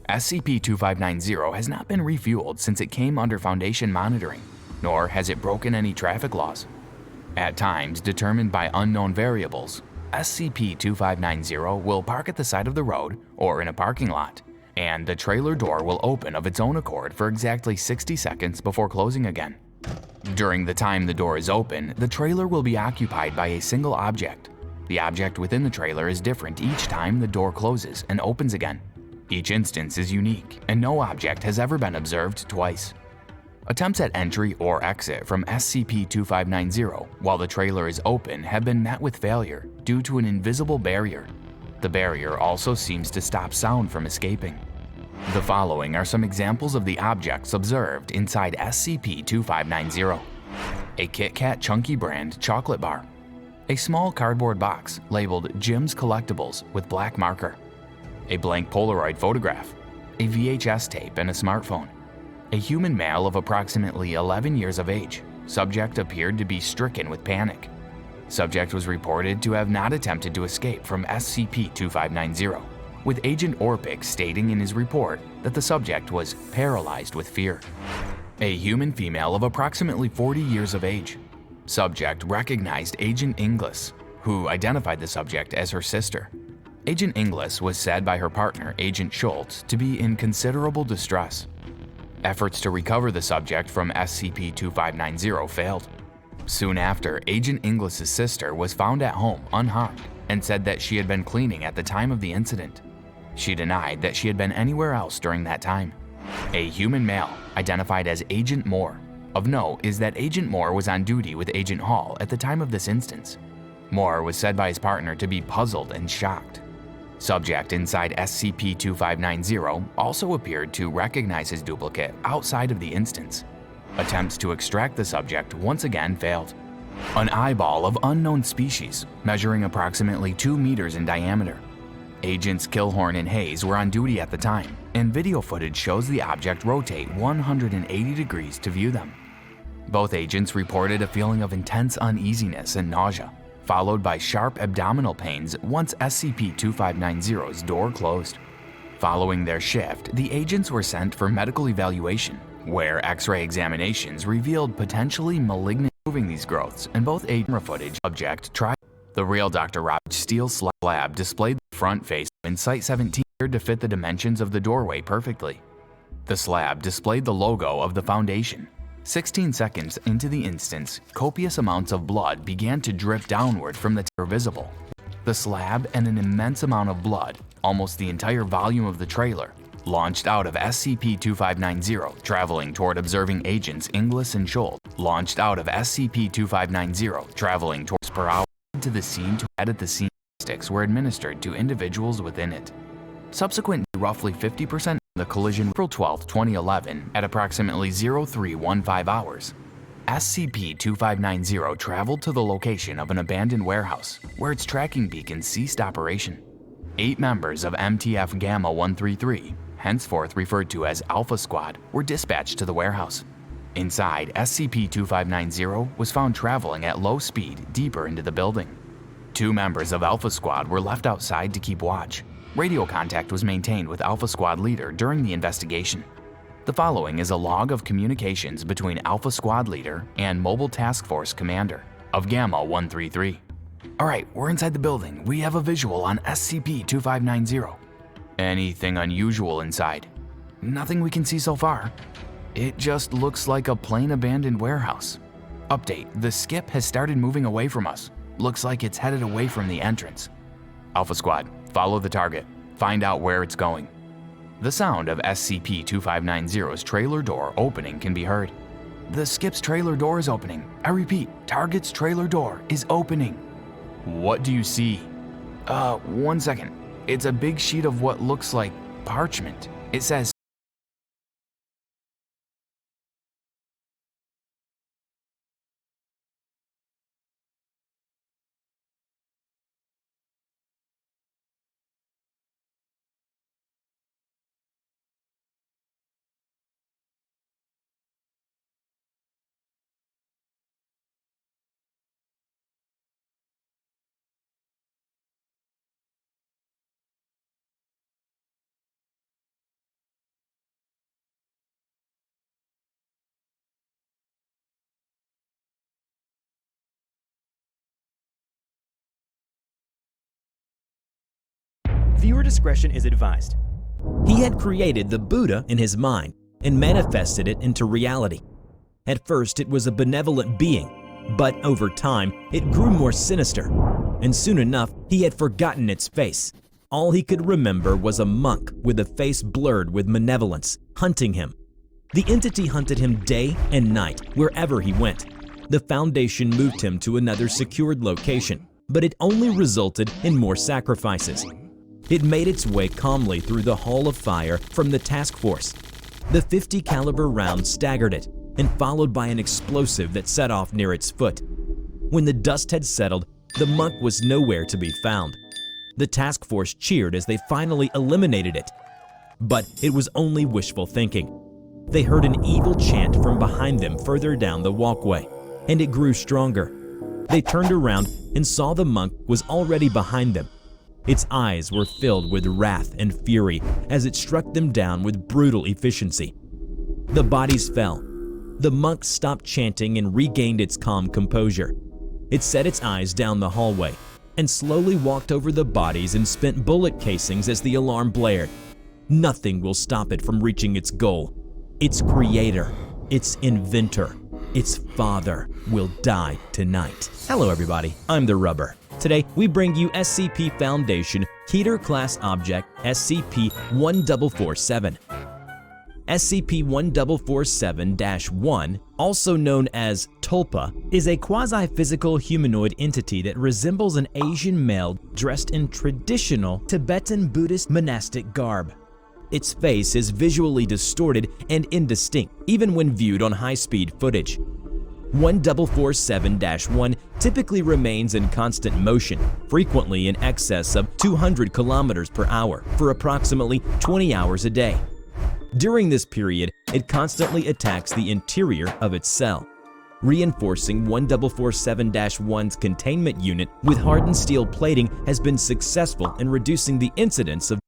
SCP-2590 has not been refueled since it came under Foundation monitoring, nor has it broken any traffic laws. At times determined by unknown variables, SCP-2590 will park at the side of the road or in a parking lot, and the trailer door will open of its own accord for exactly 60 seconds before closing again. During the time the door is open, the trailer will be occupied by a single object. The object within the trailer is different each time the door closes and opens again. Each instance is unique, and no object has ever been observed twice. Attempts at entry or exit from SCP-2590 while the trailer is open have been met with failure due to an invisible barrier. The barrier also seems to stop sound from escaping. The following are some examples of the objects observed inside SCP-2590. A Kit Kat Chunky brand chocolate bar. A small cardboard box labeled Jim's Collectibles with black marker. A blank Polaroid photograph. A VHS tape and a smartphone. A human male of approximately 11 years of age. Subject appeared to be stricken with panic. Subject was reported to have not attempted to escape from SCP-2590, with Agent Orpik stating in his report that the subject was paralyzed with fear. A human female of approximately 40 years of age. Subject recognized Agent Inglis, who identified the subject as her sister. Agent Inglis was said by her partner, Agent Schultz, to be in considerable distress. Efforts to recover the subject from SCP-2590 failed. Soon after, Agent Inglis' sister was found at home unharmed and said that she had been cleaning at the time of the incident. She denied that she had been anywhere else during that time. A human male, identified as Agent Moore. Of note is that Agent Moore was on duty with Agent Hall at the time of this instance. Moore was said by his partner to be puzzled and shocked. Subject inside SCP-2590 also appeared to recognize his duplicate outside of the instance. Attempts to extract the subject once again failed. An eyeball of unknown species, measuring approximately 2 meters in diameter. Agents Kilhorn and Hayes were on duty at the time, and video footage shows the object rotate 180 degrees to view them. Both agents reported a feeling of intense uneasiness and nausea, followed by sharp abdominal pains once SCP-2590's door closed. Following their shift, the agents were sent for medical evaluation, where X-ray examinations revealed potentially malignant moving these growths, and both camera footage subject tried. The real Dr. Robert steel slab displayed the front face in Site-17 to fit the dimensions of the doorway perfectly. The slab displayed the logo of the Foundation. 16 seconds into the instance, copious amounts of blood began to drip downward from the tear visible. The slab and an immense amount of blood, almost the entire volume of the trailer, launched out of SCP-2590, traveling toward observing agents Inglis and Scholl, launched out of SCP-2590, traveling towards per hour to the scene to edit the scene. Sticks were administered to individuals within it. Subsequent to roughly 50% of the collision, April 12, 2011, at approximately 0315 hours, SCP-2590 traveled to the location of an abandoned warehouse, where its tracking beacon ceased operation. 8 members of MTF Gamma 133, henceforth referred to as Alpha Squad, were dispatched to the warehouse. Inside, SCP-2590 was found traveling at low speed deeper into the building. 2 members of Alpha Squad were left outside to keep watch. Radio contact was maintained with Alpha Squad leader during the investigation. The following is a log of communications between Alpha Squad leader and Mobile Task Force commander of Gamma 133. Alright, we're inside the building. We have a visual on SCP-2590. Anything unusual inside? Nothing we can see so far. It just looks like a plain abandoned warehouse. Update, the skip has started moving away from us. Looks like it's headed away from the entrance. Alpha Squad, follow the target. Find out where it's going. The sound of SCP-2590's trailer door opening can be heard. The skip's trailer door is opening. I repeat, target's trailer door is opening. What do you see? 1 second. It's a big sheet of what looks like parchment. It says Viewer discretion is advised. He had created the Buddha in his mind and manifested it into reality. At first, it was a benevolent being, but over time, it grew more sinister, and soon enough, he had forgotten its face. All he could remember was a monk with a face blurred with malevolence, hunting him. The entity hunted him day and night, wherever he went. The Foundation moved him to another secured location, but it only resulted in more sacrifices. It made its way calmly through the Hall of Fire from the task force. The .50 caliber round staggered it, and followed by an explosive that set off near its foot. When the dust had settled, the monk was nowhere to be found. The task force cheered as they finally eliminated it. But it was only wishful thinking. They heard an evil chant from behind them further down the walkway, and it grew stronger. They turned around and saw the monk was already behind them. Its eyes were filled with wrath and fury as it struck them down with brutal efficiency. The bodies fell. The monk stopped chanting and regained its calm composure. It set its eyes down the hallway and slowly walked over the bodies and spent bullet casings as the alarm blared. Nothing will stop it from reaching its goal. Its creator, its inventor, its father will die tonight. Hello everybody, I'm the Rubber. Today, we bring you SCP Foundation Keter Class Object SCP-1447. SCP-1447-1, also known as Tulpa, is a quasi-physical humanoid entity that resembles an Asian male dressed in traditional Tibetan Buddhist monastic garb. Its face is visually distorted and indistinct, even when viewed on high-speed footage. 1447-1 typically remains in constant motion, frequently in excess of 200 kilometers per hour, for approximately 20 hours a day. During this period, it constantly attacks the interior of its cell. Reinforcing 1447-1's containment unit with hardened steel plating has been successful in reducing the incidence of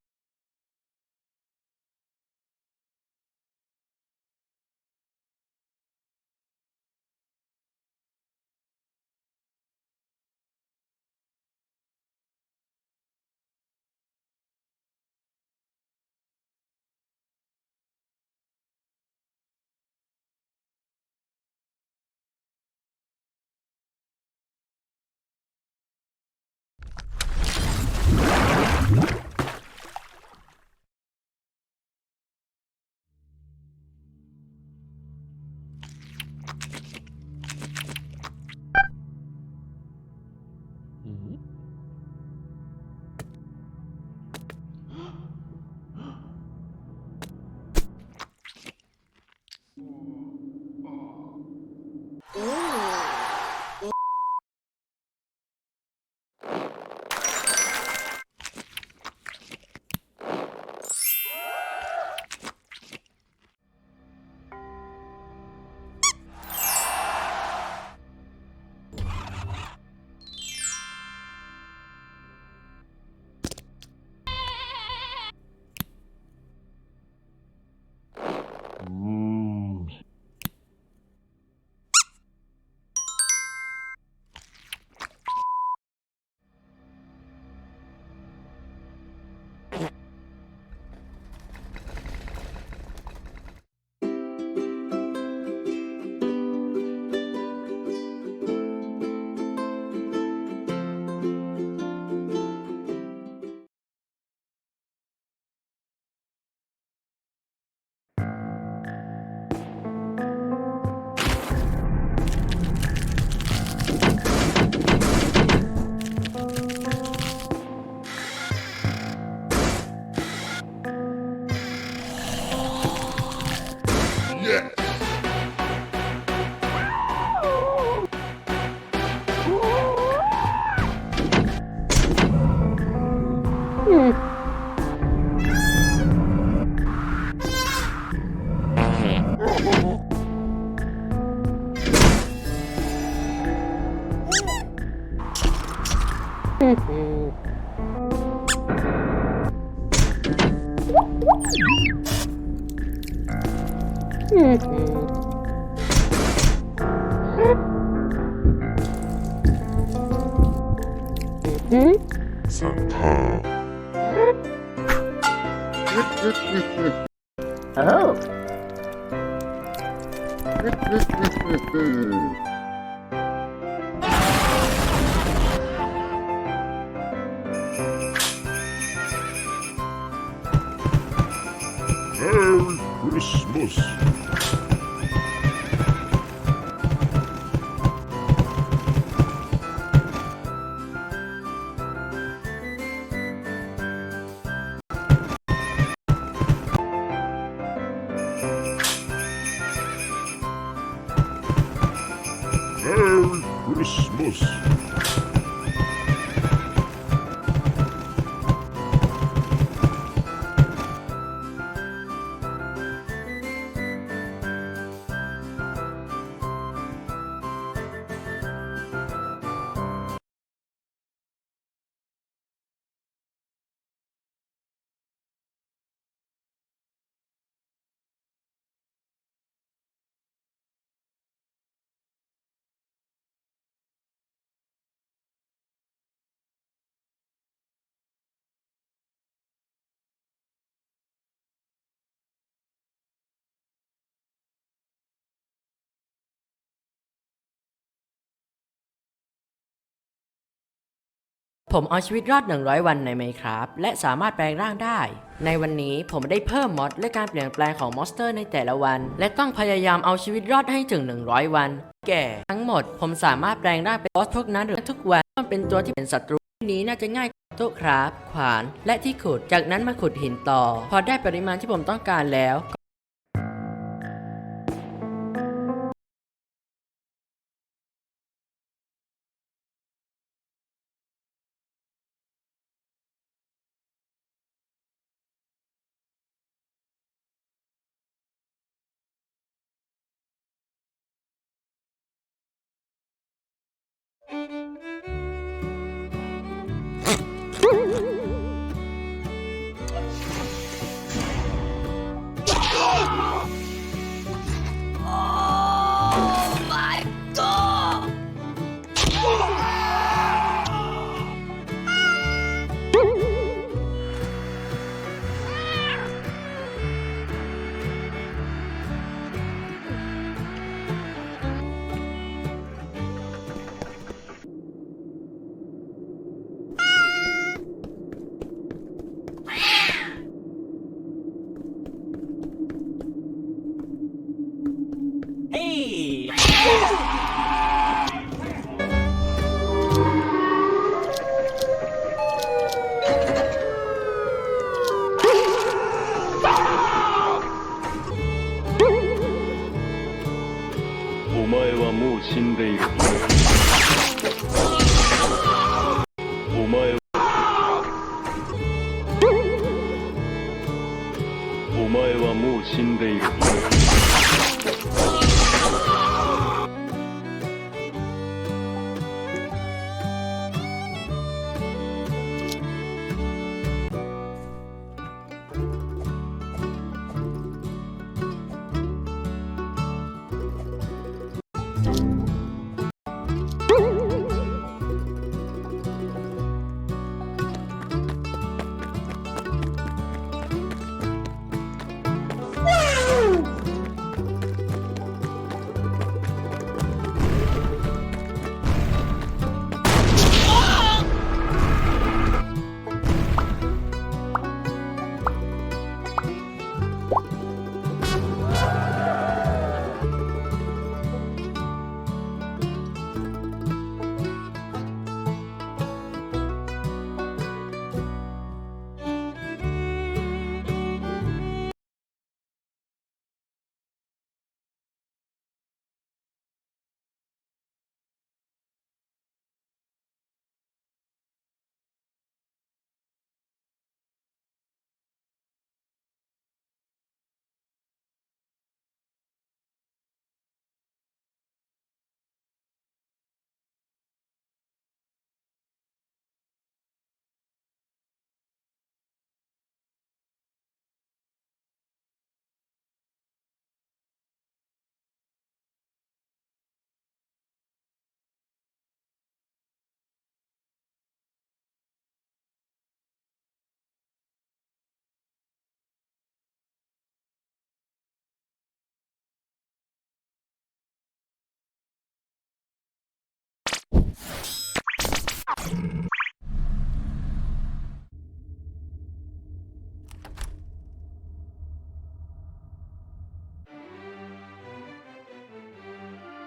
Merry Christmas. Merry Christmas.ผมเอาชีวิตรอด100 วันใน Minecraft และสามารถแปลงร่างได้ ในวันนี้ผมได้เพิ่มมอดและการเปลี่ยนแปลงของมอนสเตอร์ในแต่ละวัน และต้องพยายามเอาชีวิตรอดให้ถึง100 วัน แก่ทั้งหมดผมสามารถแปลงร่างเป็นบอสทุกนั้นหรือทุกวันมันเป็นตัวที่เป็นศัตรูนี้น่าจะง่ายโต๊ะครับขวานและที่ขุดจากนั้นมาขุดหินต่อพอได้ปริมาณที่ผมต้องการแล้ว Hey!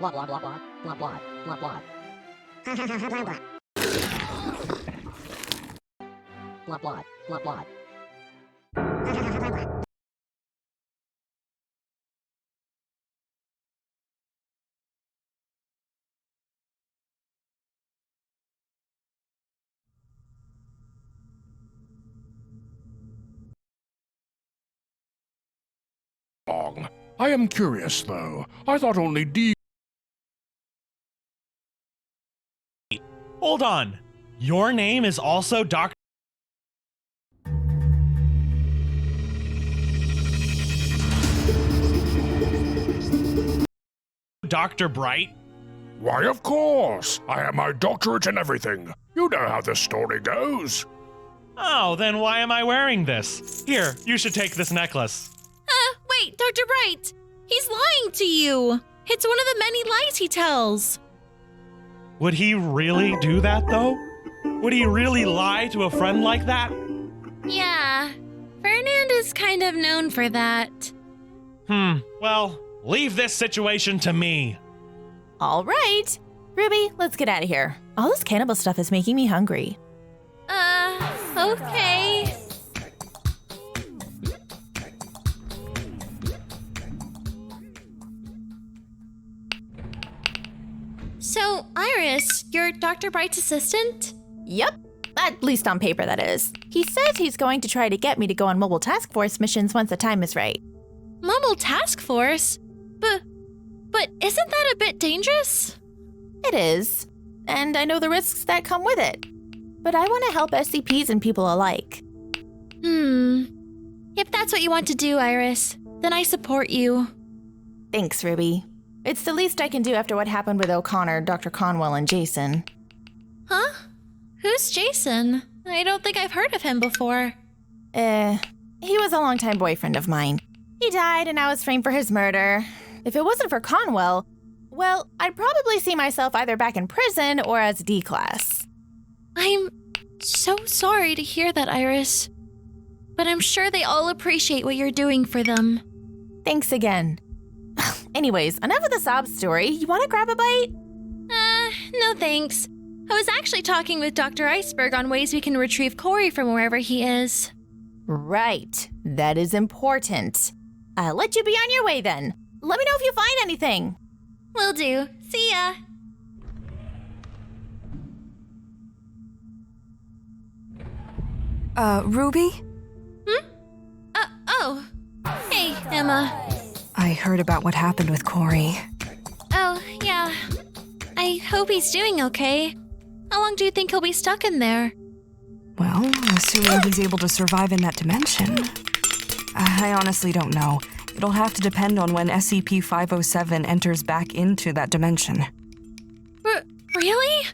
Blah blah blah blah blah blah blah blah. Blah blah blah blah. I am curious, though. I thought only D. Hold on. Your name is also Dr. Dr. Bright? Why, of course. I have my doctorate and everything. You know how this story goes. Oh, then why am I wearing this? Here, you should take this necklace. Wait, Dr. Bright! He's lying to you! It's one of the many lies he tells! Would he really do that, though? Would he really lie to a friend like that? Yeah, Fernand is kind of known for that. Well, leave this situation to me. All right. Ruby, let's get out of here. All this cannibal stuff is making me hungry. Okay. So, Iris, you're Dr. Bright's assistant? Yep. At least on paper, that is. He says he's going to try to get me to go on mobile task force missions once the time is right. Mobile task force? But isn't that a bit dangerous? It is. and I know the risks that come with it. But I want to help SCPs and people alike. If that's what you want to do, Iris, then I support you. Thanks, Ruby. It's the least I can do after what happened with O'Connor, Dr. Conwell, and Jason. Huh? Who's Jason? I don't think I've heard of him before. He was a longtime boyfriend of mine. He died and I was framed for his murder. If it wasn't for Conwell, well, I'd probably see myself either back in prison or as D-class. I'm so sorry to hear that, Iris. But I'm sure they all appreciate what you're doing for them. Thanks again. Anyways, enough of the sob story. You want to grab a bite? No thanks. I was actually talking with Dr. Iceberg on ways we can retrieve Corey from wherever he is. Right. That is important. I'll let you be on your way then. Let me know if you find anything. Will do. See ya. Ruby? Oh. Hey, Emma. I heard about what happened with Corey. Oh, yeah. I hope he's doing okay. How long do you think he'll be stuck in there? Well, assuming he's able to survive in that dimension. I honestly don't know. It'll have to depend on when SCP-507 enters back into that dimension. Really?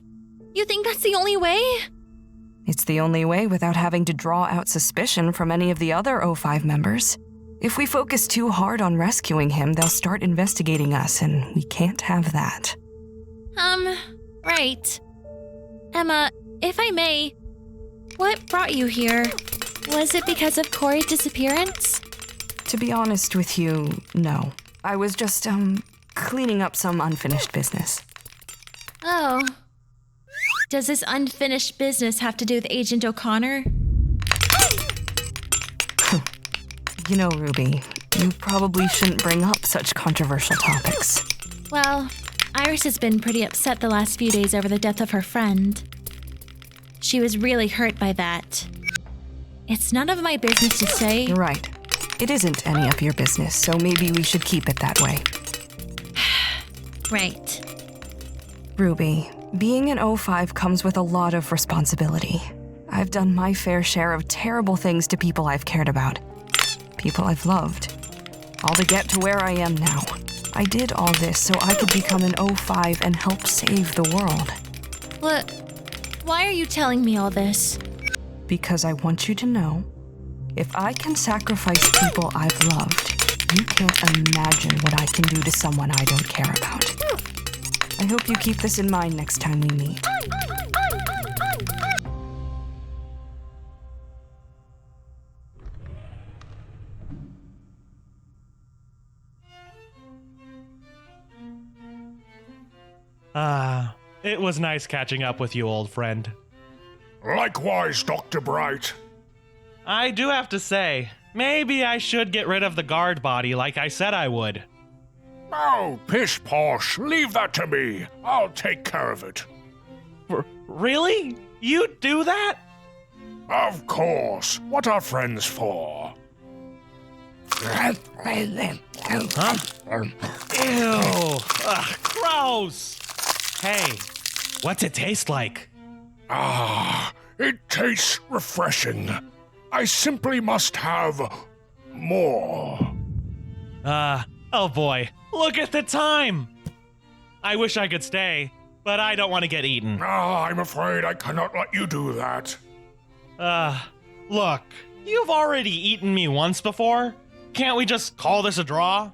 You think that's the only way? It's the only way without having to draw out suspicion from any of the other O5 members. If we focus too hard on rescuing him, they'll start investigating us, and we can't have that. Right. Emma, if I may, what brought you here? Was it because of Corey's disappearance? To be honest with you, no. I was just, cleaning up some unfinished business. Oh. Does this unfinished business have to do with Agent O'Connor? You know, Ruby, you probably shouldn't bring up such controversial topics. Well, Iris has been pretty upset the last few days over the death of her friend. She was really hurt by that. It's none of my business to say. You're right. It isn't any of your business, so maybe we should keep it that way. Right. Ruby, being an O5 comes with a lot of responsibility. I've done my fair share of terrible things to people I've cared about. People I've loved. All to get to where I am now. I did all this so I could become an O5 and help save the world. What? Why are you telling me all this? Because I want you to know, if I can sacrifice people I've loved, you can't imagine what I can do to someone I don't care about. I hope you keep this in mind next time we meet. It was nice catching up with you, old friend. Likewise, Dr. Bright. I do have to say, maybe I should get rid of the guard body like I said I would. Oh, pish posh, leave that to me. I'll take care of it. Really? You'd do that? Of course. What are friends for? Huh? Ew. Ugh, gross. Hey, what's it taste like? It tastes refreshing. I simply must have more. Oh boy, look at the time! I wish I could stay, but I don't want to get eaten. I'm afraid I cannot let you do that. Look, you've already eaten me once before. Can't we just call this a draw?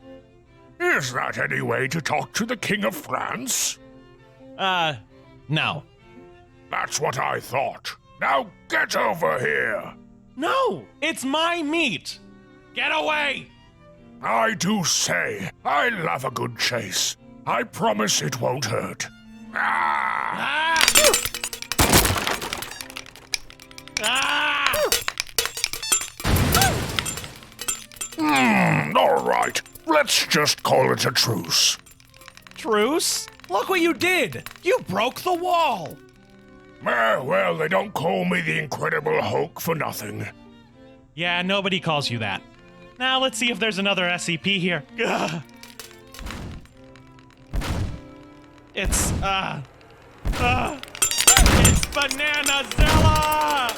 Is that any way to talk to the King of France? No. That's what I thought. Now get over here! No! It's my meat! Get away! I do say, I love a good chase. I promise it won't hurt. All right, let's just call it a truce. Truce? Look what you did! You broke the wall! Well, they don't call me the Incredible Hulk for nothing. Yeah, nobody calls you that. Now let's see if there's another SCP here. Ugh. It's, It's Bananazilla!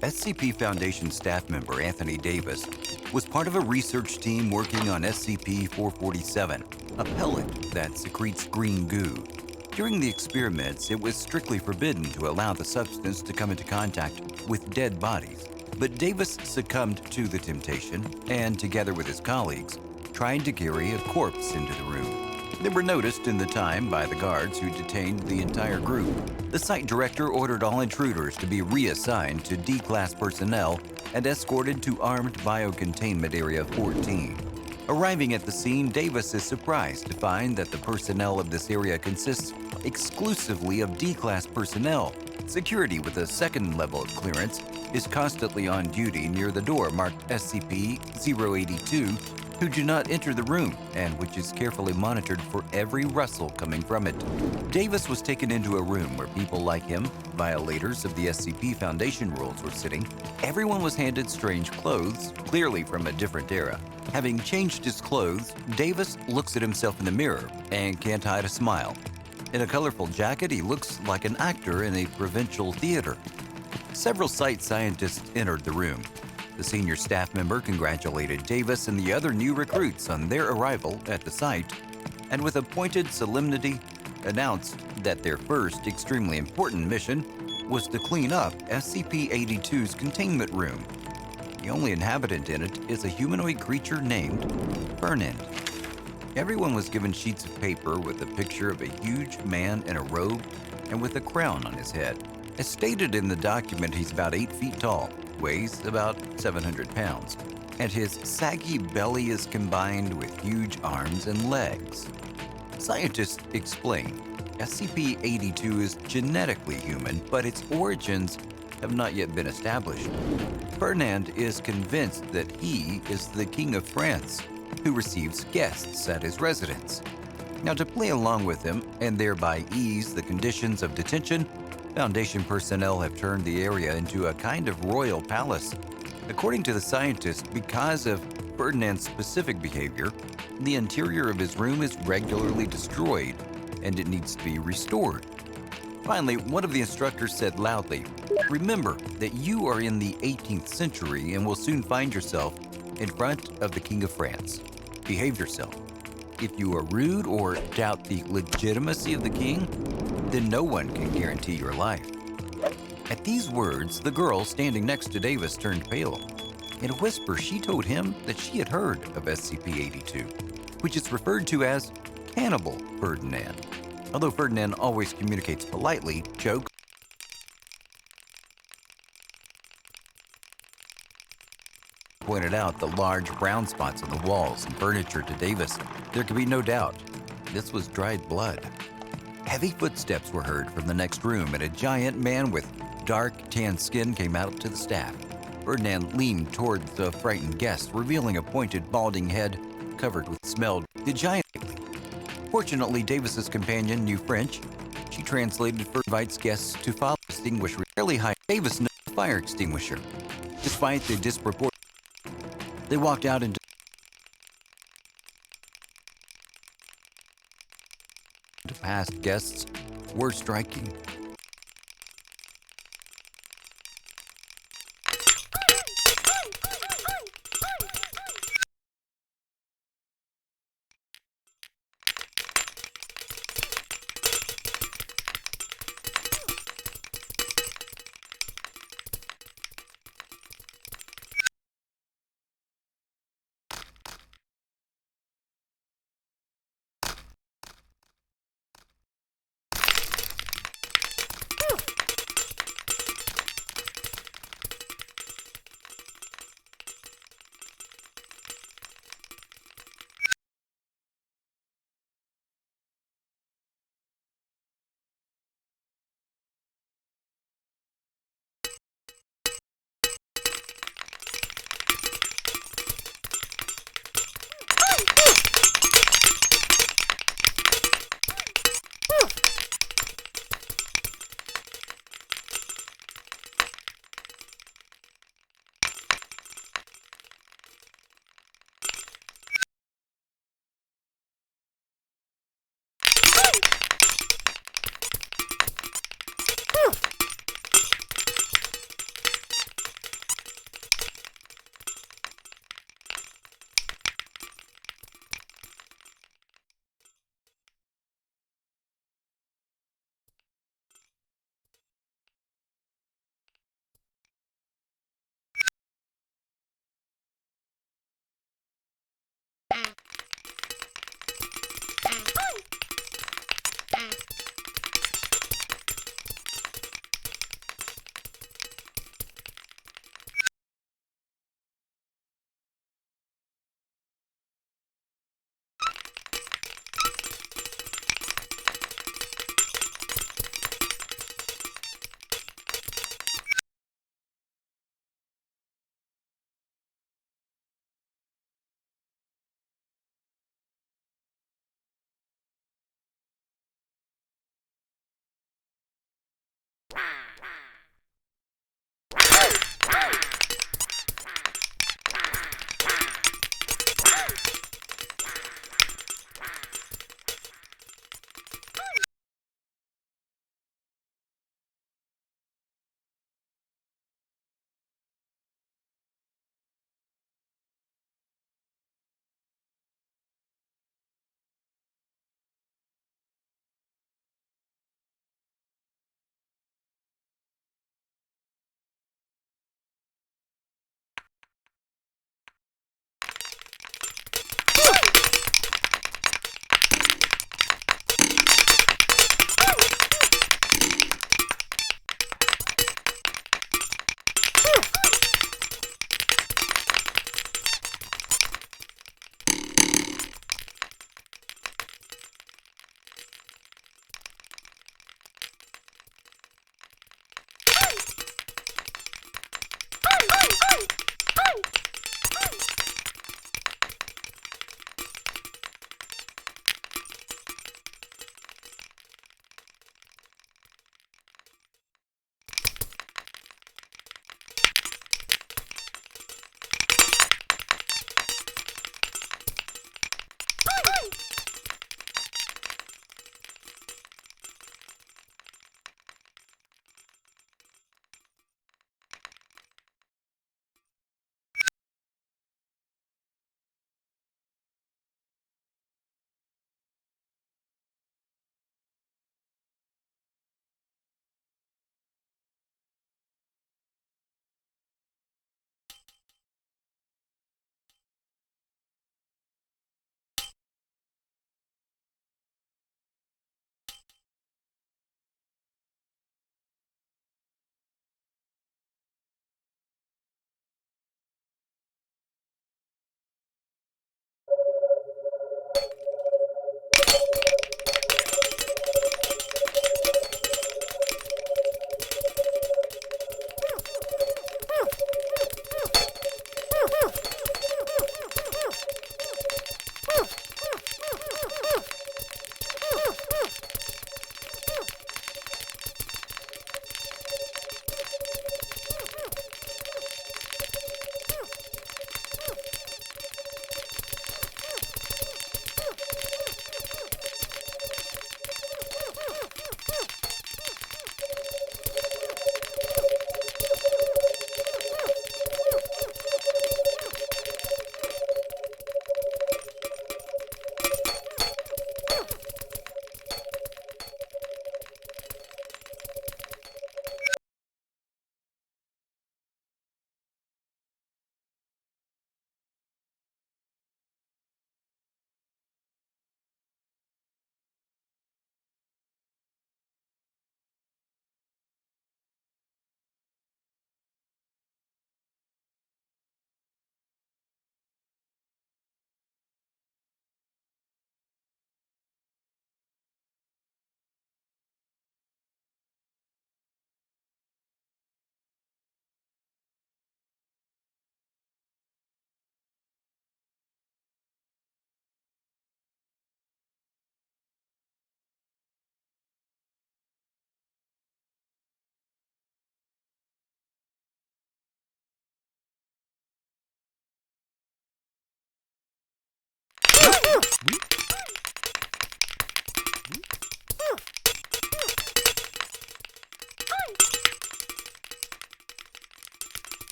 SCP Foundation staff member Anthony Davis was part of a research team working on SCP-447, a pellet that secretes green goo. During the experiments, it was strictly forbidden to allow the substance to come into contact with dead bodies. But Davis succumbed to the temptation and, together with his colleagues, tried to carry a corpse into the room. They were noticed in the time by the guards who detained the entire group. The site director ordered all intruders to be reassigned to D-Class personnel and escorted to Armed Biocontainment Area 14. Arriving at the scene, Davis is surprised to find that the personnel of this area consists exclusively of D-Class personnel. Security with a second level of clearance is constantly on duty near the door marked SCP-082, who do not enter the room, and which is carefully monitored for every rustle coming from it. Davis was taken into a room where people like him, violators of the SCP Foundation rules, were sitting. Everyone was handed strange clothes, clearly from a different era. Having changed his clothes, Davis looks at himself in the mirror and can't hide a smile. In a colorful jacket, he looks like an actor in a provincial theater. Several site scientists entered the room. The senior staff member congratulated Davis and the other new recruits on their arrival at the site, and with a pointed solemnity announced that their first extremely important mission was to clean up SCP-82's containment room. The only inhabitant in it is a humanoid creature named Fernand. Everyone was given sheets of paper with a picture of a huge man in a robe and with a crown on his head. As stated in the document, he's about 8 feet tall, weighs about 700 pounds, and his saggy belly is combined with huge arms and legs. Scientists explain SCP-82 is genetically human, but its origins have not yet been established. Fernand is convinced that he is the King of France, who receives guests at his residence. Now, to play along with him and thereby ease the conditions of detention, Foundation personnel have turned the area into a kind of royal palace. According to the scientists, because of Ferdinand's specific behavior, the interior of his room is regularly destroyed, and it needs to be restored. Finally, one of the instructors said loudly, "Remember that you are in the 18th century and will soon find yourself in front of the King of France. Behave yourself. If you are rude or doubt the legitimacy of the king, then no one can guarantee your life." At these words, the girl standing next to Davis turned pale. In a whisper, she told him that she had heard of SCP-82, which is referred to as Cannibal Ferdinand. Although Ferdinand always communicates politely, jokes, pointed out the large brown spots on the walls and furniture to Davis. There could be no doubt this was dried blood. Heavy footsteps were heard from the next room, and a giant man with dark, tan skin came out to the staff. Ferdinand leaned toward the frightened guest, revealing a pointed, balding head covered with smelled. The giant. Fortunately, Davis's companion knew French. She translated for invites guests to follow extinguisher. Fairly high. Davis knew the fire extinguisher. Despite the disproportion, they walked out into past guests were striking.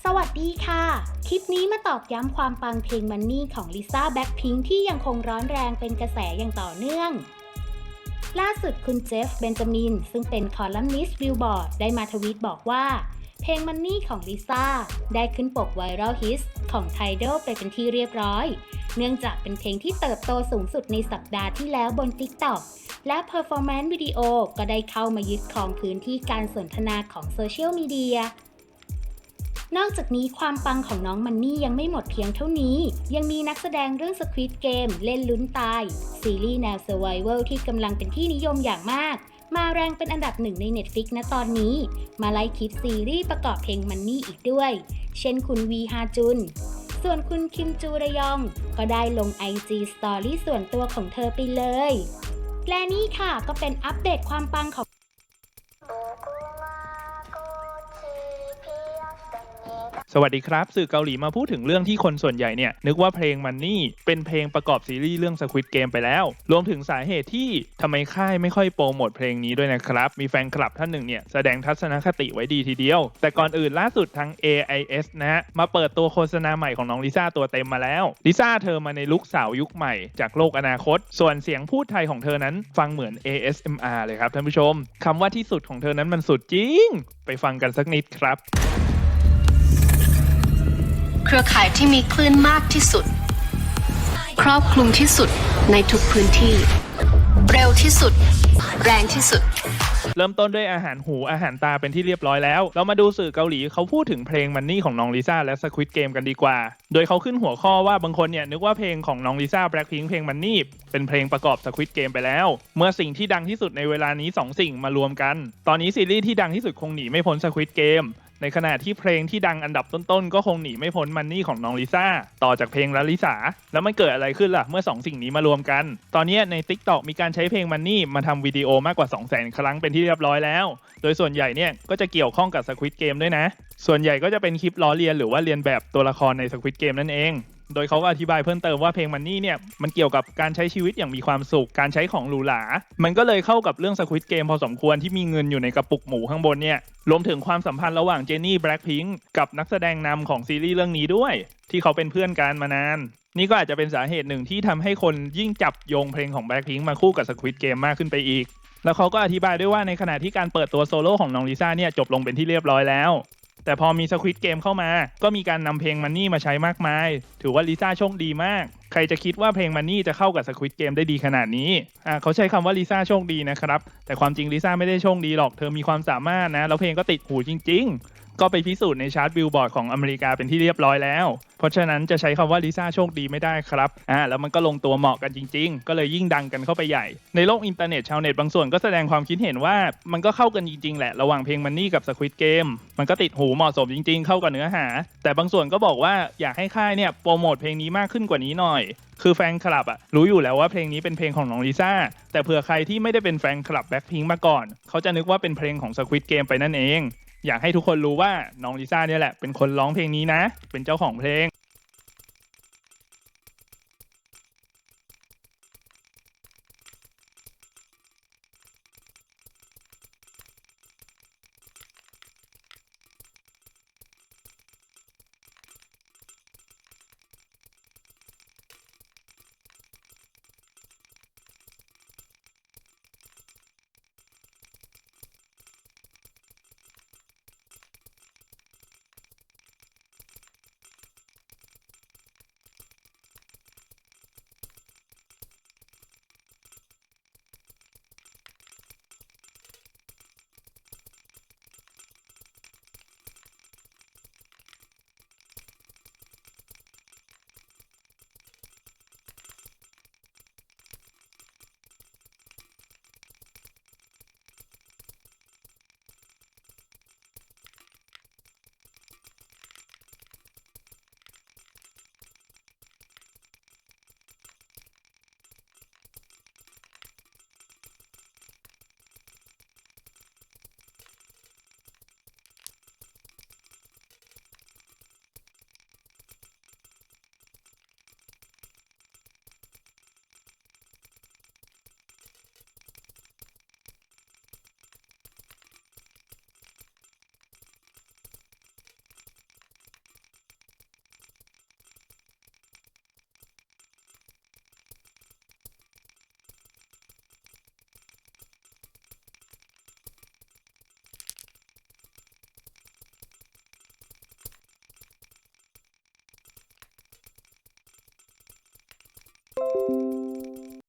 สวัสดีค่ะ คลิปนี้มาตอกย้ำความปังเพลง Money ของลิซ่าแบล็คพิงค์ที่ยังคงร้อนแรงเป็นกระแสอย่างต่อเนื่องล่าสุดคุณเจฟเบนจามินซึ่งเป็นคอลัมนิสต์บิลบอร์ดได้มาทวีตบอกว่าเพลง Money ของลิซ่าได้ขึ้นปกไวรัลฮิตของ Tidal ไปเป็นที่เรียบร้อยเนื่องจากเป็นเพลงที่เติบโตสูงสุดในสัปดาห์ที่แล้วบน TikTok และ Performance Video ก็ได้เข้ามายึดครองพื้นที่การสนทนาของโซเชียลมีเดียนอกจากนี้ความปังของน้องมันนี่ยังไม่หมดเพียงเท่านี้ยังมีนักแสดงเรื่อง Squid Game เล่นลุ้นตายซีรีส์แนว Survival ที่กำลังเป็นที่นิยมอย่างมากมาแรงเป็นอันดับหนึ่งใน Netflix ณตอนนี้มาไล่คลิปซีรีส์ประกอบเพลงมันนี่อีกด้วยเช่นคุณวีฮาจุนส่วนคุณคิมจูระยองก็ได้ลง IG Story ส่วนตัวของเธอไปเลยและนี่ค่ะก็เป็นอัปเดตความปังของสวัสดีครับสื่อเกาหลีมาพูดถึงเรื่องที่คนส่วนใหญ่เนี่ยนึกว่าเพลง Money เป็นเพลงประกอบซีรีส์เรื่อง Squid Game ไปแล้วรวมถึงสาเหตุที่ทำไมค่ายไม่ค่อยโปรโมทเพลงนี้ด้วยนะครับมีแฟนคลับท่านหนึ่งเนี่ยแสดงทัศนคติไว้ดีทีเดียวแต่ก่อนอื่นล่าสุดทาง AIS นะฮะมาเปิดตัวโฆษณาใหม่ของน้องลิซ่าตัวเต็มมาแล้วลิซ่าเธอมาในลุคสาวยุคใหม่จากโลกอนาคตส่วนเสียงพูดไทยของเธอนั้นฟังเหมือน ASMR เลยครับท่านผู้ชมคำว่าที่สุดของเธอนั้นมันสุดจริงไปฟังกันสักนิดครับเครือข่ายที่มีคลื่นมากที่สุดครอบคลุมที่สุดในทุกพื้นที่เร็วที่สุดแรงที่สุดเริ่มต้นด้วยอาหารหูอาหารตาเป็นที่เรียบร้อยแล้วเรามาดูสื่อเกาหลีเขาพูดถึงเพลง Money ของน้องลิซ่าและ Squid Game กันดีกว่าโดยเขาขึ้นหัวข้อว่าบางคนเนี่ยนึกว่าเพลงของน้องลิซ่า Blackpink เพลง Money เป็นเพลงประกอบ Squid Game ไปแล้วเมื่อสิ่งที่ดังที่สุดในเวลานี้2สิ่งมารวมกันตอนนี้ซีรีส์ที่ดังที่สุดคงหนีไม่พ้น Squid Gameในขณะที่เพลงที่ดังอันดับต้นๆก็คงหนีไม่พ้น Money ของน้องลิซ่าต่อจากเพลงลาลิสาแล้วมันเกิดอะไรขึ้นล่ะเมื่อ2สิ่งนี้มารวมกันตอนนี้ใน TikTok มีการใช้เพลง Money มาทำวิดีโอมากกว่า 200,000 ครั้งเป็นที่เรียบร้อยแล้วโดยส่วนใหญ่เนี่ยก็จะเกี่ยวข้องกับ Squid Game ด้วยนะส่วนใหญ่ก็จะเป็นคลิปล้อเลียนหรือว่าเลียนแบบตัวละครใน Squid Game นั่นเอง โดยเขาก็อธิบายเพิ่มเติมว่าเพลงมันนี่เนี่ยมันเกี่ยวกับการใช้ชีวิตอย่างมีความสุขการใช้ของหรูหรามันก็เลยเข้ากับเรื่อง Squid Game พอสมควรที่มีเงินอยู่ในกระปุกหมูข้างบนเนี่ยรวมถึงความสัมพันธ์ระหว่างเจนนี่แบล็คพิงค์กับนักแสดงนำของซีรีส์เรื่องนี้ด้วยที่เขาเป็นเพื่อนกันมานานนี่ก็อาจจะเป็นสาเหตุหนึ่งที่ทำให้คนยิ่งจับโยงเพลงของแบล็คพิงค์มาคู่กับ Squid Game มากขึ้นไปอีกแล้วเขาก็อธิบายด้วยว่าในขณะที่การเปิดตัวโซโล่ของน้องลิซ่าเนี่ยจบลงเป็นที่เรียบร้อยแล้วแต่พอมี Squid Game เข้ามาก็มีการนำเพลงมันนี่มาใช้มากมายถือว่าลิซ่าโชคดีมากใครจะคิดว่าเพลงมันนี่จะเข้ากับ Squid Game ได้ดีขนาดนี้เขาใช้คำว่าลิซ่าโชคดีนะครับแต่ความจริงลิซ่าไม่ได้โชคดีหรอกเธอมีความสามารถนะแล้วเพลงก็ติดหูจริงๆก็ไปพิสูจน์ในชาร์ตบิลบอร์ดของอเมริกาเป็นที่เรียบร้อยแล้วเพราะฉะนั้นจะใช้คำว่าลิซ่าโชคดีไม่ได้ครับแล้วมันก็ลงตัวเหมาะกันจริงๆก็เลยยิ่งดังกันเข้าไปใหญ่ในโลกอินเทอร์เน็ตชาวเน็ตบางส่วนก็แสดงความคิดเห็นว่ามันก็เข้ากันจริงๆแหละระหว่างเพลงมันนี่กับ Squid Game มันก็ติดหูเหมาะสมจริงๆเข้ากับเนื้อหาแต่บางส่วนก็บอกว่าอยากให้ค่ายเนี่ยโปรโมทเพลงนี้มากขึ้นกว่านี้หน่อยคือแฟนคลับรู้อยู่แล้วว่าเพลงนี้เป็นเพลงของน้องลิซ่าแต่เผื่อใครที่ไม่ได้เป็นแฟนคลับแบล็คพิงค์มาก่อนเขาจะนึกว่าเป็นเพลงของ Squid Game ไปนั่นเองอยากให้ทุกคนรู้ว่าน้องลิซ่าเนี่ยแหละเป็นคนร้องเพลงนี้นะเป็นเจ้าของเพลง